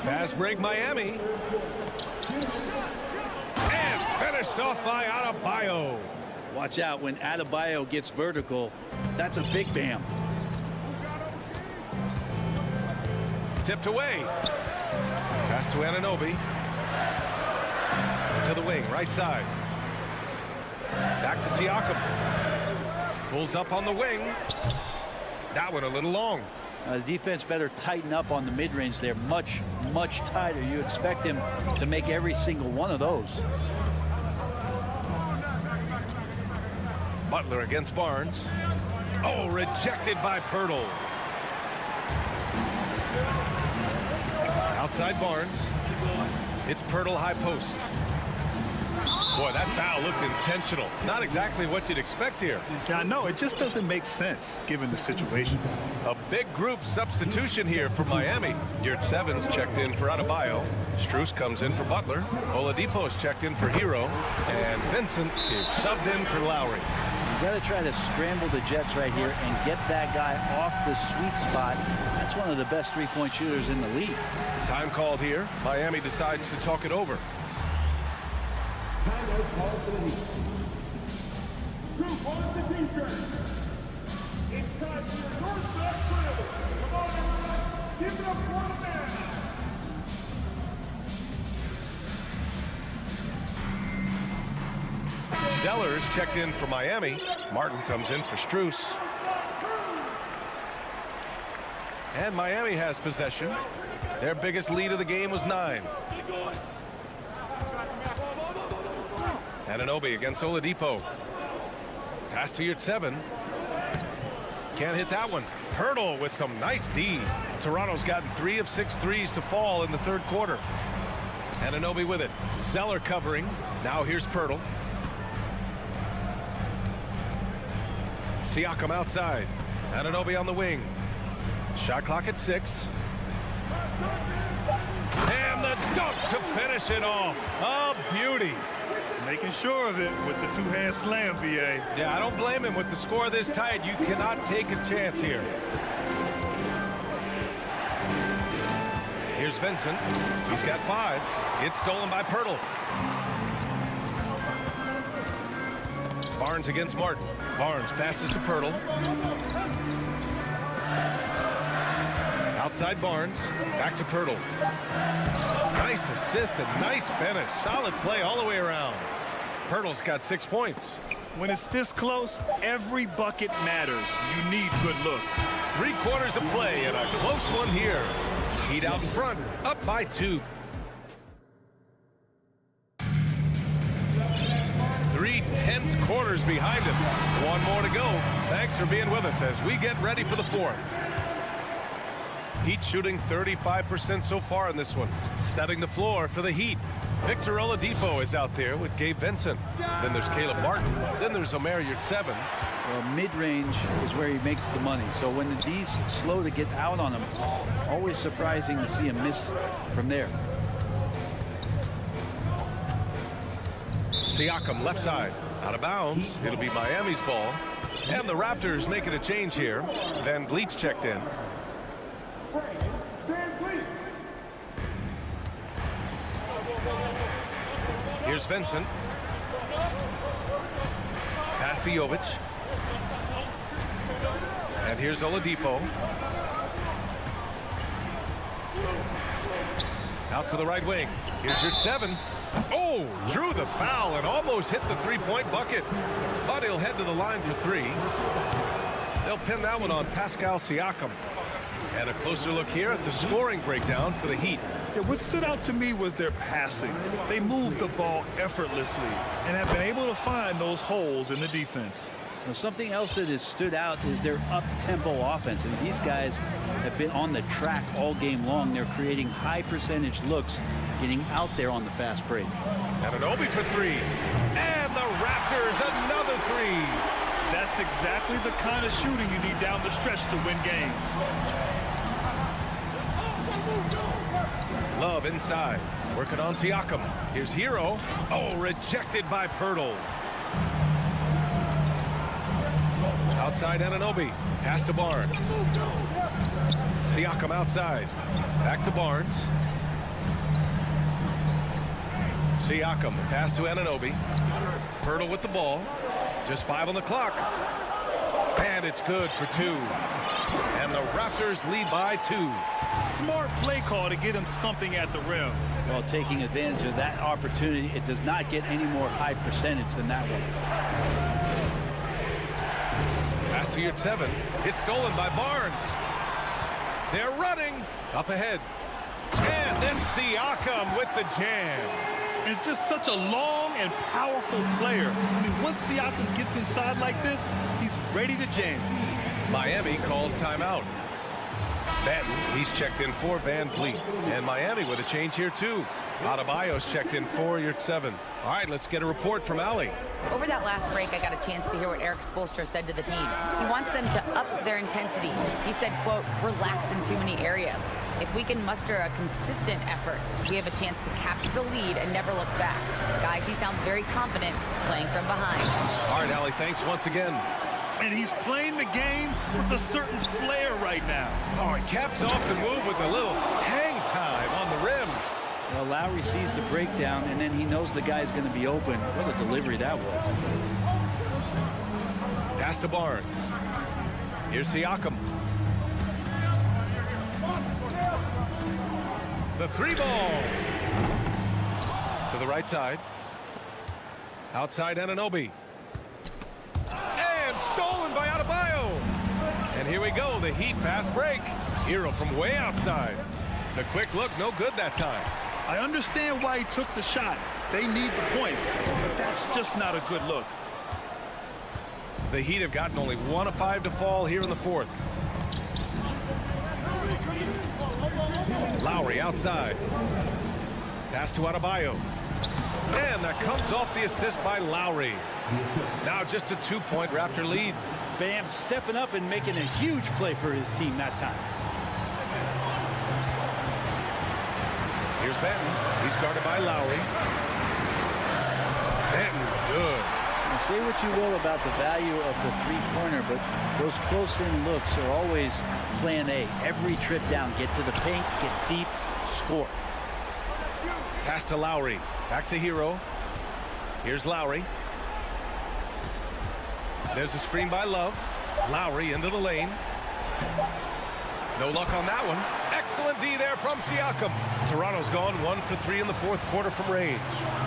Fast break Miami. And finished off by Adebayo. Watch out when Adebayo gets vertical. That's a big bam. Tipped away. Pass to Anunoby. To the wing, right side. Back to Siakam. Pulls up on the wing. That one a little long. The defense better tighten up on the mid-range. They're much, much tighter. You expect him to make every single one of those. Butler against Barnes. Oh, rejected by Pirtle. Outside Barnes. It's Pirtle high post. Boy, that foul looked intentional. Not exactly what you'd expect here. Yeah, no, it just doesn't make sense given the situation. A big group substitution here for Miami. Yurt Sevens checked in for Adebayo. Strus comes in for Butler. Oladipo's checked in for Hero. And Vincent is subbed in for Lowry. You got to try to scramble the Jets right here and get that guy off the sweet spot. That's one of the best three-point shooters in the league. Time called here. Miami decides to talk it over. Zeller's checked in for Miami. Martin comes in for Strus. And Miami has possession. Their biggest lead of the game was 9. Anunoby against Oladipo. Pass to your 7. Can't hit that one. Pirtle with some nice D. Toronto's gotten 3 of 6 threes to fall in the third quarter. Anunoby with it. Zeller covering. Now here's Pirtle. Siakam outside. Anunoby on the wing. Shot clock at 6. And the dunk to finish it off. A beauty. Making sure of it with the two-hand slam, B.A. Yeah, I don't blame him. With the score this tight, you cannot take a chance here. Here's Vincent. He's got 5. It's stolen by Pirtle. Barnes against Martin. Barnes passes to Pirtle. Outside Barnes. Back to Pirtle. Nice assist and nice finish. Solid play all the way around. Pirtle's got 6 points. When it's this close, every bucket matters. You need good looks. 3 quarters of play and a close one here. Heat out in front, up by 2. 3 tense quarters behind us. 1 more to go. Thanks for being with us as we get ready for the 4th. Heat shooting 35% so far in this one. Setting the floor for the Heat. Victor Oladipo is out there with Gabe Vincent. Then there's Caleb Martin. Then there's Omer Yurtseven. Well, mid-range is where he makes the money. So when the D's slow to get out on him, always surprising to see him miss from there. Siakam left side. Out of bounds. It'll be Miami's ball. And the Raptors making a change here. Van Vliet's checked in. Here's Vincent. Pass to Jovic. And here's Oladipo. Out to the right wing. Here's Yurtseven. Oh, drew the foul and almost hit the 3-point bucket. But he'll head to the line for 3. They'll pin that one on Pascal Siakam. And a closer look here at the scoring breakdown for the Heat. Yeah, what stood out to me was their passing. They moved the ball effortlessly and have been able to find those holes in the defense. Now, something else that has stood out is their up-tempo offense. And these guys have been on the track all game long. They're creating high-percentage looks, getting out there on the fast break. Anunoby for 3. And the Raptors another 3. That's exactly the kind of shooting you need down the stretch to win games. Love inside. Working on Siakam. Here's Hero. Oh, rejected by Pirtle. Outside Anunoby. Pass to Barnes. Siakam outside. Back to Barnes. Siakam. Pass to Anunoby. Pirtle with the ball. Just 5 on the clock. And it's good for 2. And the Raptors lead by 2. Smart play call to get him something at the rim. Well, taking advantage of that opportunity, it does not get any more high percentage than that one. Pass to Yurtseven. It's stolen by Barnes. They're running. Up ahead. And then Siakam with the jam. It's just such a long and powerful player. I mean, once Siakam gets inside like this, he's ready to jam. Miami calls timeout. Batten, he's checked in for Van Vliet. And Miami with a change here, too. Adebayo's checked in for Yurtseven. All right, let's get a report from Allie. Over that last break, I got a chance to hear what Eric Spoelstra said to the team. He wants them to up their intensity. He said, quote, relax in too many areas. If we can muster a consistent effort, we have a chance to capture the lead and never look back. Guys, he sounds very confident playing from behind. All right, Allie, thanks once again. And he's playing the game with a certain flair right now. Oh, he caps off the move with a little hang time on the rim. Well, Lowry sees the breakdown, and then he knows the guy's going to be open. What a delivery that was. Pass to Barnes. Here's Siakam. The 3 ball. To the right side. Outside Anunoby. And stolen by Adebayo. And here we go, the Heat fast break. Hero from way outside. The quick look, no good that time. I understand why he took the shot. They need the points, but that's just not a good look. The Heat have gotten only 1 of 5 to fall here in the fourth. Lowry outside. Pass to Adebayo. And that comes off the assist by Lowry. Now just a 2-point Raptor lead. Bam stepping up and making a huge play for his team that time. Here's Benton. He's guarded by Lowry. Benton, good. Now, say what you will about the value of the three-pointer, but those close-in looks are always plan A. Every trip down, get to the paint, get deep, score. Pass to Lowry. Back to Hero. Here's Lowry. There's a screen by Love. Lowry into the lane. No luck on that one. Excellent D there from Siakam. Toronto's gone 1 for 3 in the fourth quarter from range.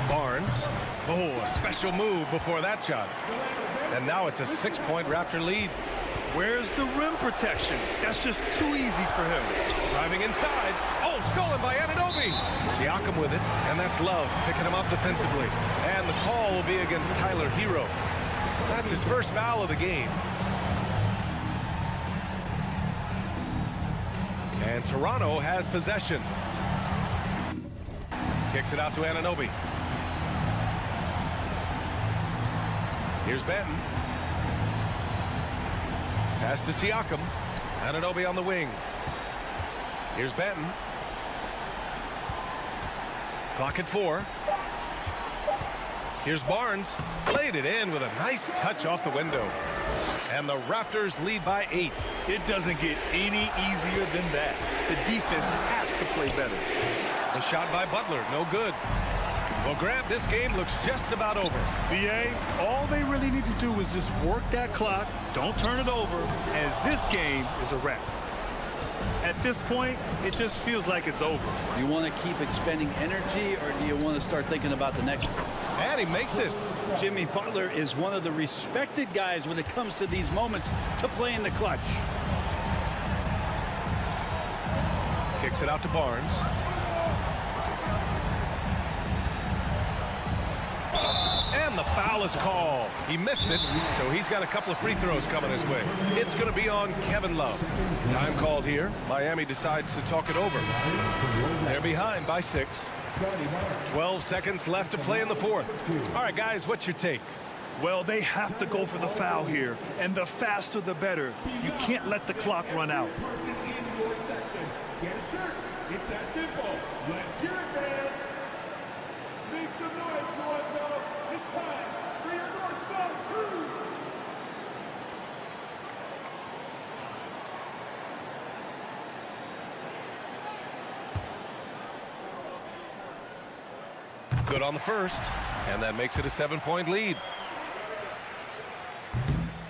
Barnes. Oh, a special move before that shot. And now it's a 6-point Raptor lead. Where's the rim protection? That's just too easy for him. Driving inside. Oh, stolen by Anunoby. Siakam with it, and that's Love picking him up defensively. And the call will be against Tyler Hero. That's his first foul of the game. And Toronto has possession. Kicks it out to Anunoby. Here's Benton. Pass to Siakam. Anunoby on the wing. Here's Benton. Clock at 4. Here's Barnes. Played it in with a nice touch off the window. And the Raptors lead by 8. It doesn't get any easier than that. The defense has to play better. The shot by Butler, no good. Well, Grant, this game looks just about over. BA, all they really need to do is just work that clock, don't turn it over, and this game is a wrap. At this point, it just feels like it's over. You want to keep expending energy, or do you want to start thinking about the next one? And he makes it. Jimmy Butler is one of the respected guys when it comes to these moments to play in the clutch. Kicks it out to Barnes. And the foul is called. He missed it, so he's got a couple of free throws coming his way. It's going to be on Kevin Love. Time called here. Miami decides to talk it over. They're behind by 6. 12 seconds left to play in the fourth. All right, guys, what's your take? Well, they have to go for the foul here, and the faster the better. You can't let the clock run out. It's that simple. Let's hear it, fans. Make some noise, Toronto. It's time for your North South Cruise. Good on the first, and that makes it a 7-point lead.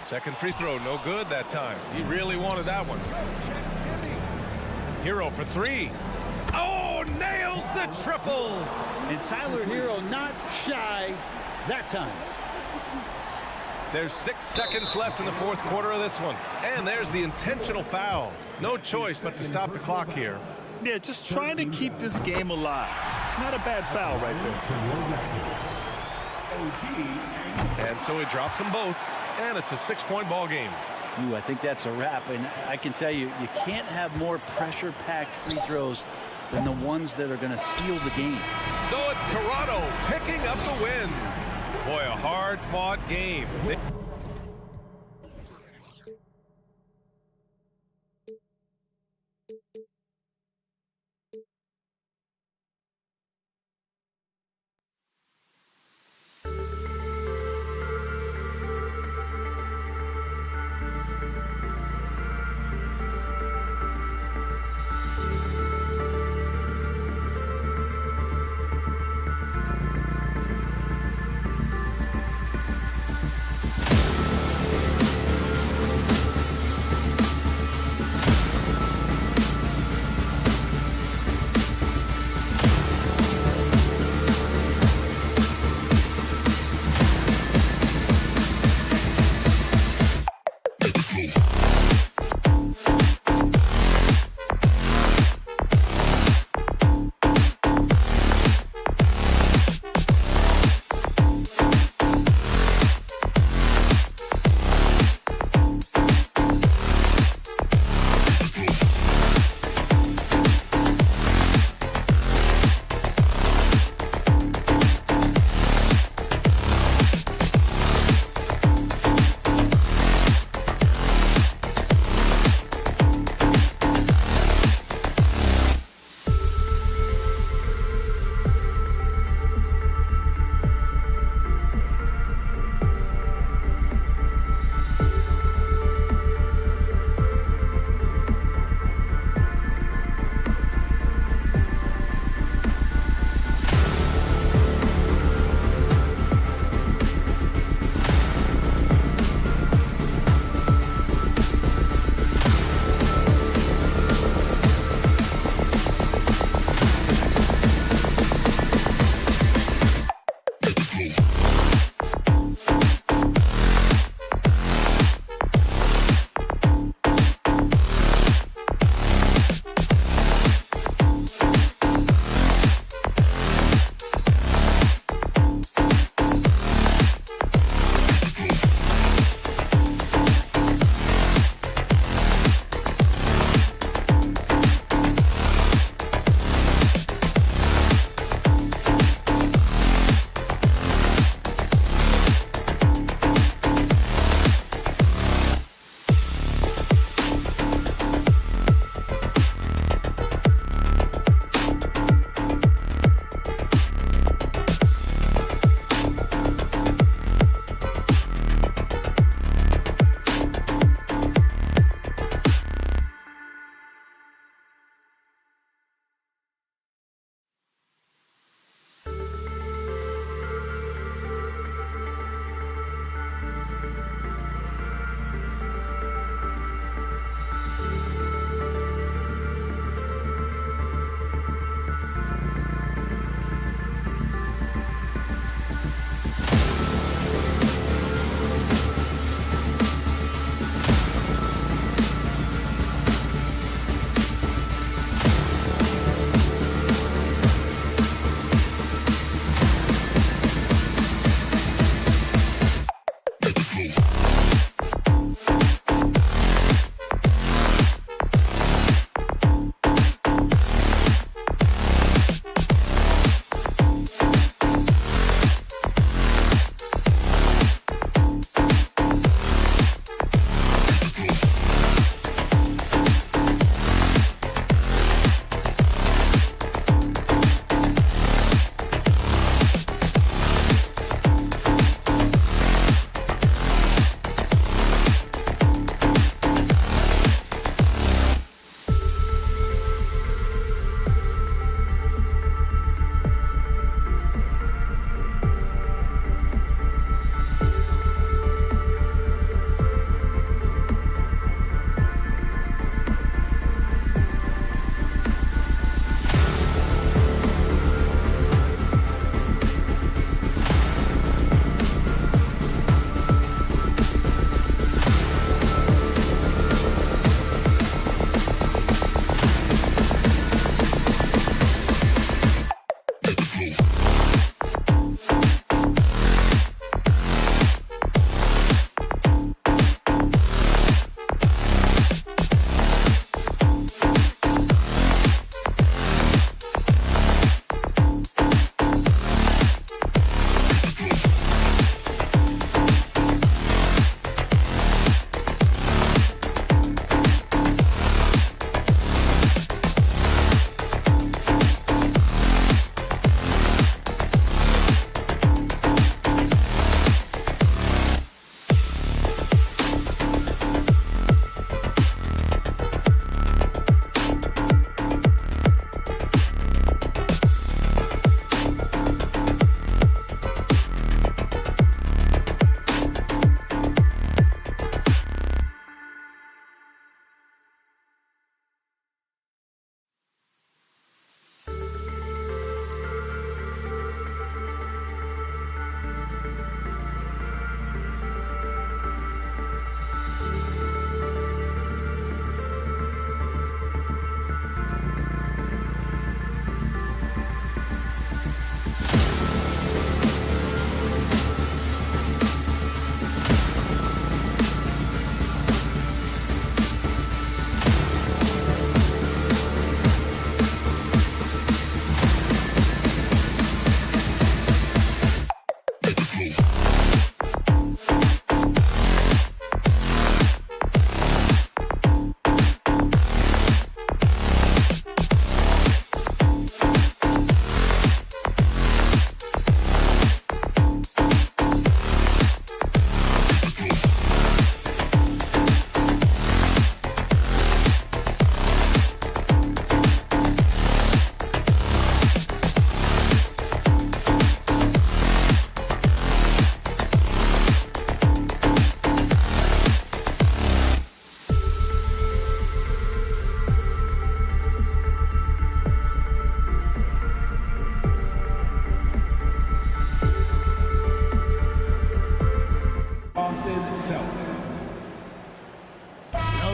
Second free throw, no good that time. He really wanted that one. Hero for 3. Oh, nails the triple! And Tyler Hero not shy that time. There's 6 seconds left in the fourth quarter of this one. And there's the intentional foul. No choice but to stop the clock here. Yeah, just trying to keep this game alive. Not a bad foul right there. And so he drops them both, and it's a 6-point ball game. Ooh, I think that's a wrap, and I can tell you, you can't have more pressure-packed free throws than the ones that are going to seal the game. So it's Toronto picking up the win. Boy, a hard-fought game.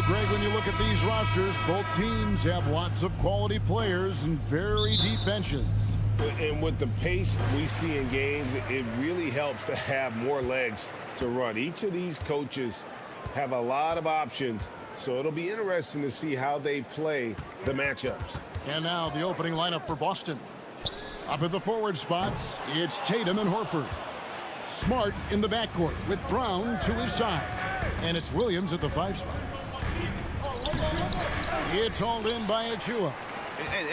Well, Greg, when you look at these rosters, both teams have lots of quality players and very deep benches. And with the pace we see in games, it really helps to have more legs to run. Each of these coaches have a lot of options, so it'll be interesting to see how they play the matchups. And now the opening lineup for Boston. Up at the forward spots, it's Tatum and Horford. Smart in the backcourt with Brown to his side. And it's Williams at the 5 spot. It's hauled in by Achua.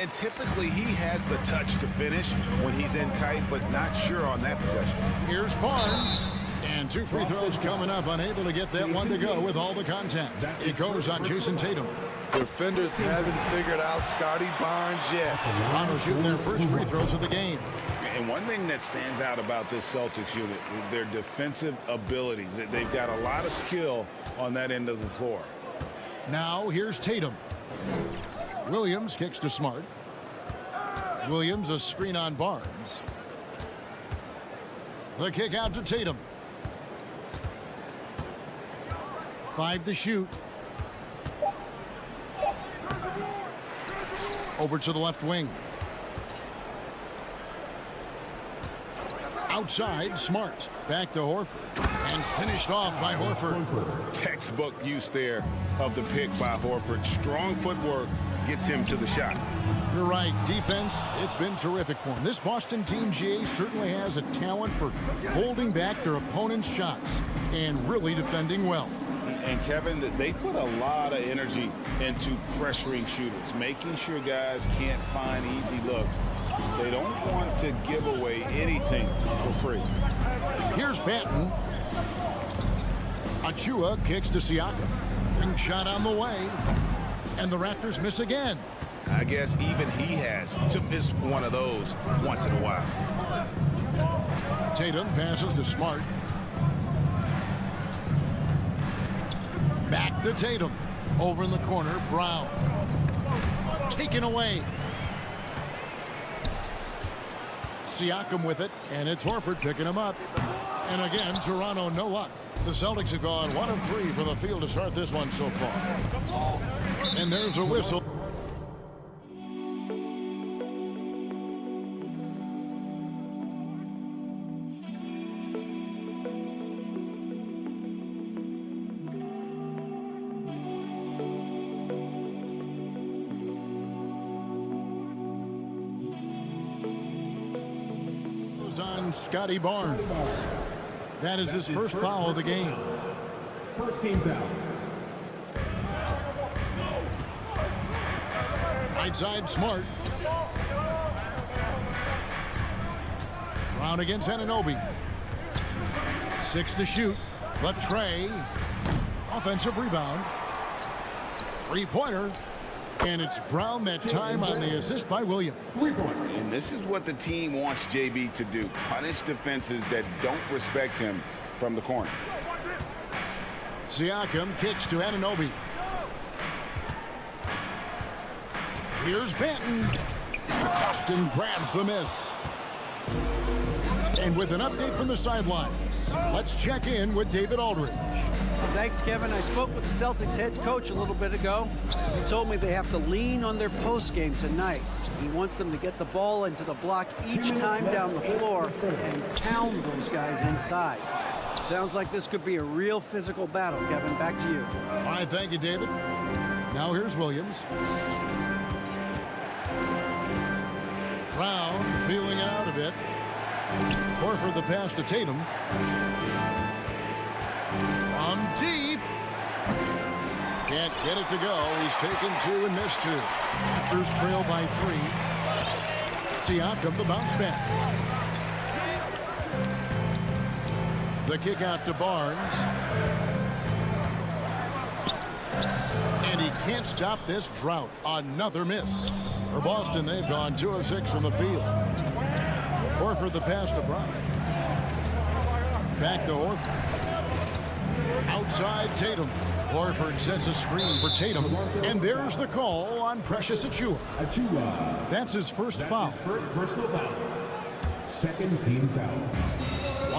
And typically he has the touch to finish when he's in tight, but not sure on that possession. Here's Barnes. And 2 free throws coming up, unable to get that one to go with all the contact. It goes on Jason Tatum. Defenders haven't figured out Scotty Barnes yet. Toronto shooting their first free throws of the game. And one thing that stands out about this Celtics unit is their defensive abilities. They've got a lot of skill on that end of the floor. Now here's Tatum. Williams kicks to Smart. Williams a screen on Barnes. The kick out to Tatum. 5 to shoot. Over to the left wing. Outside, Smart. Back to Horford. And finished off by Horford. Textbook use there of the pick by Horford. Strong footwork gets him to the shot. You're right. Defense, it's been terrific for him. This Boston team, GA, certainly has a talent for holding back their opponent's shots and really defending well. And Kevin, they put a lot of energy into pressuring shooters, making sure guys can't find easy looks. They don't want to give away anything for free. Here's Banton. Achua kicks to Siakam. Ring shot on the way. And the Raptors miss again. I guess even he has to miss one of those once in a while. Tatum passes to Smart. Back to Tatum. Over in the corner, Brown. Taken away. Siakam with it, and it's Horford picking him up. And again, Toronto no luck. The Celtics have gone 1 of 3 from the field to start this one so far. And there's a whistle. On Scotty Barnes. That is his first foul of the game. First team foul. Right side, Smart. Brown against Anunoby. 6 to shoot. The tray. Offensive rebound. 3-pointer. And it's Brown that time on the assist by Williams. And this is what the team wants JB to do. Punish defenses that don't respect him from the corner. Siakam kicks to Anunoby. Here's Banton. Austin grabs the miss. And with an update from the sidelines, let's check in with David Aldridge. Thanks, Kevin. I spoke with the Celtics head coach a little bit ago. He told me they have to lean on their post game tonight. He wants them to get the ball into the block each time down the floor and pound those guys inside. Sounds like this could be a real physical battle, Kevin. Back to you. All right, thank you, David. Now here's Williams. Brown feeling it out a bit. Horford the pass to Tatum. From deep. Can't get it to go. He's taken 2 and missed 2. Raptors trail by 3. Siakam the bounce back. The kick out to Barnes. And he can't stop this drought. Another miss. For Boston, they've gone 2 of 6 from the field. Horford the pass to Brown. Back to Horford. Outside Tatum. Horford sets a screen for Tatum. And there's the call on Precious Achua. That's his first foul. Personal foul. Second team foul.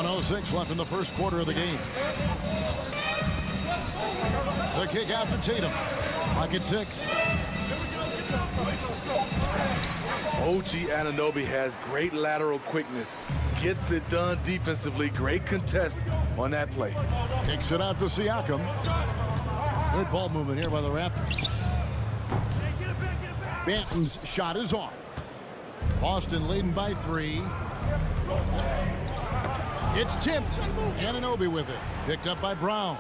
1:06 left in the first quarter of the game. The kick out to Tatum. Clock at 6. OG Anunoby has great lateral quickness. Gets it done defensively. Great contest on that play. Kicks it out to Siakam. Good ball movement here by the Raptors. Banton's shot is off. Boston leading by 3. It's tipped. Anunoby with it. Picked up by Brown.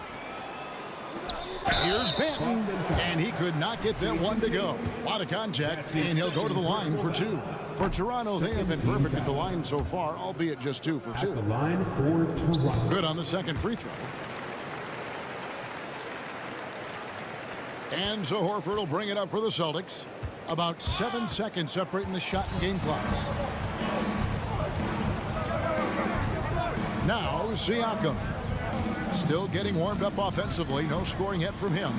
Here's Banton, and he could not get that one to go. A lot of contact, and he'll go to the line for 2. For Toronto, they have been perfect at the line so far, albeit just 2 for 2. The line for Toronto. Good on the second free throw. And so Horford will bring it up for the Celtics. About 7 seconds separating the shot and game clocks. Now Siakam. Still getting warmed up offensively. No scoring yet from him.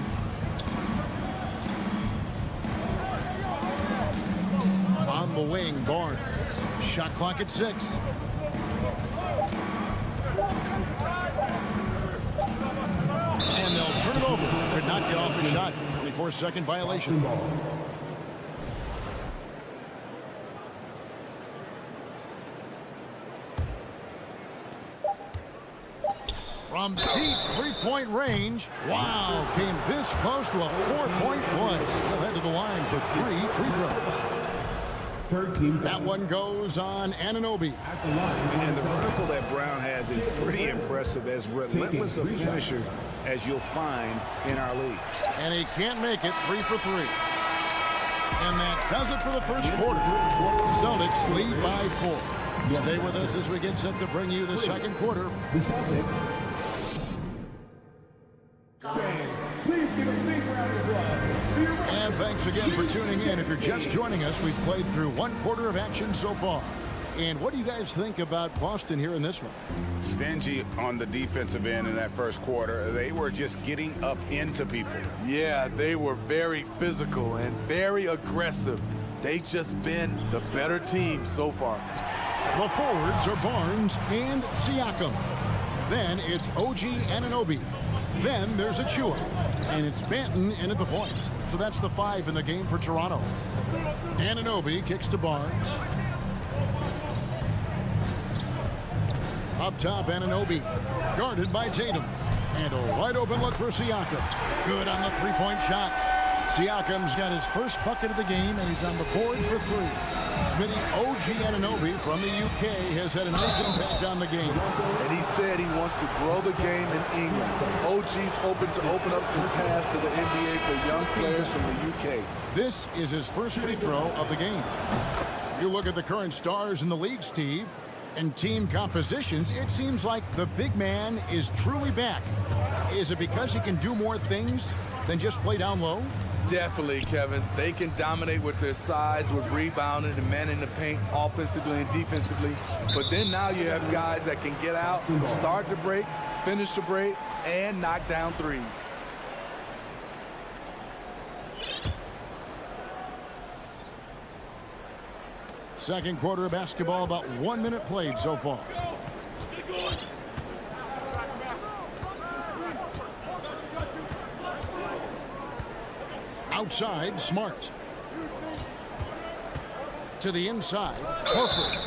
On the wing, Barnes. Shot clock at 6. And they'll turn it over. Could not get off a shot. 24-second violation. From deep three-point range. Wow, came this close to a 4-point play. They'll head to the line for 3 free throws. That one goes on Anunoby. And the vertical that Brown has is pretty impressive, as relentless a finisher as you'll find in our league. And he can't make it. 3 for 3. And that does it for the first quarter. Celtics lead by 4. Stay with us as we get set to bring you the second quarter. The Celtics. Please give a big round of applause. And thanks again for tuning in. If you're just joining us, we've played through 1 quarter of action so far. And what do you guys think about Boston here in this one? Stingy on the defensive end in that first quarter. They were just getting up into people. Yeah, they were very physical and very aggressive. They've just been the better team so far. The forwards are Barnes and Siakam. Then it's OG Anunoby. Then there's Achua. And it's Banton in at the point. So that's the 5 in the game for Toronto. Anunoby kicks to Barnes. Up top, Anunoby. Guarded by Tatum. And a wide open look for Siakam. Good on the three-point shot. Siakam's got his first bucket of the game, and he's on the board for 3. Smitty, OG Anunoby from the UK has had a nice impact on the game. And he said he wants to grow the game in England. OG's hoping to open up some paths to the NBA for young players from the UK. This is his first free throw of the game. You look at the current stars in the league, Steve, and team compositions, it seems like the big man is truly back. Is it because he can do more things than just play down low? Definitely, Kevin. They can dominate with their size, with rebounding and manning the paint offensively and defensively. But then now you have guys that can get out, start the break, finish the break, and knock down threes. Second quarter of basketball, about 1 minute played so far. Outside, Smart. To the inside, Horford.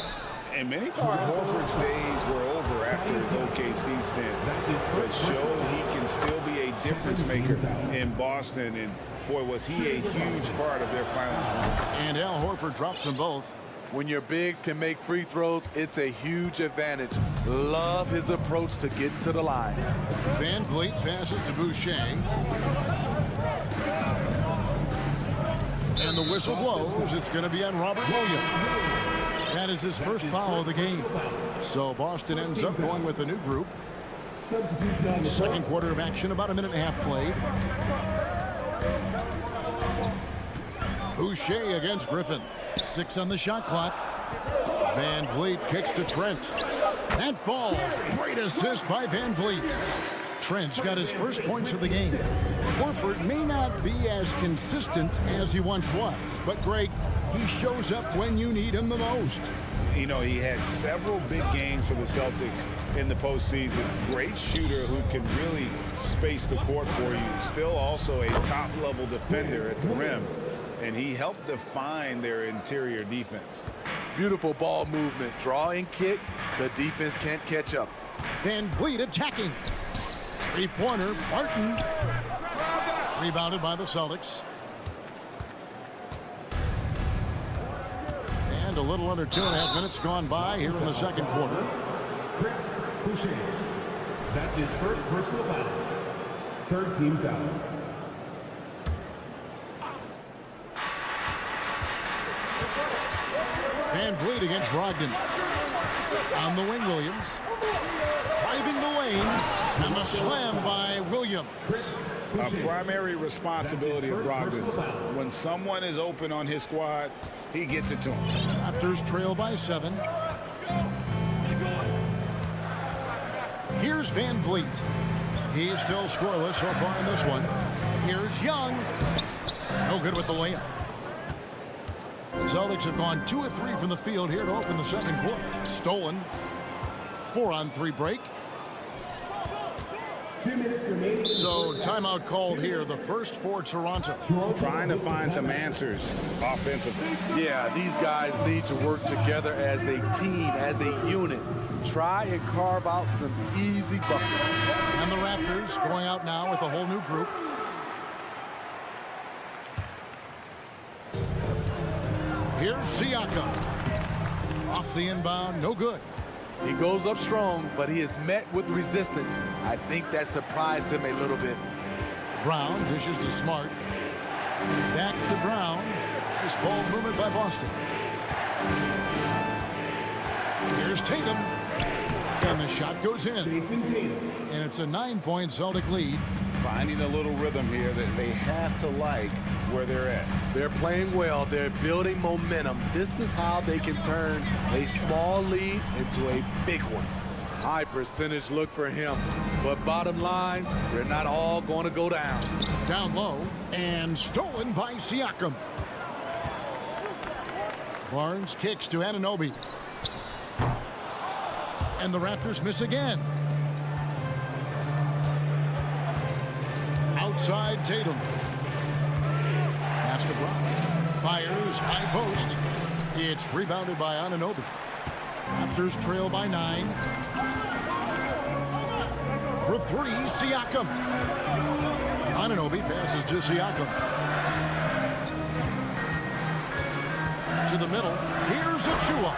And many thought Horford's days were over after his OKC stint, but showed he can still be a difference maker in Boston. And boy, was he a huge part of their finals run. And Al Horford drops them both. When your bigs can make free throws, it's a huge advantage. Love his approach to getting to the line. Van Vliet passes to Boucher. And the whistle blows. It's going to be on Robert Williams. That is his first foul of the game. So Boston ends up going with a new group. Second quarter of action, about 1.5 minutes played. Boucher against Griffin. 6 on the shot clock. Van Vliet kicks to Trent. That falls. Great assist by Van Vliet. Trent's got his first points of the game. Horford may not be as consistent as he once was, but Greg, he shows up when you need him the most. You know, he had several big games for the Celtics in the postseason. Great shooter who can really space the court for you. Still also a top-level defender at the rim. And he helped define their interior defense. Beautiful ball movement. Draw and kick. The defense can't catch up. Van Vliet attacking. Three-pointer, Martin. Rebounded by the Celtics. And a little under 2.5 minutes gone by here in the second quarter. Chris Boucher. That's his first personal foul. Third team foul. Van Vliet against Brogdon. On the wing, Williams. Driving the lane. And the slam by Williams. A primary responsibility of Brogdon. When someone is open on his squad, he gets it to him. Raptors trail by 7. Here's Van Vliet. He's still scoreless so far in this one. Here's Young. No good with the layup. The Celtics have gone 2 of 3 from the field here to open the second quarter. Stolen. 4-on-3 break. 2 minutes remaining. So timeout called here, the first for Toronto. Trying to find some answers offensively. Yeah, these guys need to work together as a team, as a unit. Try and carve out some easy buckets. And the Raptors going out now with a whole new group. Here's Siakam. Off the inbound, no good. He goes up strong, but he is met with resistance. I think that surprised him a little bit. Brown dishes to Smart. Back to Brown. Nice ball movement by Boston. Here's Tatum. And the shot goes in. And it's a 9-point Celtic lead. Finding a little rhythm here that they have to like where they're at. They're playing well. They're building momentum. This is how they can turn a small lead into a big one. High percentage look for him. But bottom line, they're not all going to go down. Down low and stolen by Siakam. Barnes kicks to Anunoby. And the Raptors miss again. Outside Tatum. Pass to Brown. Fires, high post. It's rebounded by Anunoby. Raptors trail by 9. For 3, Siakam. Anunoby passes to Siakam. To the middle. Here's Achua.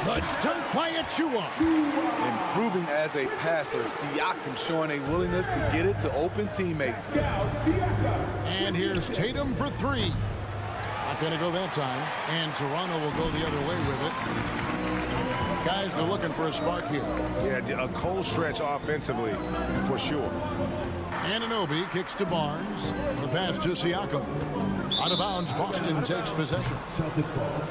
The dunk by Achua. Improving as a passer. Siakam showing a willingness to get it to open teammates. And here's Tatum for 3. Not going to go that time. And Toronto will go the other way with it. Guys are looking for a spark here. Yeah, a cold stretch offensively for sure. Anunoby kicks to Barnes. The pass to Siakam. Out of bounds, Boston takes possession. Celtics ball.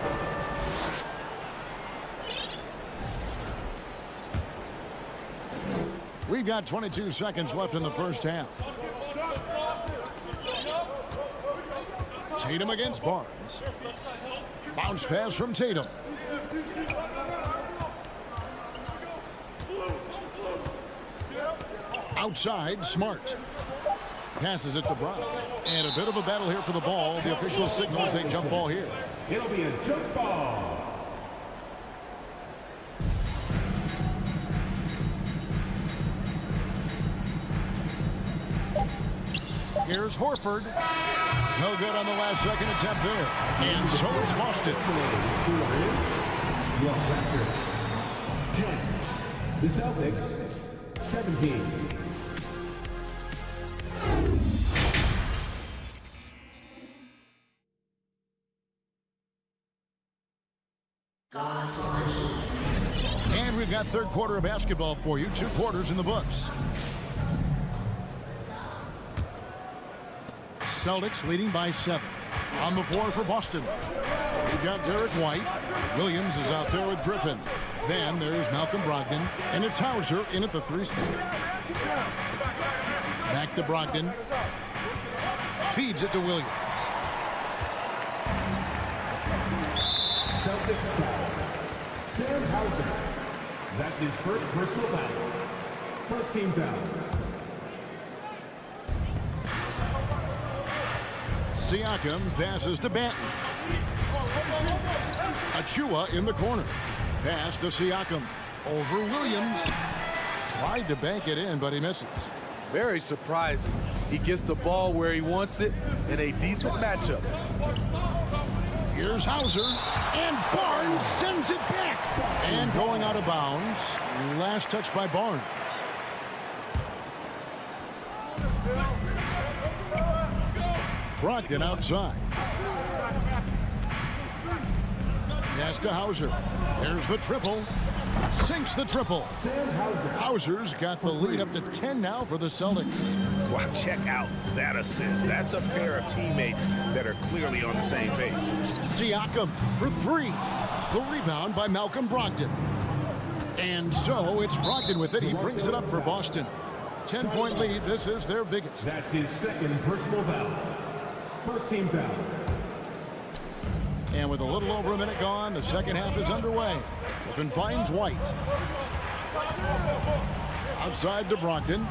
We've got 22 seconds left in the first half. Tatum against Barnes. Bounce pass from Tatum. Outside, Smart. Passes it to Brown. And a bit of a battle here for the ball. The official signals a jump ball here. It'll be a jump ball. Here's Horford. No good on the last second attempt there. And so is Boston. 10. The Celtics, 17. And we've got third quarter of basketball for you. 2 quarters in the books. Celtics leading by 7. On the floor for Boston. We've got Derek White. Williams is out there with Griffin. Then there's Malcolm Brogdon. And it's Hauser in at the 3 spot. Back to Brogdon. Feeds it to Williams. Celtics foul. Sam Hauser. That's his first personal foul. First team foul. Siakam passes to Banton. Achua in the corner. Pass to Siakam. Over Williams. Tried to bank it in, but he misses. Very surprising. He gets the ball where he wants it in a decent matchup. Here's Hauser, and Barnes sends it back. And going out of bounds. Last touch by Barnes. Brogdon outside. Pass to Hauser. There's the triple. Sinks the triple. Hauser's got the lead up to 10 now for the Celtics. Wow, check out that assist. That's a pair of teammates that are clearly on the same page. Siakam for three. The rebound by Malcolm Brogdon. And so it's Brogdon with it. He brings it up for Boston. 10-point lead. This is their biggest. That's his second personal foul. First team foul. And with a little over a minute gone, the second half is underway. Griffin finds White. Outside to Brogdon.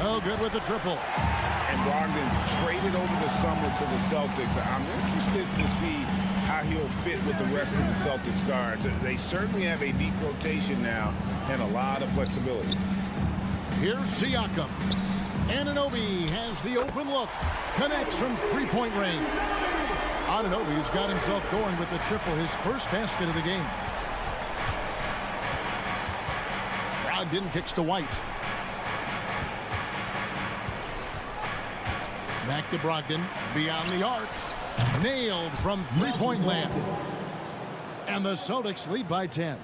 Oh, good with the triple. And Brogdon traded over the summer to the Celtics. I'm interested to see how he'll fit with the rest of the Celtics guards. They certainly have a deep rotation now and a lot of flexibility. Here's Siakam. Anunoby has the open look. Connects from three-point range. Anunoby's got himself going with the triple, his first basket of the game. Brogdon kicks to White. Back to Brogdon, beyond the arc. Nailed from three-point land. And the Celtics lead by 10.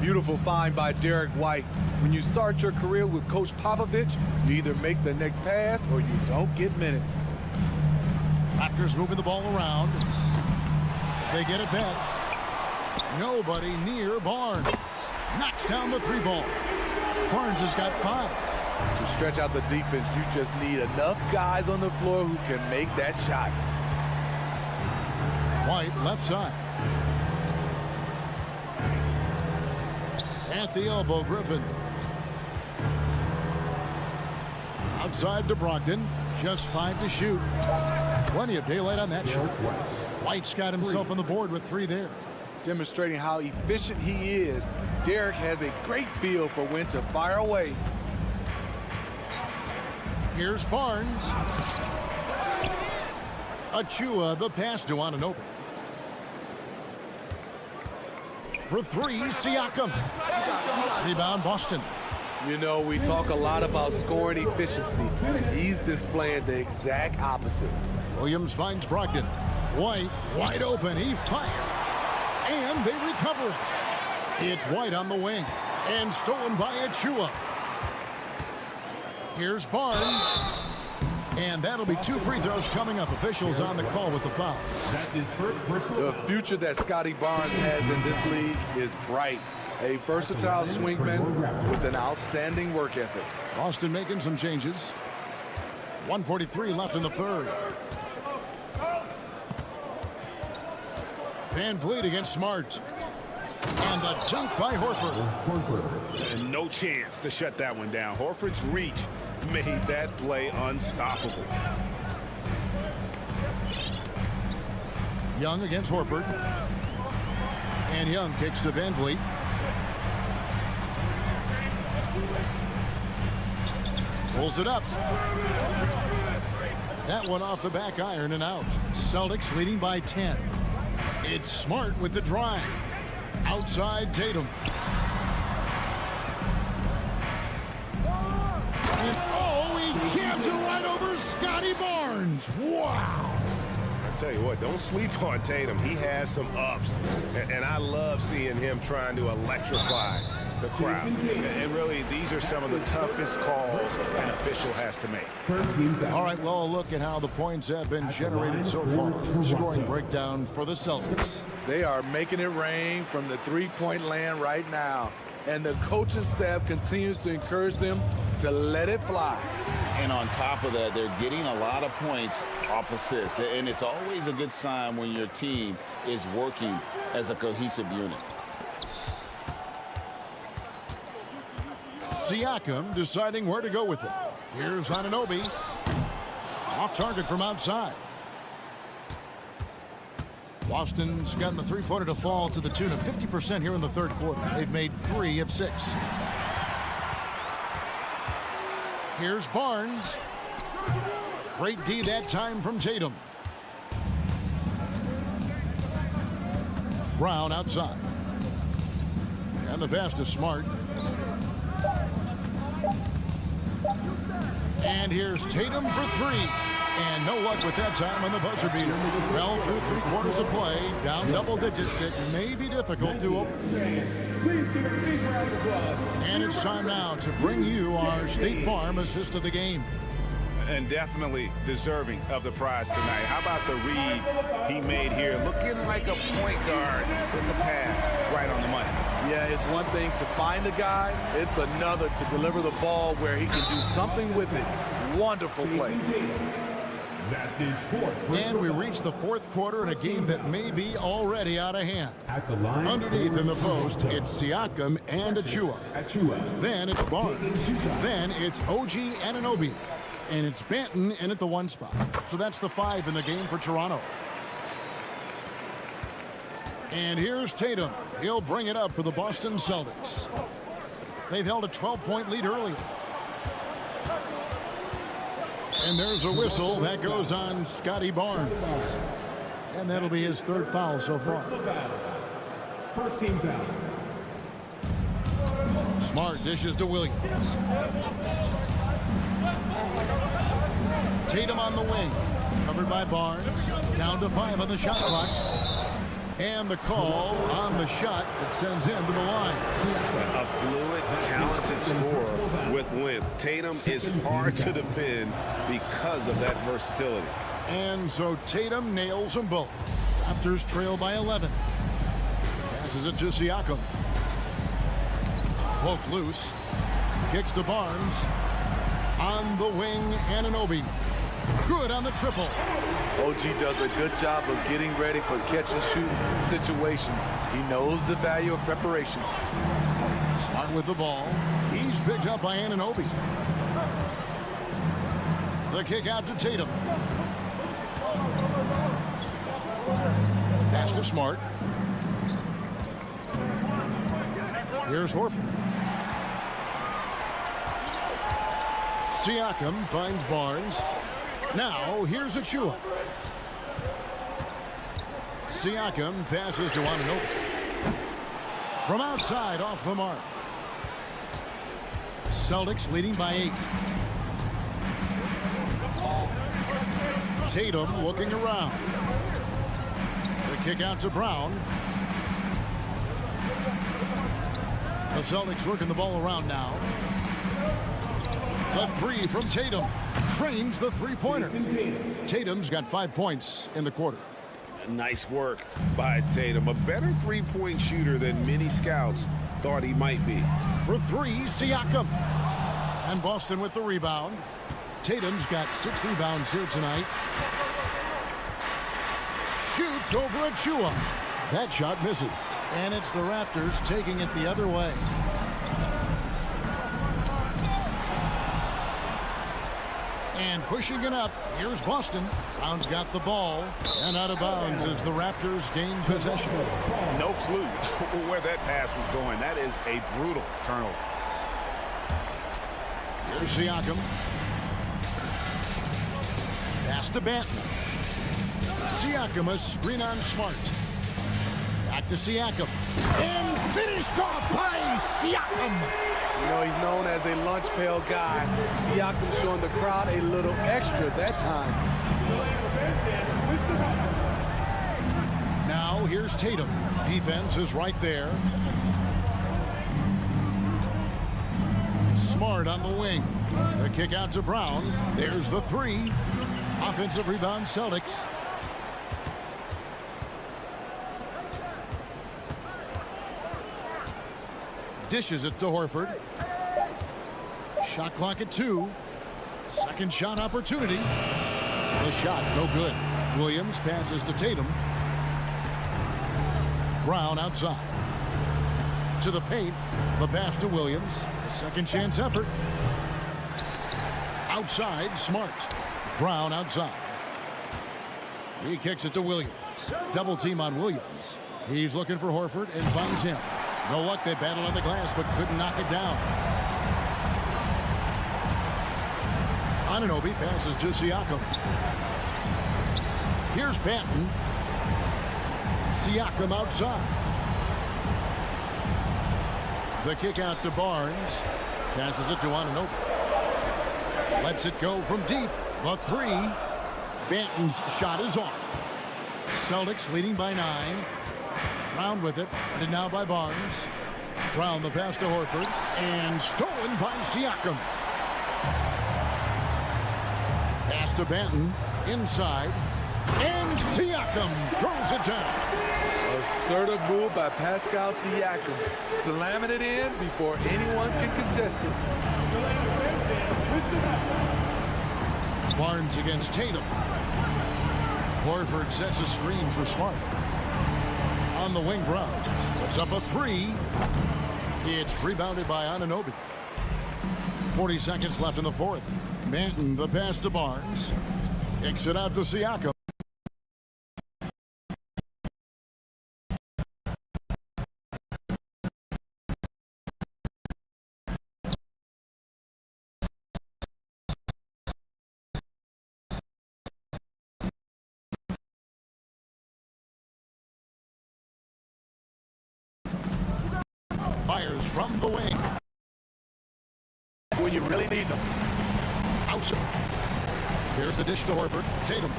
Beautiful find by Derek White. When you start your career with Coach Popovich, you either make the next pass or you don't get minutes. Raptors moving the ball around. They get it back. Nobody near Barnes. Knocks down the three ball. Barnes has got 5. To stretch out the defense, you just need enough guys on the floor who can make that shot. White left side. At the elbow, Griffin. Outside to Brogdon. Just 5 to shoot. Plenty of daylight on that shot. White's got himself on the board with 3 there. Demonstrating how efficient he is, Derek has a great feel for when to fire away. Here's Barnes. Achua, the pass to Anunoby. For 3, Siakam. Rebound, Boston. You know, we talk a lot about scoring efficiency. He's displaying the exact opposite. Williams finds Brogdon. White, wide open. He fires. And they recover it. It's White on the wing. And stolen by Achua. Here's Barnes. And that'll be 2 free throws coming up. Officials on the call with the foul. That's his first personal. The future that Scotty Barnes has in this league is bright. A versatile swingman with an outstanding work ethic. Boston making some changes. 1:43 left in the third. Van Vliet against Smart. And the dunk by Horford. And no chance to shut that one down. Horford's reach made that play unstoppable. Young against Horford. And Young kicks to Van Vliet. Pulls it up. That one off the back iron and out. Celtics leading by 10. It's Smart with the drive. Outside Tatum. And oh, he jams it right over Scotty Barnes. Wow. I tell you what, don't sleep on Tatum. He has some ups, and I love seeing him trying to electrify the crowd. And really, these are some of the toughest calls an official has to make. All right, well, a look at how the points have been generated so far. Scoring breakdown for the Celtics. They are making it rain from the three-point land right now. And the coaching staff continues to encourage them to let it fly. And on top of that, they're getting a lot of points off assists. And it's always a good sign when your team is working as a cohesive unit. Siakam deciding where to go with it. Here's Anunoby. Off target from outside. Boston's gotten the three-pointer to fall to the tune of 50% here in the third quarter. They've made 3 of 6. Here's Barnes. Great D that time from Tatum. Brown outside. And the pass to Smart. And here's Tatum for 3. And no luck with that time on the buzzer beater. Well, through 3 quarters of play, down double digits, it may be difficult to open. And it's time now to bring you our State Farm assist of the game. And definitely deserving of the prize tonight. How about the read he made here? Looking like a point guard with the pass right on the money. Yeah, it's one thing to find the guy. It's another to deliver the ball where he can do something with it. Wonderful play. That's his 4th. And we reach the 4th quarter in a game that may be already out of hand. At the line. Underneath in the post, it's Siakam and Achua. Then it's Barnes. Then it's OG Anunoby. And it's Banton in at the 1 spot. So that's the 5 in the game for Toronto. And here's Tatum. He'll bring it up for the Boston Celtics. They've held a 12-point lead earlier. And there's a whistle that goes on Scotty Barnes. And that'll be his 3rd foul so far. First team foul. Smart dishes to Williams. Tatum on the wing. Covered by Barnes. Down to 5 on the shot clock. And the call on the shot that sends him to the line. A fluid, talented scorer with length. Tatum is hard to defend because of that versatility. And so Tatum nails them both. Raptors trail by 11. Passes it to Siakam. Poked loose. Kicks to Barnes. On the wing, Anunoby. Good on the triple. OG does a good job of getting ready for catch-and-shoot situations. He knows the value of preparation. Smart with the ball. He's picked up by Anunoby. The kick out to Tatum. Pass to Smart. Here's Horford. Siakam finds Barnes. Now, here's Achua. Siakam passes to Anunoby. From outside, off the mark. Celtics leading by 8. Tatum looking around. The kick out to Brown. The Celtics working the ball around now. The 3 from Tatum. Trains the three-pointer. Tatum's got 5 points in the quarter. Nice work by Tatum. A better three-point shooter than many scouts thought he might be. For 3, Siakam. And Boston with the rebound. Tatum's got 6 rebounds here tonight. Shoots over Achua. That shot misses. And it's the Raptors taking it the other way. And pushing it up, here's Boston. Brown's got the ball, and out of bounds as the Raptors gain possession. No clue where that pass was going. That is a brutal turnover. Here's Siakam. Pass to Banton. Siakam, a screen on Smart. Back to Siakam. And finished off by Siakam. You know, he's known as a lunch pail guy. Siakam showing the crowd a little extra that time. Now here's Tatum. Defense is right there. Smart on the wing. The kick out to Brown. There's the 3. Offensive rebound, Celtics. Dishes it to Horford. Shot clock at 2. Second shot opportunity. The shot, no good. Williams passes to Tatum. Brown outside. To the paint. The pass to Williams. A second chance effort. Outside, Smart. Brown outside. He kicks it to Williams. Double team on Williams. He's looking for Horford and finds him. No luck, they battle on the glass but couldn't knock it down. Anunoby passes to Siakam. Here's Banton. Siakam outside. The kick out to Barnes. Passes it to Anunoby. Lets it go from deep. The three. Banton's shot is off. Celtics leading by 9. Brown with it. And now by Barnes. Brown the pass to Horford. And stolen by Siakam. Pass to Banton. Inside. And Siakam throws it down. Assertive move by Pascal Siakam. Slamming it in before anyone can contest it. Barnes against Tatum. Horford sets a screen for Smart. On the wing, Brown puts up a three. It's rebounded by Anunoby. 40 seconds left in the fourth. Banton the pass to Barnes. Kicks it out to Siakam. Fires from the wing. When you really need them. Outside. Here's the dish to Horford. Tatum.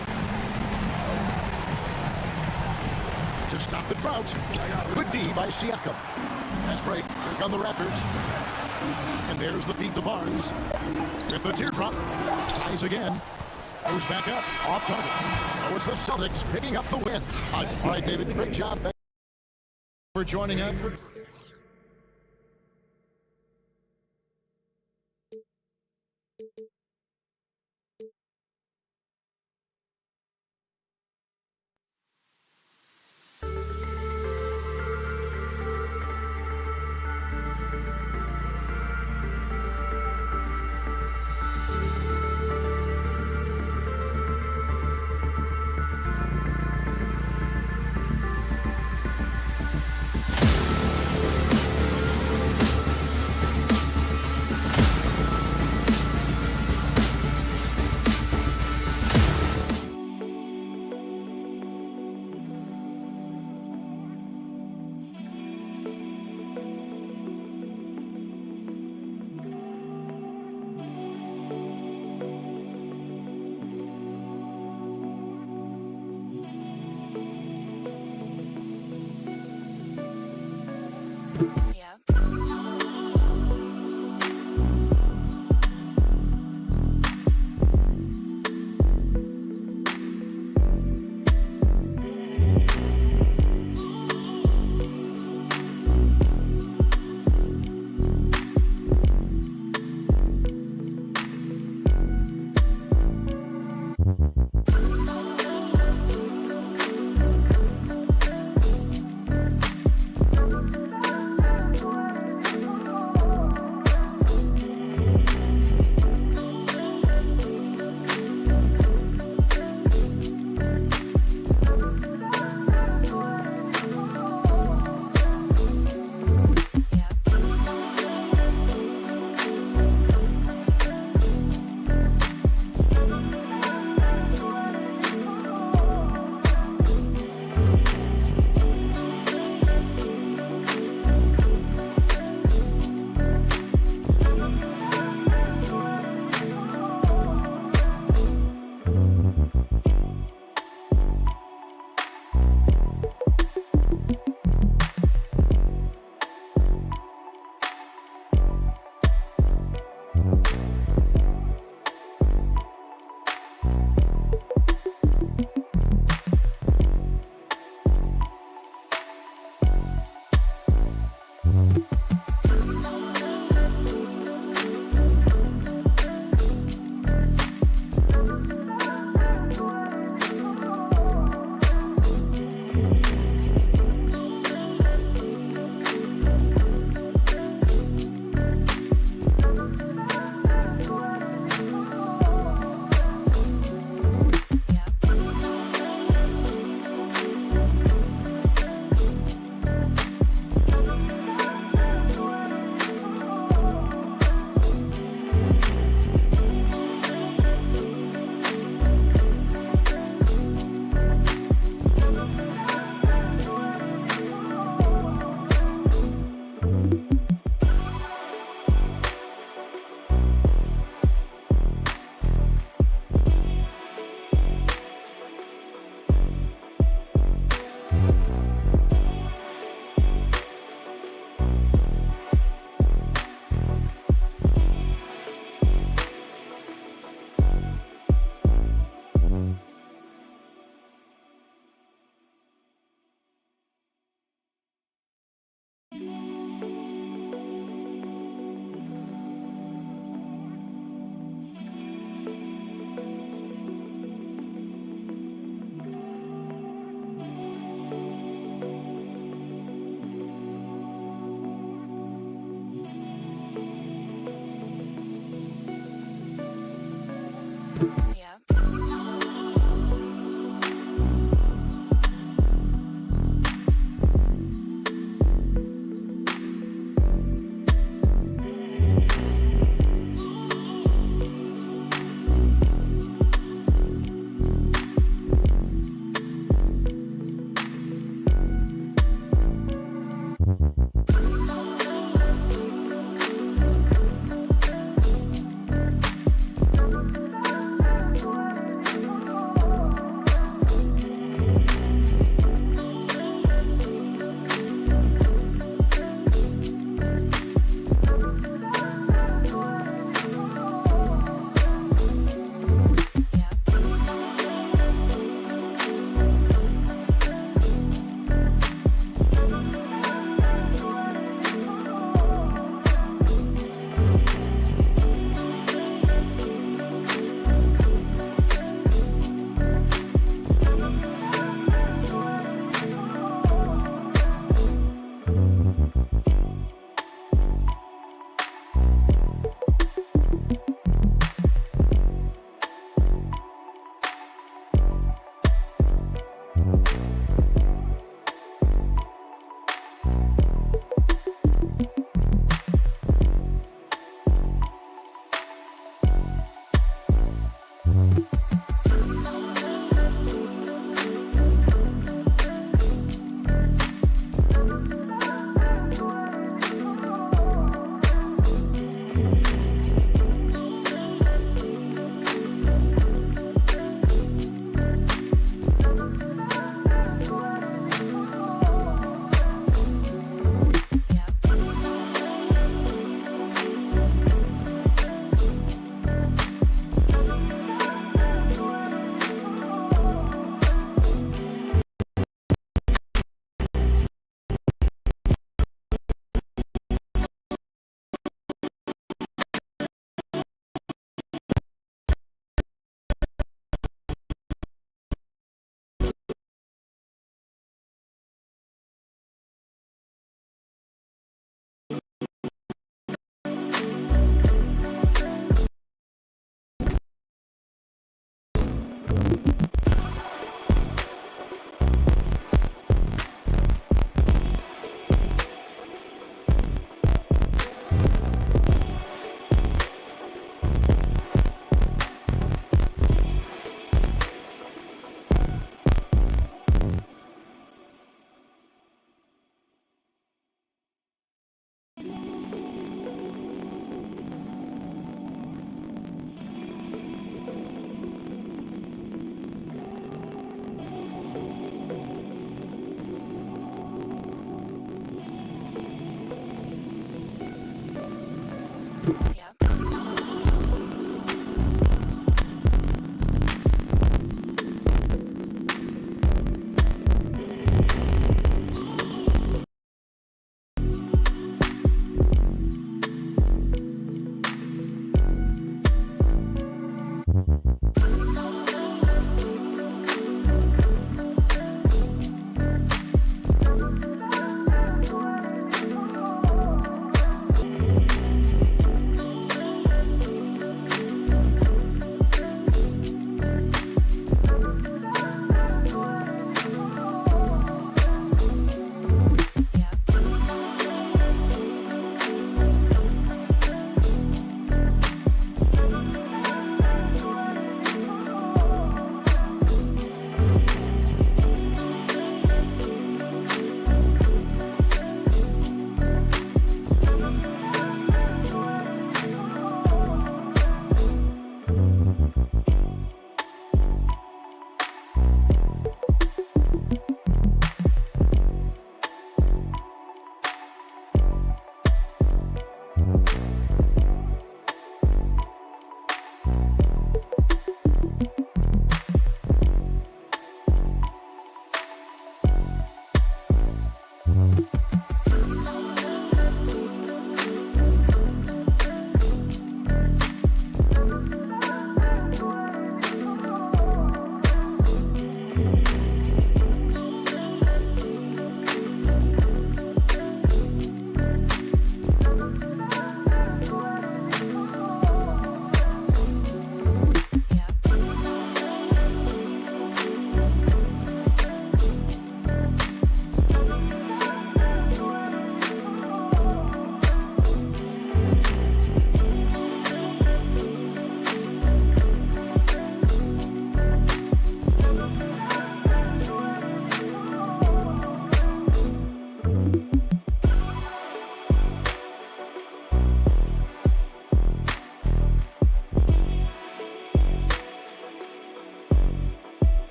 To stop the drought. Good D by Siakam. That's great. Here come the Raptors. And there's the feed to Barnes. With the teardrop. Tries again. Goes back up. Off target. So it's the Celtics picking up the win. All right, David. Great job. Thank you for joining us.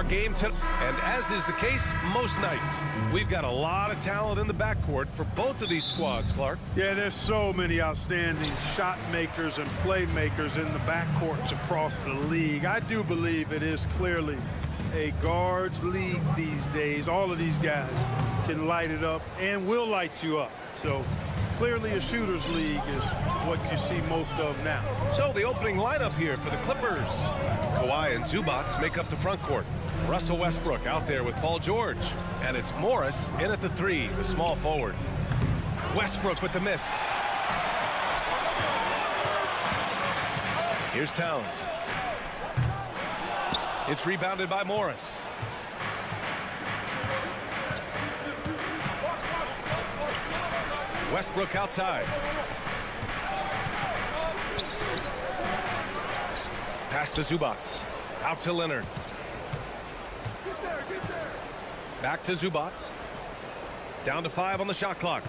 game tonight. And as is the case most nights, we've got a lot of talent in the backcourt for both of these squads, Clark. Yeah, there's so many outstanding shot makers and playmakers in the backcourts across the league. I do believe it is clearly a guards league these days. All of these guys can light it up and will light you up. So clearly a shooters league is what you see most of now. So the opening lineup here for the Clippers. Kawhi and Zubac make up the front court. Russell Westbrook out there with Paul George. And it's Morris in at the 3, the small forward. Westbrook with the miss. Here's Towns. It's rebounded by Morris. Westbrook outside. Pass to Zubac. Out to Leonard. Back to Zubac. Down to 5 on the shot clock.